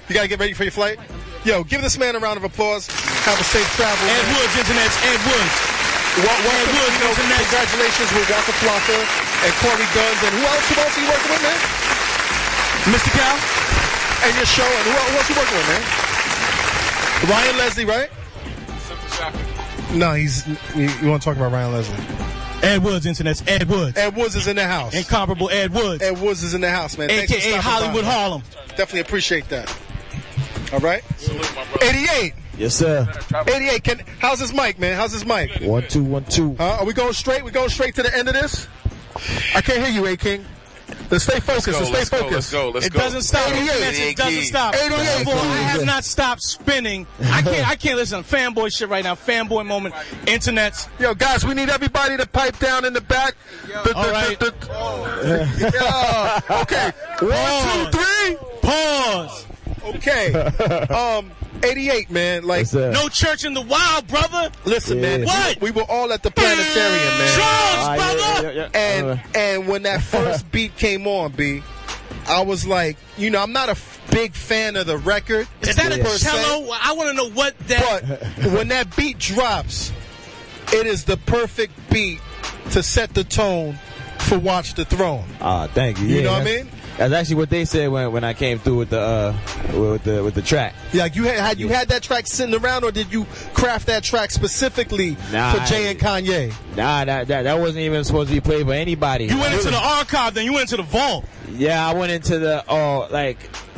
You got to get ready for your flight? Yo, give this man a round of applause. Have a safe travel. Ed Woods, Internet's Ed Woods. Ed Woods, congratulations with Walker Flocka and Corey Guns. And who else are you working with, man? Mr. Cal. And your show. And who else you working with, man? Ryan Leslie, right? No, you want to talk about Ryan Leslie? Ed Woods, Internet's Ed Woods. Ed Woods is in the house. Incomparable Ed Woods. Ed Woods is in the house, man. A.K.A. Hollywood Harlem. Definitely appreciate that. All right? 88. Yes, sir. 88. How's his mic, man? How's his mic? 1 2 1 2. Are we going straight? We going straight to the end of this? I can't hear you, A-King. Let's stay focused. Let's go. Let's go. It doesn't stop. 88. It doesn't stop. 88. I have not stopped spinning. I can't listen to fanboy shit right now. Fanboy moment. Internets. Yo, guys, we need everybody to pipe down in the back. All right. Okay. 1, 2, 3. Pause. Okay. 88, man. Like no church in the wild, brother. Listen, man. What? We were all at the planetarium, man. Drugs, brother. And when that first beat came on, B, I was like, I'm not a big fan of the record. Is that a cello? I want to know what that. But when that beat drops, it is the perfect beat to set the tone for Watch the Throne. Thank you. You know what I mean? That's actually what they said when I came through with the track. Yeah, like you had that track sitting around, or did you craft that track specifically for Jay and Kanye? Nah, that wasn't even supposed to be played by anybody. You went into the archive, then you went into the vault. Yeah, I went into the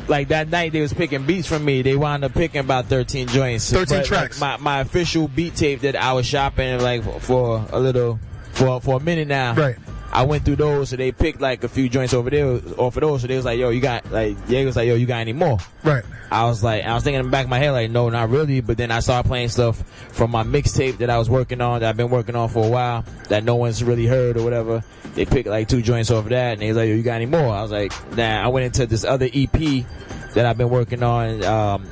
like that night they was picking beats from me. They wound up picking about 13 joints. 13 tracks. Like, my official beat tape that I was shopping like for a minute now. Right. I went through those, so they picked like a few joints over there off of those. So they was like, "Yo, you got you got any more?" Right. I was thinking in the back of my head, like, no, not really. But then I started playing stuff from my mixtape that I was working on, that I've been working on for a while, that no one's really heard or whatever. They picked like 2 joints off of that, and they was like, "Yo, you got any more?" I was like, "Nah." I went into this other EP that I've been working on.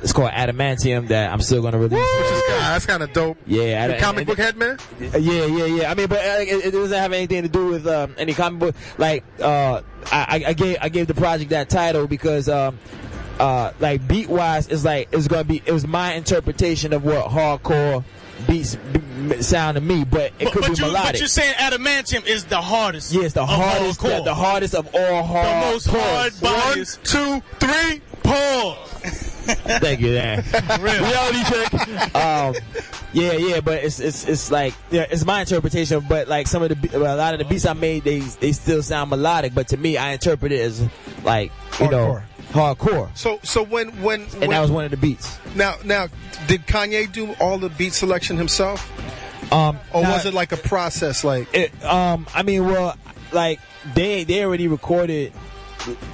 It's called Adamantium, that I'm still gonna release. Which is that's kind of dope. Yeah, the comic book head, man. Yeah. I mean, but it doesn't have anything to do with any comic book. Like, I gave the project that title because like beat wise, it was my interpretation of what hardcore beats sound to me, but it could be melodic. But you're saying Adamantium is the hardest. Yeah, it's the hardest. The hardest of all hard. The most hard bodies. 1, 2, 3. Pause. Thank you, man. Reality check. Yeah, but it's like it's my interpretation. But like a lot of the beats I made, they still sound melodic. But to me, I interpret it as like hardcore. So when that was one of the beats. Now, did Kanye do all the beat selection himself? Or was it like a process? Like I mean, well, like they already recorded.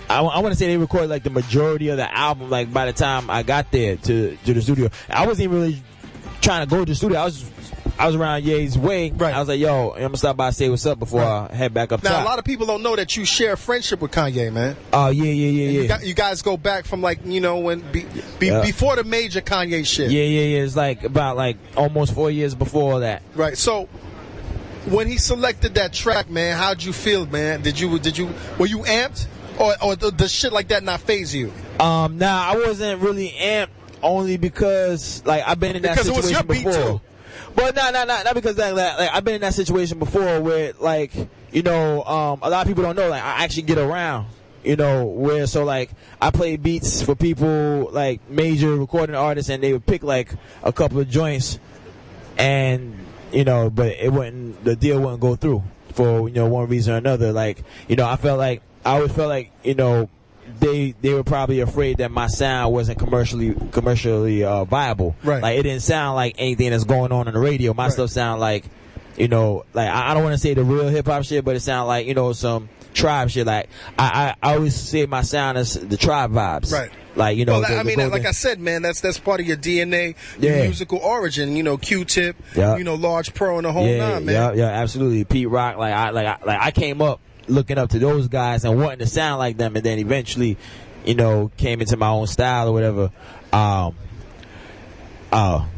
I want to say they recorded like the majority of the album. Like by the time I got there to the studio, I wasn't even really trying to go to the studio. I was around Ye's way. Right. I was like, yo, I'm gonna stop by and say what's up before I head back up top. Now, a lot of people don't know that you share a friendship with Kanye, man. Oh, yeah. You guys go back from like, when before the major Kanye shit. Yeah. It's like about like almost 4 years before that. Right. So when he selected that track, man, how'd you feel, man? Were you amped? or the shit like that not faze you? Nah, I wasn't really amped only because like I've been in that because situation it was your before. beat too. But not because that. Like I've been in that situation before where like a lot of people don't know like I actually get around. Where so like I play beats for people like major recording artists and they would pick like a couple of joints and but the deal wouldn't go through for one reason or another. Like I always felt like they were probably afraid that my sound wasn't commercially viable. Right. Like it didn't sound like anything that's going on the radio. My stuff sound like like I don't want to say the real hip hop shit, but it sound like some Tribe shit. Like I always say my sound is the Tribe vibes. Right. Like like I said, man, that's part of your DNA, your musical origin. Q-Tip, Large Pro, and the whole nine, man. Yeah, absolutely. Pete Rock. I came up looking up to those guys and wanting to sound like them, and then eventually, came into my own style or whatever.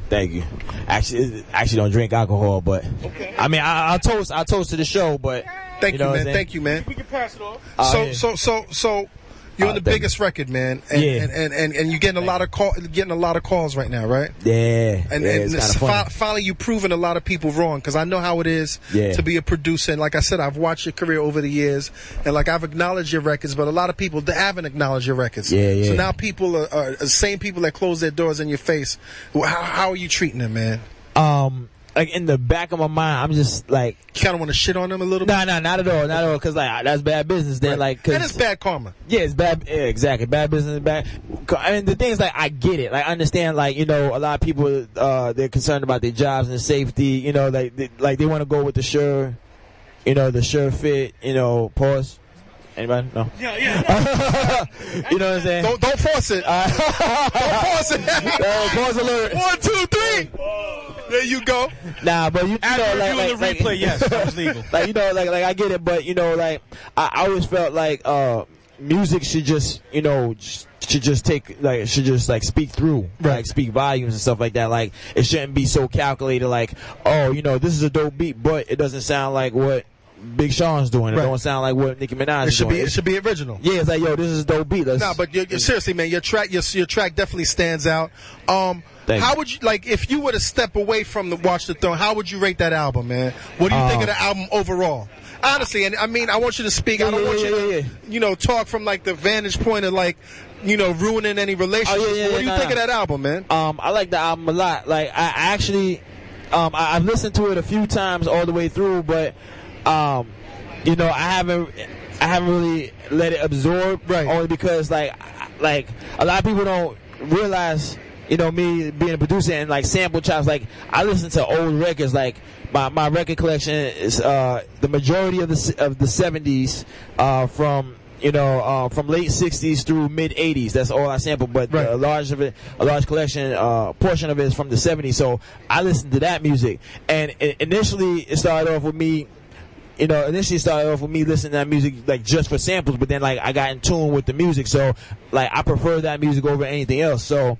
Thank you. Actually don't drink alcohol, but okay. I mean, I'll toast to the show, but thank you, man. Thank you, man. We can pass it off. So you're on the biggest record, man, and you're getting a lot of calls right now, right? Yeah. And it's finally you proving a lot of people wrong, because I know how it is to be a producer, and like I said, I've watched your career over the years, and like I've acknowledged your records, but a lot of people they haven't acknowledged your records. Yeah. So now people are the same people that close their doors in your face. How are you treating them, man? Like in the back of my mind, I'm just like, you kind of want to shit on them a little bit. No, not at all, because like that's bad business. Then right. And it's bad karma. Yeah, it's bad. Yeah, exactly, bad business. Bad. I mean, the thing is, like, I get it. Like, I understand. Like, a lot of people they're concerned about their jobs and safety. Like they want to go with the sure fit. Pause. Anybody? No. Yeah. You know what I'm saying? Don't force it. Don't force it. Pause alert. 1, 2, 3. There you go. Nah, but like replay, yes, that was legal. Like I get it, but like I always felt like music should just speak through, right. Like speak volumes and stuff like that. Like it shouldn't be so calculated. Like this is a dope beat, but it doesn't sound like what Big Sean's doing. It don't sound like what Nicki Minaj is doing. It should be original. Yeah, it's like, this is a dope beat. Nah, but seriously, man, your track definitely stands out. How would you, like, if you were to step away from the Watch the Throne, how would you rate that album, man? What do you think of the album overall? Honestly, and I mean, I want you to speak. I don't want you to, talk from like the vantage point of like, ruining any relationships. What do you think of that album, man? I like the album a lot. Like, I actually, I've listened to it a few times all the way through, but I haven't really let it absorb, right? Only because like a lot of people don't realize, me being a producer and like sample chops. Like I listen to old records. Like my record collection is the majority of the 70s from late 60s through mid 80s. That's all I sample. But right. a large collection, portion of it is from the 70s. So I listen to that music. And initially it started off with me listening to that music like just for samples, but then like I got in tune with the music, so like I prefer that music over anything else. So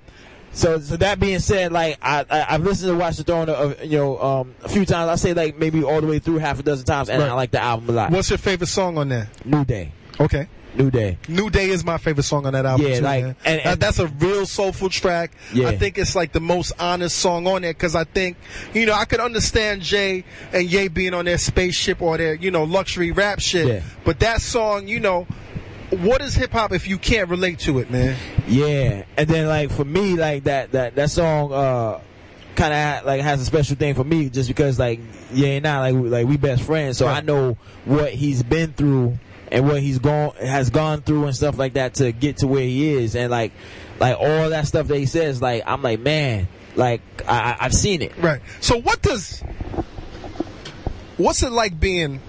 that being said, like I've listened to Watch the Throne a few times. I say like maybe all the way through half a dozen times, and I like the album a lot. What's your favorite song on there? New Day. Okay. New Day. New Day is my favorite song on that album too, man. And that's a real soulful track. Yeah. I think it's like the most honest song on there, because I think, I could understand Jay and Ye being on their spaceship or their, luxury rap shit. Yeah. But that song, what is hip hop if you can't relate to it, man? Yeah. And then like for me, like that song kind of like has a special thing for me, just because like Ye and I like we best friends, so right. I know what he's been through and what has gone through and stuff like that to get to where he is, and like all that stuff that he says, like I'm like, man, like I've seen it. Right. So what's it like being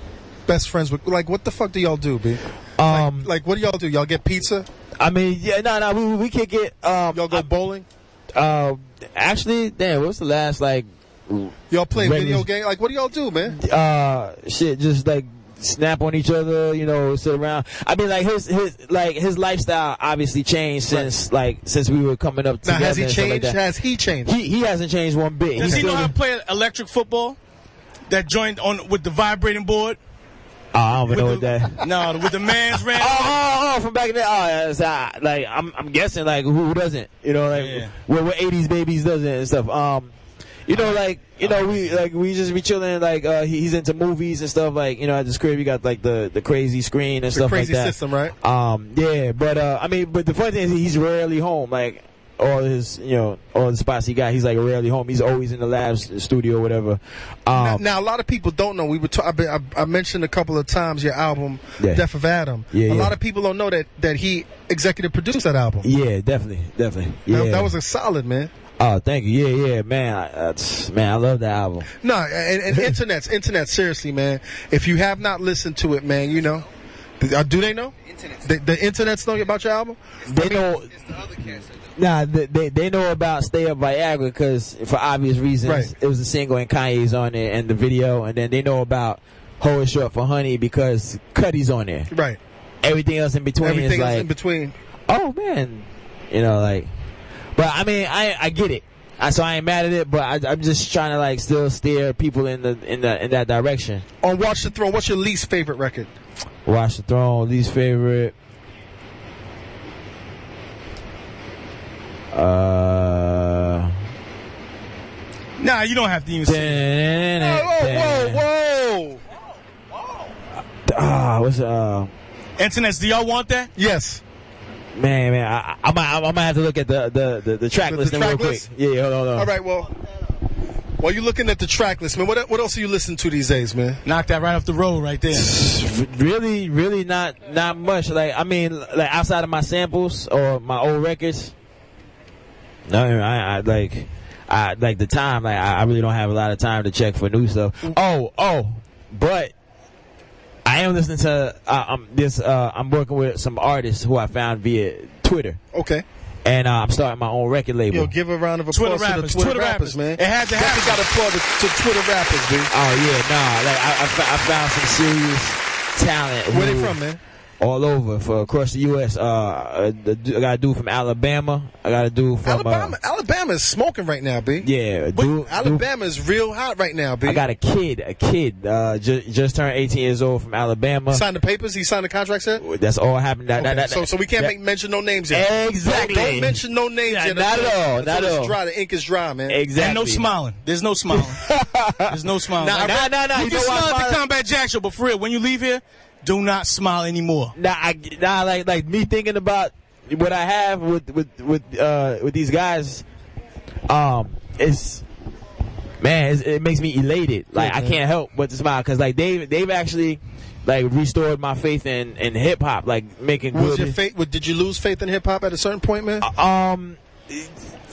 best friends with, like, what the fuck do y'all do, B? Like what do y'all do? Y'all get pizza? I mean, yeah, no, we kick it. Y'all go bowling? Actually, damn, what's the last like? Y'all play video game? Like, what do y'all do, man? Shit, just like snap on each other, sit around. I mean, like his lifestyle obviously changed since we were coming up together. Now, has he changed? Like has he changed? He hasn't changed one bit. Does he know how to play electric football? That joined on with the vibrating board? I don't even know what that. No, with the man's ran. From back in the like I'm guessing like who doesn't, you know, like what 80s babies doesn't and stuff. You know, like we just be chilling. Like he's into movies and stuff. Like, you know, at this crib, you got like the crazy screen and stuff like that. Crazy system, right? Yeah, but I mean, but the funny thing is he's rarely home. Like all the spots he got, he's like rarely home. He's always in the labs, studio, whatever. Now a lot of people don't know. I mentioned a couple of times your album, Death of Adam. Yeah, a lot of people don't know that he executive produced that album. Yeah, definitely. Yeah, that was a solid, man. Oh, thank you. Yeah, man. I love that album. No, and internet. Seriously, man. If you have not listened to it, man, you know. Do they know? The internet's know about your album? They know. Nah, they know about Stay Up Viagra because for obvious reasons, it was a single and Kanye's on it and the video, and then they know about Hold It Short for Honey because Cuddy's on there. Right. Everything else in between is like. In between. Oh man, you know, like. But I mean, I get it. So I ain't mad at it, but I'm just trying to like still steer people in that direction. On Watch the Throne, what's your least favorite record? Watch the Throne, least favorite. Nah, you don't have to even say. Whoa! What's Internets? Do y'all want that? Yes. Man, I might have to look at the track list real quick. Yeah, hold on. All right, well, while you're looking at the track list, man, what else are you listening to these days, man? Knock that right off the road, right there. Really not much. Like, I mean, like outside of my samples or my old records. No, I like the time. Like, I really don't have a lot of time to check for new stuff. But I am listening to I'm working with some artists who I found via Twitter. Okay. And I'm starting my own record label. Yo, give a round of applause to the Twitter rappers, man. It had to happen. Definitely got to applaud to Twitter rappers, dude. Oh yeah, like I found some serious talent. Where they from, man? All over across the U.S. I got a dude from Alabama. I got a dude from Alabama is smoking right now, B. Yeah, Alabama is real hot right now, B. I got a kid, just turned 18 years old from Alabama. Signed the papers. He signed the contract yet? That's all happened. So we can't mention no names yet. Exactly. Don't mention no names yet. Not at all. Not at all. Dry. The ink is dry, man. Exactly. And no smiling. There's no smiling. There's no smiling. Nah. You can smile at the Combat Jack Show, but for real, when you leave here, do not smile anymore. Like me thinking about what I have with these guys, it makes me elated. Like I can't help but to smile because like they've actually like restored my faith in hip hop, like making good. Your faith? Did you lose faith in hip hop at a certain point, man?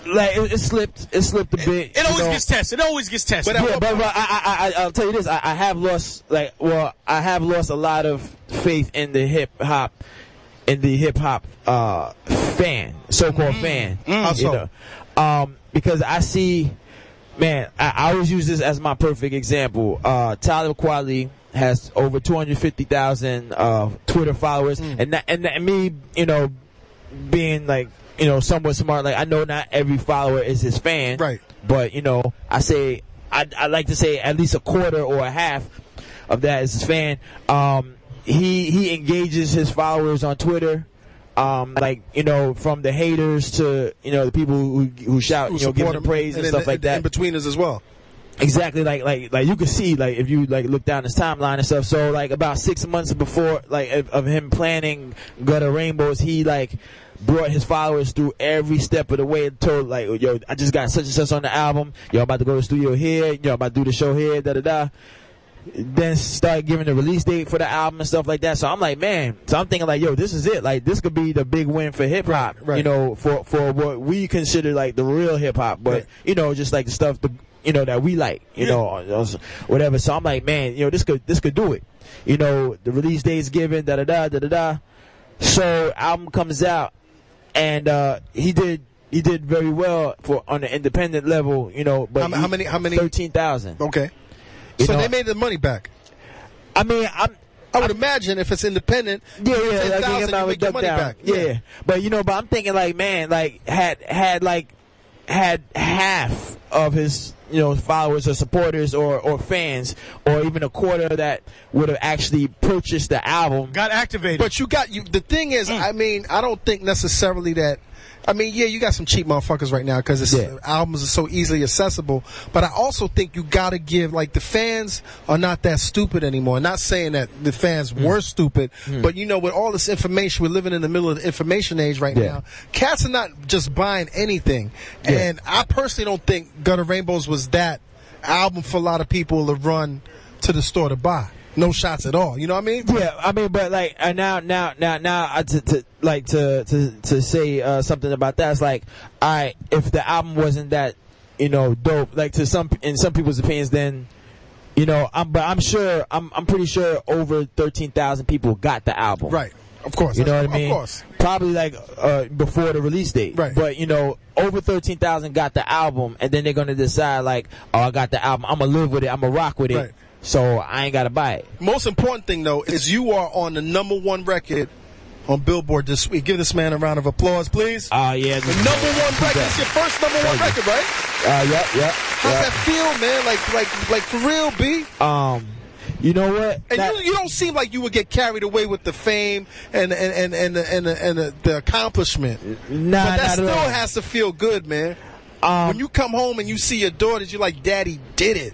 Like it slipped a bit. It always gets tested. It always gets tested. But I'll tell you this. I have lost a lot of faith in the hip hop fan, so-called fan. You know, because I see, man. I always use this as my perfect example. Talib Kweli has over 250,000 Twitter followers, and me, you know, being like, you know, somewhat smart. Like I know not every follower is his fan, right? But you know, I like to say at least a quarter or a half of that is his fan. He engages his followers on Twitter, like you know, from the haters to you know the people who shout, you know, give him praise and stuff like that. In betweeners as well. Exactly, like you can see, like if you like look down his timeline and stuff. So like about 6 months before, like of him planning Gutter Rainbows, he like brought his followers through every step of the way and told like, yo, I just got such and such on the album. Yo, I'm about to go to the studio here. Yo, I'm about to do the show here. Then started giving the release date for the album and stuff like that. So I'm like, man. So I'm thinking like, yo, this is it. Like this could be the big win for hip hop. Right. You know, for what we consider like the real hip hop, but you know, just like the stuff you know that we like. You know, whatever. So I'm like, man, you know, this could do it. You know, the release date's given. So album comes out. And he did very well on the independent level, you know. But how many? 13,000. Okay. So they made the money back. I mean, I would imagine if it's independent, 10,000, you make your money back. Yeah. But you know, I'm thinking like, man, like had half of his followers or supporters or fans, or even a quarter that would have actually purchased the album got activated. But the thing is, I mean, I don't think necessarily that. I mean, yeah, you got some cheap motherfuckers right now because albums are so easily accessible. But I also think you got to give, like, the fans are not that stupid anymore. Not saying that the fans were stupid, but, with all this information, we're living in the middle of the information age right now. Cats are not just buying anything. And I personally don't think Gutter Rainbows was that album for a lot of people to run to the store to buy. No shots at all. You know what I mean? Yeah, I mean, but like now, to say something about that, it's like, all right, if the album wasn't that, dope, like in some people's opinions, then, I'm pretty sure over 13,000 people got the album. Right. Of course. You know what I mean? Of course. Probably like before the release date. Right. But over 13,000 got the album, and then they're gonna decide like, oh, I got the album, I'm gonna live with it, I'm gonna rock with it. Right. So I ain't gotta buy it. Most important thing though is you are on the #1 record on Billboard this week. Give this man a round of applause, please. Yeah. The #1 record. It's your first #1 record, right? Yeah. How's that feel, man? Like for real, B? You know what? And you don't seem like you would get carried away with the fame and the accomplishment. Nah, but that still all. has to feel good, man. When you come home and you see your daughters, you're like, Daddy did it.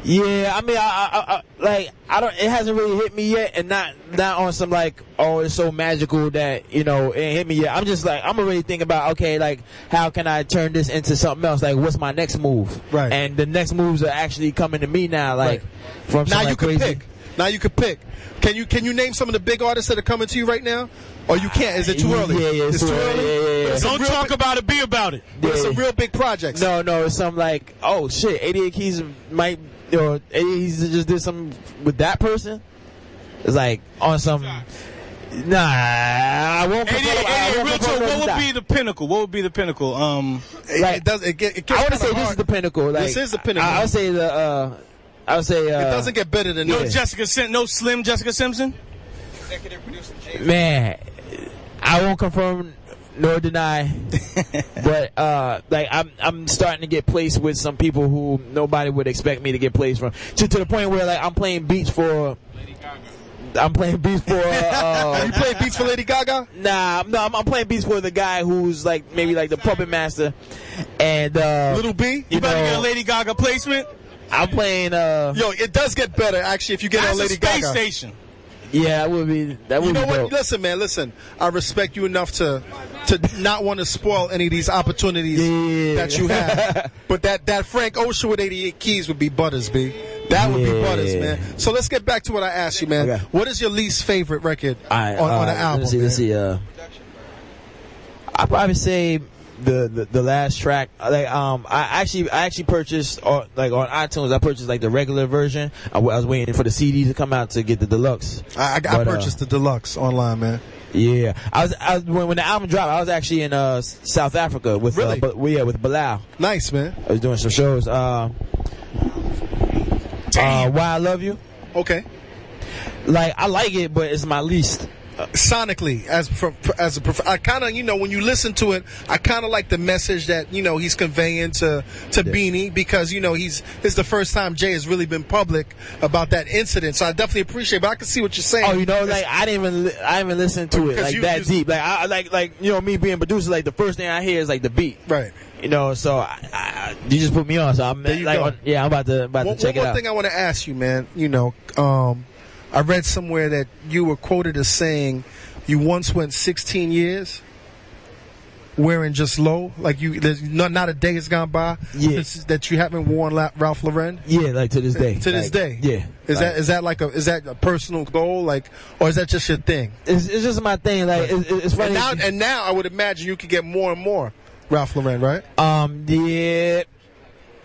Yeah, I mean, I don't. It hasn't really hit me yet, and not on some like, oh, it's so magical that it ain't hit me yet. I'm just like, I'm already thinking about, okay, like, how can I turn this into something else? Like, what's my next move? Right. And the next moves are actually coming to me now. Like, from now some, you can crazy... pick. Now you can pick. Can you name some of the big artists that are coming to you right now? Or you can't? Is it too early? Yeah, it's too early. Yeah. Don't talk about it. Be about it. But it's some real big projects. No, it's some like, oh shit, 88 Keys might. 88 Keys just did something with that person. It's like on some. Nah, I won't. 88, real talk, what would be the pinnacle? What would be the pinnacle? Like, I want to say this is the pinnacle. Like, this is the pinnacle. I would say the. I would say it doesn't get better than this. No Slim Jessica Simpson. Executive producer Jay. Man, I won't confirm nor deny, but like I'm starting to get placed with some people who nobody would expect me to get placed from. To the point where like I'm playing beats for. I'm playing beats for. Have you played beats for Lady Gaga? Nah, no, I'm playing beats for the guy who's like maybe like the puppet master, and Little B. You better get a Lady Gaga placement. I'm playing. Yo, it does get better actually if you get on Lady Gaga. Space station. Yeah, that would be. That would you know be what? dope. Listen, man. Listen. I respect you enough to not want to spoil any of these opportunities that you have. But that Frank Ocean with 88 Keys would be butters, B. That would be butters, man. So let's get back to what I asked you, man. Okay. What is your least favorite record on the album? Let's see. I'd probably say the last track. Like I actually purchased like on iTunes. I purchased like the regular version. I was waiting for the CD to come out to get the deluxe. I purchased the deluxe online, man. Yeah, I was when the album dropped. I was actually in South Africa with with Bilal. Nice, man. I was doing some shows. Why I Love You. Okay. Like I like it, but it's my least. Sonically, I kind of, when you listen to it, I kind of like the message that he's conveying to Beanie, because it's the first time Jay has really been public about that incident. So I definitely appreciate it, but I can see what you're saying. Oh, like I didn't even listen to it like that deep. Like I like me being producer, like the first thing I hear is like the beat. Right. So you just put me on. So I'm like, I'm about to check it out. One thing I want to ask you, man. I read somewhere that you were quoted as saying you once went 16 years wearing just low, like there's not a day has gone by that you haven't worn Ralph Lauren. Yeah, like to this day. To this day. Yeah. Is that a personal goal, like, or is that just your thing? It's just my thing. Like it's funny. And now I would imagine you could get more and more Ralph Lauren, right?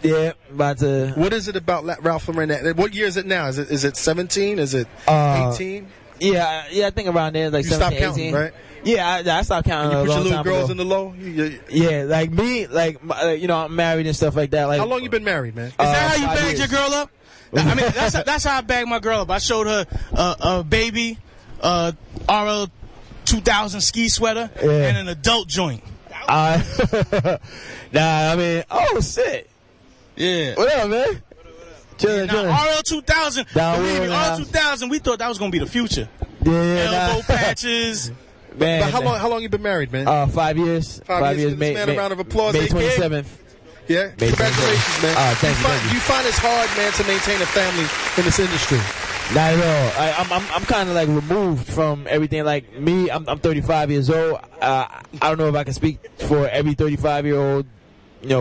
Yeah, about to. What is it about Ralph Lauren? What year is it now? Is it 17? Is it 18? Yeah, I think around there, like 17, 18. Counting, right? Yeah, I stopped counting. And you a put long your little time girls ago. in the low. Yeah, like me, like I'm married and stuff like that. Like, how long you been married, man? Is that how you bagged your girl up? I mean, that's how I bagged my girl up. I showed her a baby, RL 2000 ski sweater, and an adult joint. Nah, I mean, oh shit. Yeah. What up, man? Chillin'. RL 2000. Believe me, RL 2000. We thought that was gonna be the future. Elbow patches. Man, but how long you been married, man? 5 years. 5 years. Give this man a round of applause. May 27th. Yeah. Congratulations, man. Thank you. You find it's hard, man, to maintain a family in this industry. Not at all. I'm kind of like removed from everything. Like me, I'm 35 years old. I don't know if I can speak for every 35-year-old,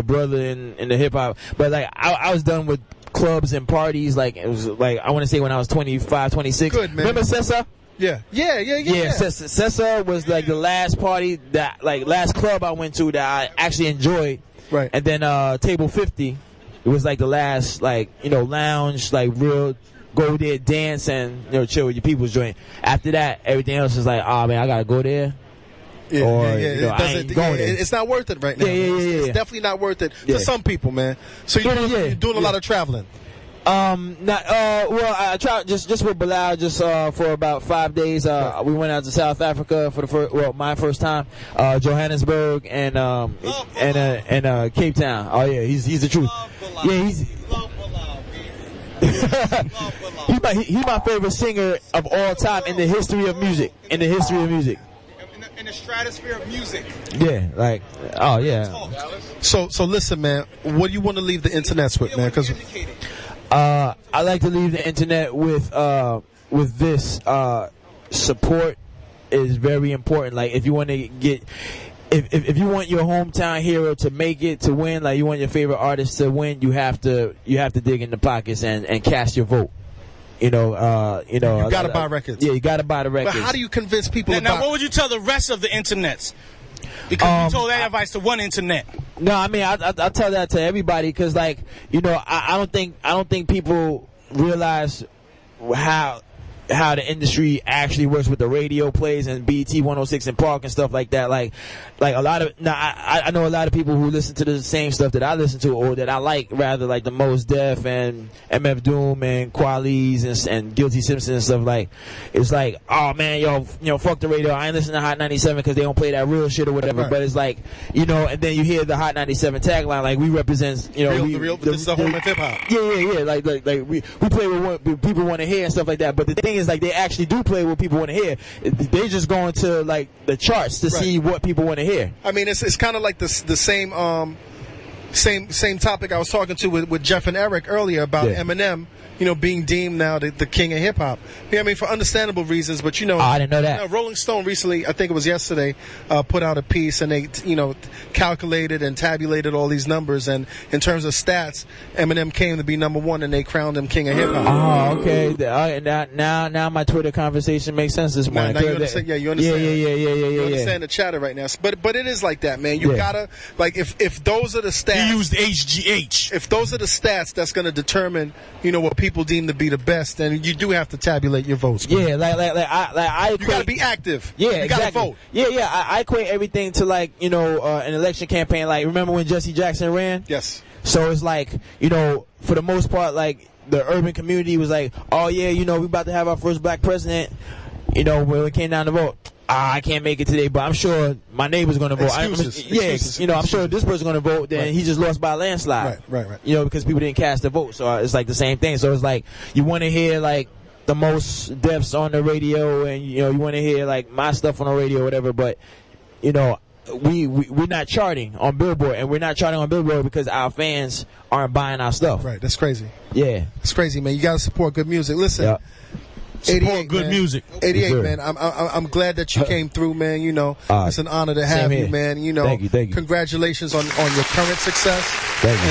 brother in the hip hop, but like I was done with clubs and parties. Like it was like I want to say when I was 25, 26. Good, man. Remember Sessa? Yeah. Sessa was like the last party last club I went to that I actually enjoyed. Right. And then Table 50, it was like the last lounge, like real go there, dance, and chill with your people's joint. After that, everything else is like, oh man, I gotta go there. Yeah, I ain't going there. It's not worth it right now. It's definitely not worth it for some people, man. So you're doing a lot of traveling. I tried just with Bilal for about 5 days. We went out to South Africa for my first time, Johannesburg and Cape Town. Oh yeah, he's the truth. He's my favorite singer of all time in the history of music. In the stratosphere of music. Yeah, like, oh yeah. So listen, man. What do you want to leave the internets with, man? Because I like to leave the internet with this. Support is very important. Like if you want to get, if you want your hometown hero to make it, to win, like you want your favorite artist to win, you have to dig in the pockets and cast your vote. You gotta buy records. Yeah, you gotta buy the records. But how do you convince people? Now, what would you tell the rest of the internets? Because you told that advice to one internet. No, I mean I tell that to everybody because I don't think people realize how the industry actually works with the radio plays and BT 106 and Park and stuff like that. Like a lot of I know a lot of people who listen to the same stuff that I listen to or that I like, rather like the Mos Def and MF Doom and Qualies and Guilty Simpson and stuff. Like it's like, oh man, fuck the radio. I ain't listening to Hot 97 because they don't play that real shit or whatever. Right. But it's like and then you hear the Hot 97 tagline, like we represent this is the home of hip hop. Yeah. Like we play with what people want to hear and stuff like that. But the thing is, like, they actually do play what people want to hear. They just go into like the charts to see what people want to hear. I mean, it's kind of like the same topic I was talking to with Jeff and Eric earlier about Eminem. Being deemed now the king of hip hop. I mean, for understandable reasons, but I didn't know that. Rolling Stone recently, I think it was yesterday, put out a piece and they, calculated and tabulated all these numbers. And in terms of stats, Eminem came to be number one, and they crowned him king of hip hop. Oh, okay. Now my Twitter conversation makes sense this morning. Now you understand. Yeah, you understand. You understand the chatter right now. But it is like that, man. You gotta if those are the stats. You used HGH. If those are the stats, that's gonna determine what people deem to be the best, then you do have to tabulate your votes. Man. Yeah, I equate, you gotta be active. Yeah, you exactly. gotta vote. Yeah. I equate everything to an election campaign. Like, remember when Jesse Jackson ran? Yes. So it's like, for the most part, like the urban community was like, oh yeah, we about to have our first black president. When it came down to vote, I can't make it today, but I'm sure my neighbor's going to vote. Excuses. I'm sure this person's going to vote. Then he just lost by a landslide. Right. Because people didn't cast their vote. So it's like the same thing. So it's like you want to hear like the most deaths on the radio, and you want to hear like my stuff on the radio, or whatever. But we're not charting on Billboard, and we're not charting on Billboard because our fans aren't buying our stuff. Right. That's crazy. Yeah, it's crazy, man. You got to support good music. Listen. Yep. Support good music. 88, man. I'm glad that you came through, man. It's an honor to have you, man. Thank you. Congratulations on your current success. Thank you.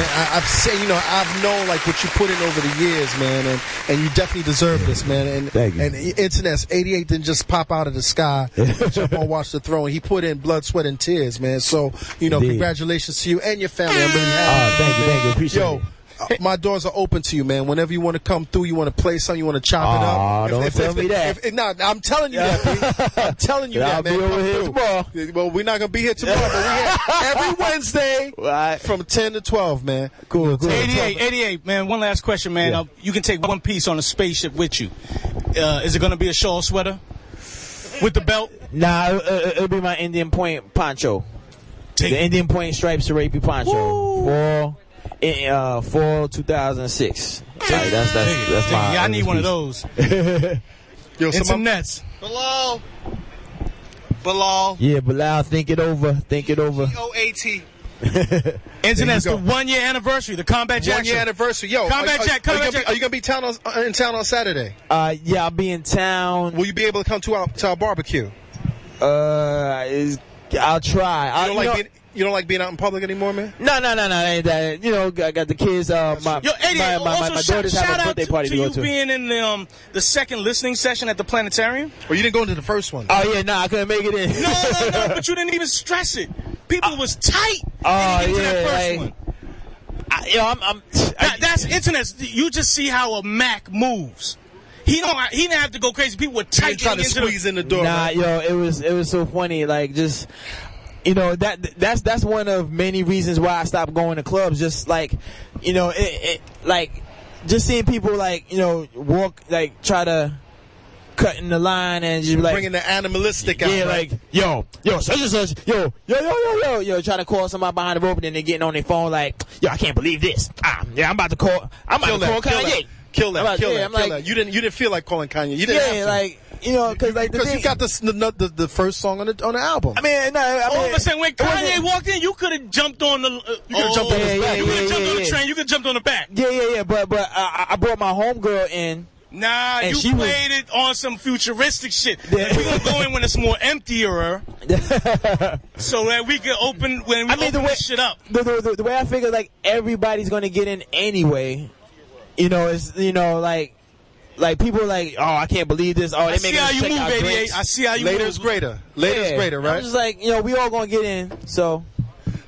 And I've known like what you put in over the years, man, and you definitely deserve this, man. And thank you. And Internet's 88 didn't just pop out of the sky, jump on Watch the Throne. He put in blood, sweat, and tears, man. So congratulations to you and your family. I'm really happy. Thank you. Appreciate it. My doors are open to you, man. Whenever you want to come through, you want to play something, you want to chop it up. Don't tell me that. No, I'm telling you that, B. I'm telling you that, man. I'll be over here tomorrow. Well, we're not going to be here tomorrow, but we're here every Wednesday from 10 to 12, man. Cool. 88, man. One last question, man. Yeah. You can take one piece on a spaceship with you. Is it going to be a shawl sweater with the belt? Nah, it'll be my Indian Point poncho. The Indian Point stripes R.I.P. poncho. in fall 2006. Like, that's my. Yeah, I need one of those. Yo, Internets. Bilal. Yeah, Bilal, think it over. GOAT. Internet's the 1 year anniversary. The Combat Jack. 1 year anniversary. Yo, Combat Jack. Are you gonna be in town on Saturday? Yeah, I'll be in town. Will you be able to come to our barbecue? I'll try. You don't like being out in public anymore, man? No, ain't that. You know, I got the kids. My daughters have a birthday party to go to. You being in the second listening session at the planetarium. Well, you didn't go into the first one. Oh yeah, I couldn't make it in. No, but you didn't even stress it. People was tight. Oh into that first one. That's internet. You just see how a Mac moves. He didn't have to go crazy. People were tight. Trying to squeeze in the door. Nah, right? yo, it was so funny. Like, just, you know, that's one of many reasons why I stopped going to clubs. Just like, you know, like, just seeing people, like, you know, walk, like, try to cut in the line and just be like bringing the animalistic out. Yeah, right? like, yo, such and such, yo, trying to call somebody behind the rope, and then they're getting on their phone like, yo, I can't believe this. I'm about to call Kanye. Kill that. You didn't feel like calling Kanye. You didn't have to. Like, you know, because you got the first song on the album. I mean, all of a sudden when Kanye walked in, you could have jumped on the. You could have jumped on the back. You could have jumped on the train. You could have jumped on the back. Yeah. But I brought my homegirl in. Nah, you played it on some futuristic shit. Yeah. We're gonna go in when it's more emptier, so that we can open open this shit up. The way I figure, like, everybody's gonna get in anyway. You know, it's, you know, like people are like, oh, I can't believe this. Oh, they making us check our drinks. I see how you move. Later's greater. Later's greater, right? I'm just like, you know, we all gonna get in. So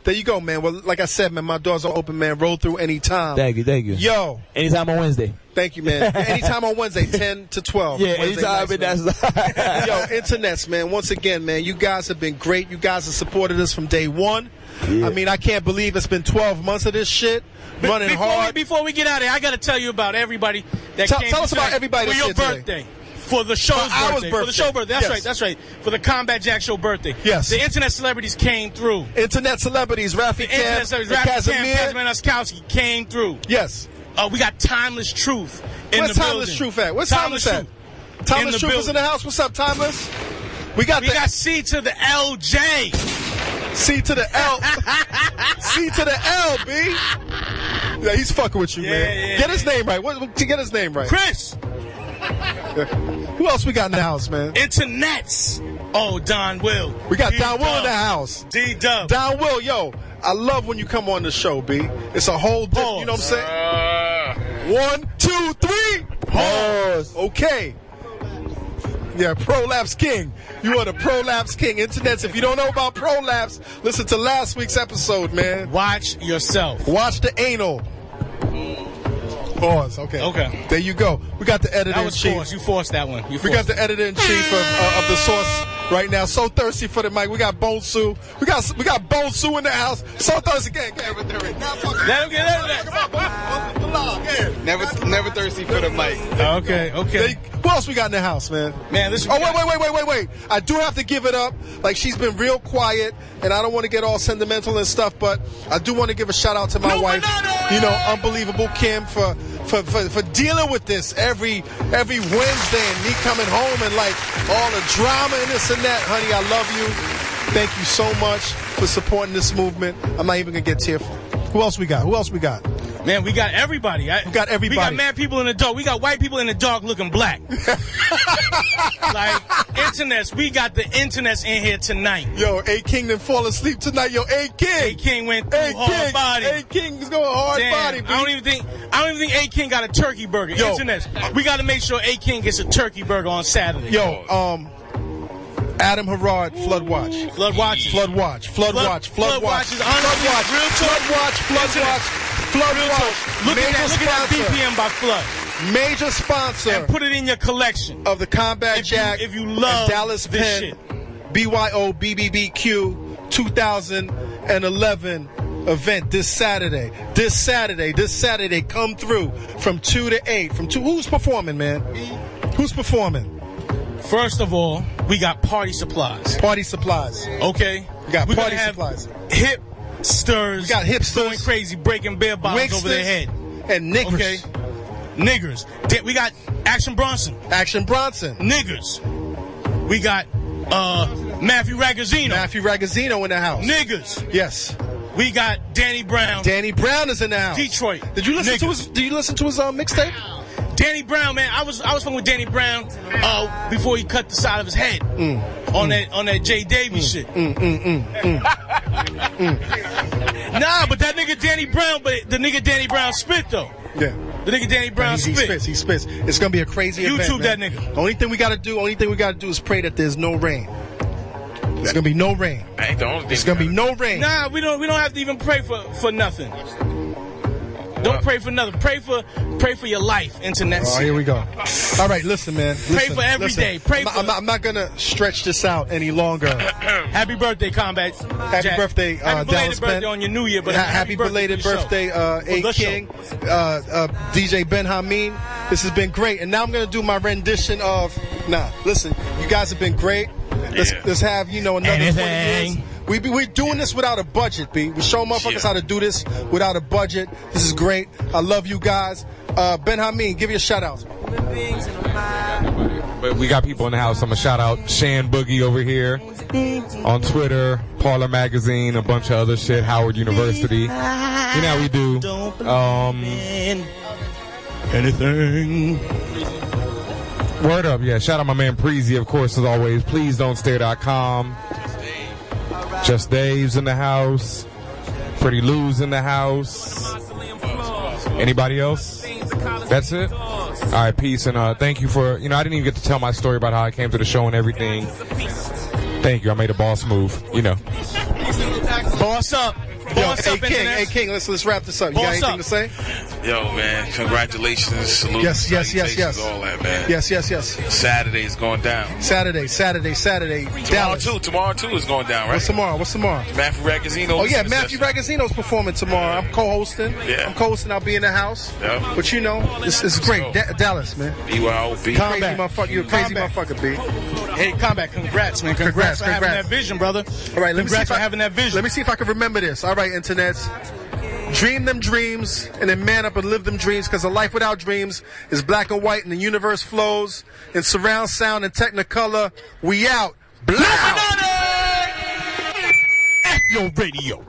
there you go, man. Well, like I said, man, my doors are open, man. Roll through anytime. Thank you. Yo, anytime on Wednesday. Thank you, man. Anytime on Wednesday, 10 to 12. Yeah, Wednesday anytime. nights, Yo, internets, man. Once again, man, you guys have been great. You guys have supported us from day one. Yeah. I mean, I can't believe it's been 12 months of this shit. Running hard. Before we get out of here, I got to tell you about everybody that came. Tell us about everybody for your birthday. For the show's birthday. For the show birthday. That's right. For the Combat Jack Show birthday. Yes. The internet celebrities came through. Internet celebrities, Rafi Cam, Casimir, Naskowski came through. Yes. We got Timeless Truth in Where's the Timeless building. Truth at? Where's Timeless at? Timeless Truth is in the house. What's up, Timeless? We got C to the LJ. C to the L. C to the L, B. Yeah, he's fucking with you, man. Yeah. Get his name right. Get his name right. Chris. Who else we got in the house, man? Internets. Oh, Don Will. We got Don Will in the house. D-Dub. Don Will, yo. I love when you come on the show, B. It's a whole different, you know what I'm saying? 1, 2, 3. Pause. Okay. Yeah, Prolapse King. You are the Prolapse King. Internets, if you don't know about Prolapse, listen to last week's episode, man. Watch yourself. Watch the anal. Pause. Okay. There you go. We got the editor in chief. Forced. You forced that one. We got the editor in chief of the source right now. So thirsty for the mic. We got Bone Sue. We got Bone Sue in the house. So thirsty. Let him get Never thirsty for the mic. Okay. Who else we got in the house, man? This. Wait. I do have to give it up. Like, she's been real quiet, and I don't want to get all sentimental and stuff, but I do want to give a shout out to my wife. You know, unbelievable Kim for dealing with this every Wednesday and me coming home and like all the drama and this and that. Honey, I love you. Thank you so much for supporting this movement. I'm not even gonna get tearful. Who else we got? Man, we got everybody. We got mad people in the dark. We got white people in the dark looking black. Like, internets. We got the internets in here tonight. Yo, A King didn't fall asleep tonight. Yo, A King. A King went through hard body. A King is going hard body. I don't even think A King got a turkey burger. Yo, internets. We got to make sure A King gets a turkey burger on Saturday. Yo, Adam Harrod, Flood Watch. Flood Watch. Is honestly Flood Watch. Look at that BPM by Flood. Major sponsor. And put it in your collection of the Combat Jack. If you love Dallas this Penn shit. BYOBBBQ 2011 event this Saturday. Come through from 2 to 8. Who's performing, man? Who's performing? First of all, we got party supplies. Party supplies. Okay? We got party supplies. Hip stirs. We got hipsters. Going crazy, breaking beer bottles over their head. And niggers. Okay. Niggers. We got Action Bronson. Action Bronson. Niggers. We got Matthew Ragazzino. Matthew Ragazzino in the house. Niggers. Yes. We got Danny Brown. Danny Brown is in the house. Detroit. Did you listen to his mixtape? Danny Brown, man, I was fucking with Danny Brown before he cut the side of his head on that Jay Davies shit. Nah, but that nigga Danny Brown, the nigga Danny Brown spit though. Yeah. The nigga Danny Brown spit. He spits. It's gonna be a crazy event. YouTube man. that nigga. Only thing we gotta do is pray that there's no rain. There's gonna be no rain. Ain't the only thing. There's gonna be no rain. Nah, we don't have to even pray for nothing. Don't pray for nothing. Pray for your life into next Oh, year. here we go. All right, listen, man. Pray for every day. Pray for. I'm not gonna stretch this out any longer. Happy birthday, Combat. Happy Jack. birthday, Happy belated Dallas birthday Ben. on your New Year, but happy belated birthday, A King, DJ Ben Hameen. This has been great, and now I'm gonna do my rendition of. Listen, you guys have been great. Let's have another 20 years. We're doing this without a budget, B. We show motherfuckers how to do this without a budget. This is great. I love you guys. Ben Hameen, give you a shout out. But we got people in the house. I'm going to shout out Shan Boogie over here on Twitter, Parlor Magazine, a bunch of other shit, Howard University. You know how we do. Anything. Word up, yeah. Shout out my man Preezy, of course, as always. PleaseDon'tStare.com. Just Dave's in the house. Pretty Lou's in the house. Anybody else? That's it? All right, peace. And thank you for, I didn't even get to tell my story about how I came to the show and everything. Thank you. I made a boss move, Boss up. Boss up, Hey King, let's wrap this up. You got anything to say? Yo, man, congratulations, salute, Yes. all that, man. Yes. Saturday is going down. Saturday. Dallas. Tomorrow too is going down, right? What's tomorrow? Matthew Ragazzino. Oh yeah, Matthew Ragazzino's performing tomorrow. I'm co-hosting. Yeah. I'm co-hosting. I'll be in the house. Yeah. But it's great. Dallas, man. BYOB. Crazy motherfucker. You're a crazy motherfucker, B. Hey, Combat, congrats, man. Congrats for having that vision, brother. All right, congrats for having that vision. Let me see if I can remember this. All right, internets. Dream them dreams and then man up and live them dreams, because a life without dreams is black and white and the universe flows in surround sound and technicolor. We out. Blow! F your radio.